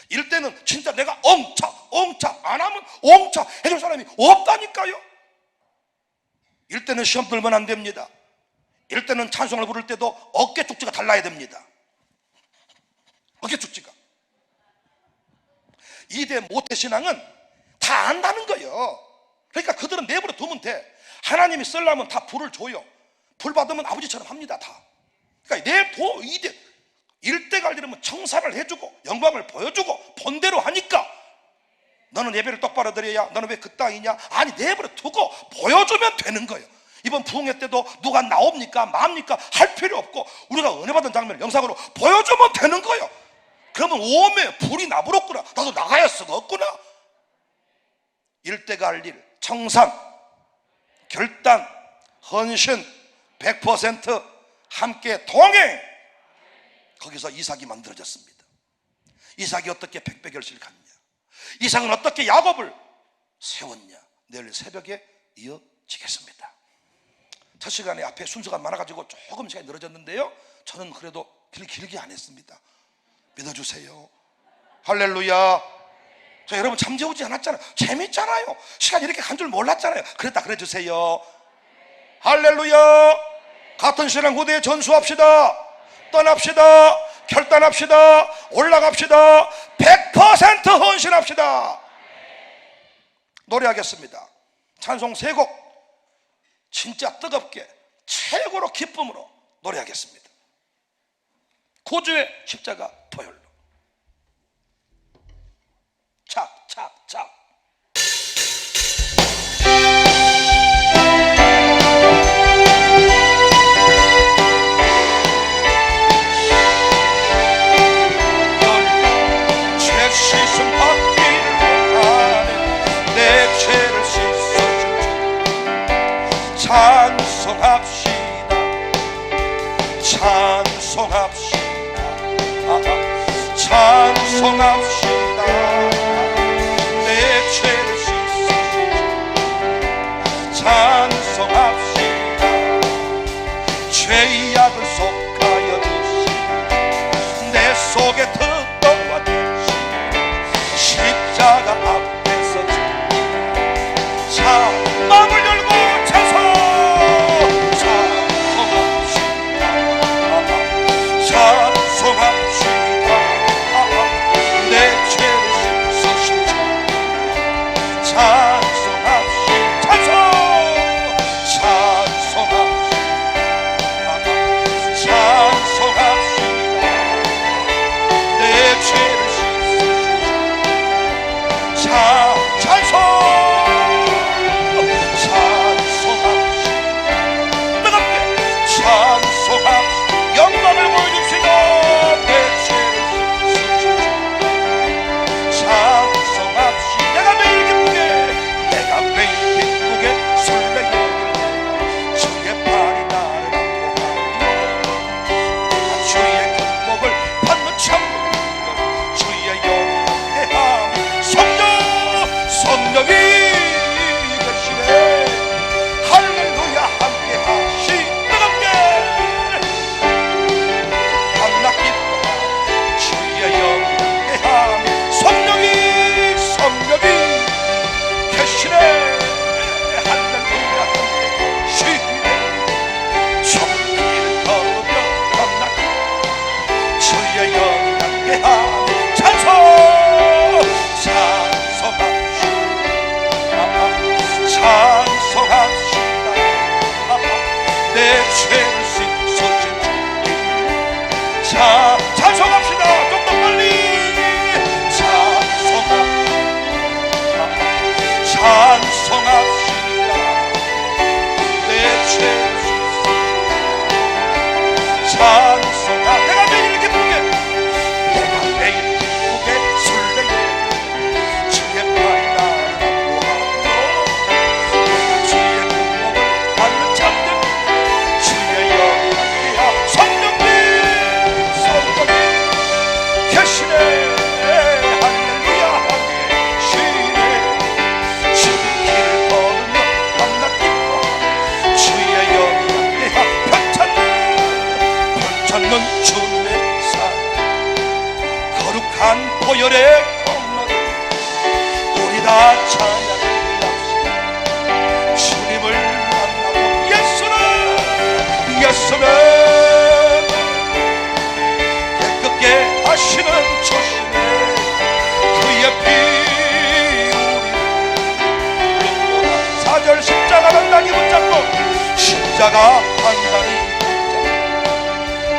일대는 진짜 내가 엉차 안 하면 엉차 해줄 사람이 없다니까요. 일대는 시험 들면 안 됩니다. 일대는 찬송을 부를 때도 어깨 축지가 달라야 됩니다. 어깨 축지가. 이대 모태신앙은 다 안다는 거예요. 그러니까 그들은 내버려 두면 돼. 하나님이 쓰려면 다 불을 줘요. 불 받으면 아버지처럼 합니다. 다. 그러니까 내도 이대 일대가 되면 청사를 해주고 영광을 보여주고 본대로 하니까 너는 예배를 똑바로 드려야, 너는 왜 그 땅이냐? 아니 내버려 두고 보여주면 되는 거예요. 이번 부흥회 때도 누가 나옵니까 맙니까 할 필요 없고 우리가 은혜 받은 장면을 영상으로 보여주면 되는 거예요. 그러면 오메 불이 나불었구나, 나도 나가야 수가 없구나. 일대가 할 일, 청산, 결단, 헌신 100% 함께 동행. 거기서 이삭이 만들어졌습니다. 이삭이 어떻게 백배결실을 갔냐? 이삭은 어떻게 야곱을 세웠냐? 내일 새벽에 이어지겠습니다. 첫 시간에 앞에 순서가 많아가지고 조금 시간이 늘어졌는데요, 저는 그래도 길게 안 했습니다. 믿어주세요. 할렐루야. 저 여러분 잠재우지 않았잖아요. 재밌잖아요. 시간 이렇게 간 줄 몰랐잖아요. 그랬다 그래 주세요. 할렐루야. 같은 신앙 후대에 전수합시다. 떠납시다. 결단합시다. 올라갑시다. 100% 헌신합시다. 노래하겠습니다. 찬송 3곡 진짜 뜨겁게 최고로 기쁨으로 노래하겠습니다. 구주의 십자가 보혈로. 착 죄 씻음 받기를 원하네. 내 죄를 씻어주지. 찬송합시다. 내 죄를 씻어주지. 찬송합시다. 죄의 약을 속하여 주시니 내 속에 특권과 되시니 십자가 앞에서 자 마음을 열고 찬송합시다. 내 죄를 씻으시니 찬송합시다. 주의 영이 함께하며 찬송 찬송합시다. 내 죄를 씻어준 주님 찬송합시다. 좀 더 빨리 찬송합시다. 내 죄를 찬송하 내가 매일 기쁘게 내가 매일 기쁘게 술래게 주의 팔이 나를 안보하며 내가 주의 금목을 받는 참들 주의 영이 함께하 성령님 계시네. 할렐루야 계시네. 주의 길을 걸으며 만나 기뻐하며 주의 영이 함께하 편찮는 주님의 산 거룩한 보혈의 건너를 우리 다 찬양합시다. 주님을 만나고 예수는 깨끗게 하시는 조심에 그의 피 우리 눈보다 4절 십자가 단단히 붙잡고 십자가 단단히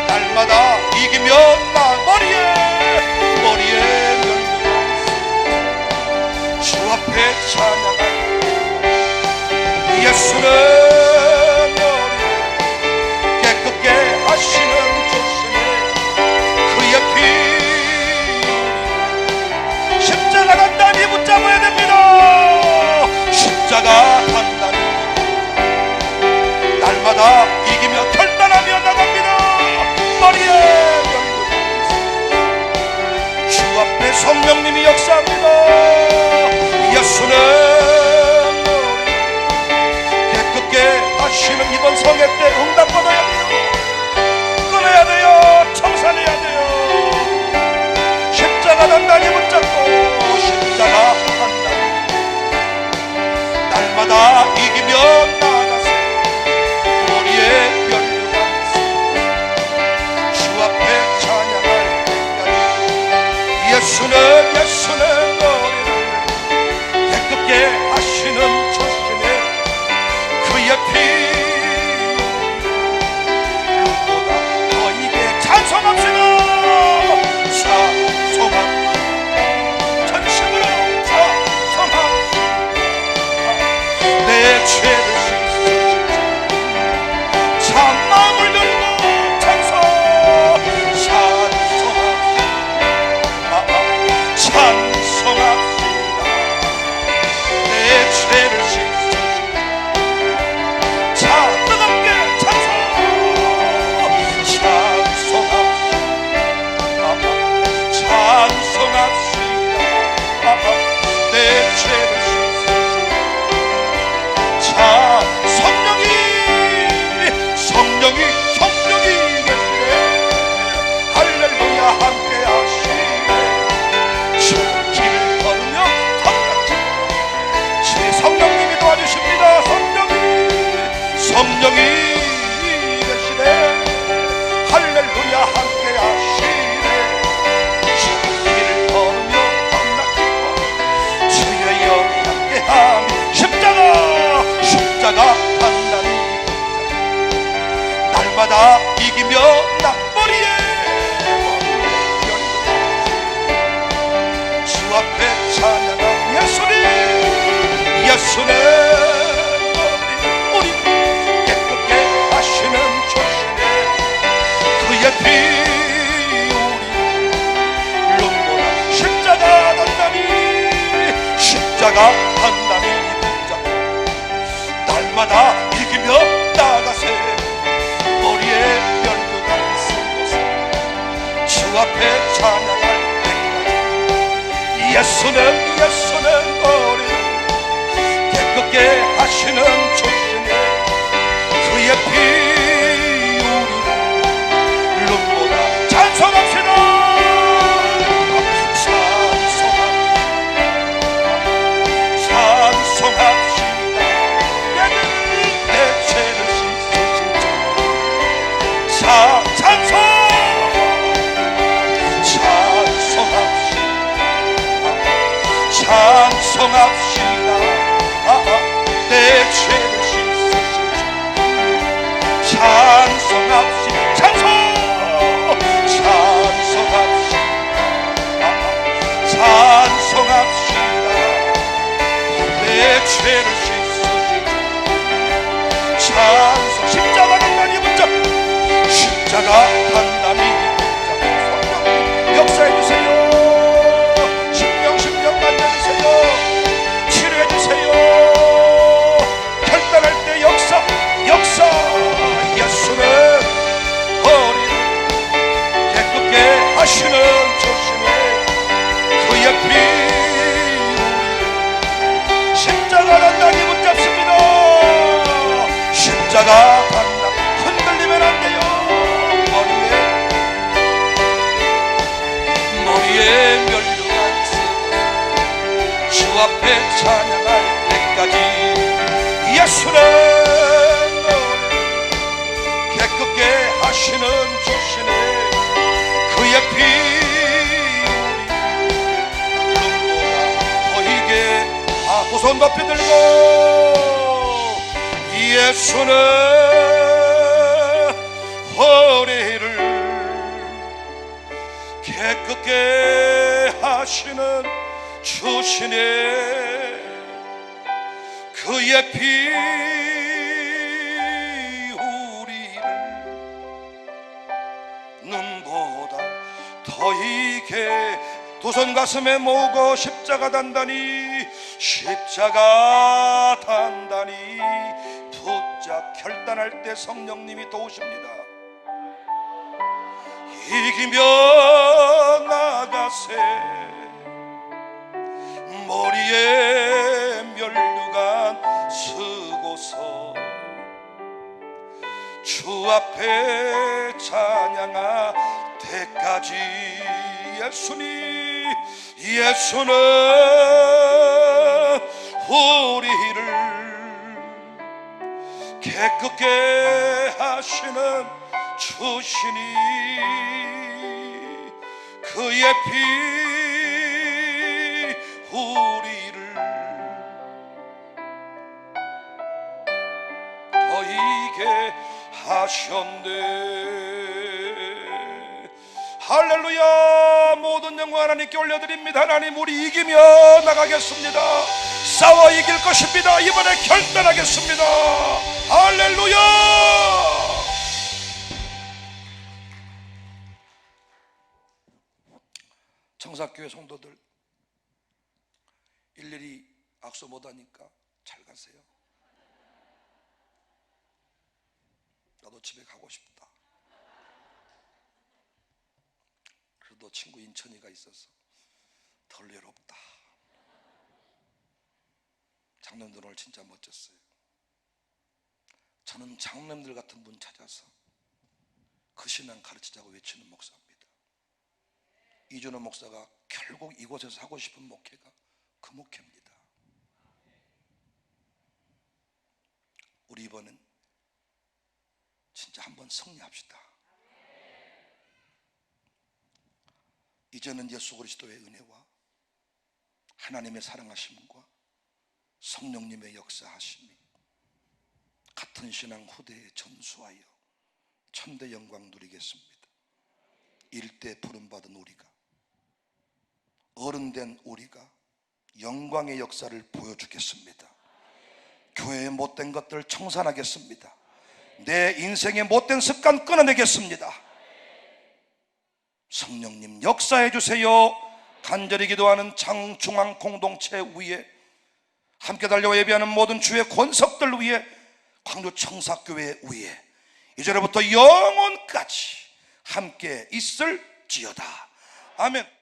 날마다 이기며 나 머리에 면류관 주 앞에 찬양할 예수는 머리 깨끗게 하시는 조심에 그의 피 십자가 단단히 붙잡아야 됩니다. 십자가 단단히 날마다 이기며 결단하며 나갑니다. 머리에 면류관 주 앞에 성령님이 역사합니다. 예수는 머리 깨끗게 하시는 이번 성회 때 응답 받아야 돼요. 끊어야 돼요. 청산해야 돼요. 십자가 단단히 붙잡고 십자가 단단히 날마다 이기며 나가세 머리에 면류관 주 앞에 찬양할 때까지 예수는 머리를 깨끗게 하시는 조심에 그의 피 눈보다 더 이게 찬송합시다. 찬송합시다. 전심으로 찬송합시다. 내 죄를 씻으신 참 마음을 열고 찬송합시다. 내 죄를 씻으신 자 뜨겁게 찬송합시다. 내 죄를 씻으신 자 성령이 계시네. 할렐루야 함께 하시네. 주 길을 걸으며 제 성령님이 도와주십니다. 성령이 계시네. 할렐루야 함께 하시네. 주 길을 걸으며 주의 영이 함께하며 십자가 단단히 날마다 이기며 나 머리에 주 앞에 찬양한 예수는 머리 깨끗게 하시는 조심에 그의 피 우리 눈보다 십자가 단단히 붙잡고 날마다 이기며 나가세 머리에 면류관 쓰고서 주 앞에 찬양할 때까지 예수는 머리를 깨끗게 하시는 조심에 그의 피 우리를 눈보다 찬송합시다. 찬송합시다. 내 죄를 씻으신 자 찬송 찬송합시다. 내 죄를 씻으신 주 찬송합시다. 찬송합시다. 내 죄를 씻으신 주 찬송. 십자가 단단히 붙잡, 십자가 단단히 붙잡. 역사해주세요. 심령 만져주세요. 치료해주세요. 결단할 때 역사. 예수는 허리를 깨끗게 하시는 조심해. 그의 피 십자가 단단히 붙잡습니다. 십자가 단단히 흔들리면 안 돼요. 머리에 면류가 있으고 주 앞에 찬양할 때까지 예수는 깨끗게 하시는 주시네. 그의 피 두 손 높이 들고 예수는 허리를 깨끗게 하시는 주시네. 그의 피 우리를 눈보다 더 이게. 두 손 가슴에 모으고 십자가 단단히 붙잡. 결단할 때 성령님이 도우십니다. 이기며 나가세. 머리에 면류관 쓰고서 주 앞에 찬양할 때까지 예수는 우리를 깨끗게 하시는 주시니 그의 피 우리를 더 이게 하셨네. 할렐루야. 모든 영광 하나님께 올려드립니다. 하나님, 우리 이기며 나가겠습니다. 싸워 이길 것입니다. 이번에 결단하겠습니다. 할렐루야. 청사교회 성도들, 일일이 악수 못하니까 잘 가세요. 나도 집에 가고 싶다. 그래도 친구 인천이가 있어서 덜 외롭다. 장로님들 오늘 진짜 멋졌어요. 저는 장로님들 같은 분 찾아서 그 신앙 가르치자고 외치는 목사입니다. 이준호 목사가 결국 이곳에서 하고 싶은 목회가 그 목회입니다. 우리 이번엔 진짜 한번 승리합시다. 이제는 예수 그리스도의 은혜와 하나님의 사랑하심과 성령님의 역사하심이 같은 신앙 후대에 전수하여 천대 영광 누리겠습니다. 일대 부름받은 우리가, 어른된 우리가 영광의 역사를 보여주겠습니다. 교회의 못된 것들 청산하겠습니다. 내 인생의 못된 습관 끊어내겠습니다. 성령님 역사해 주세요. 간절히 기도하는 장중앙 공동체 위에, 함께 달려와 예배하는 모든 주의 권석들 위에, 광주 청사교회 위에 이제로부터 영원까지 함께 있을지어다. 아멘.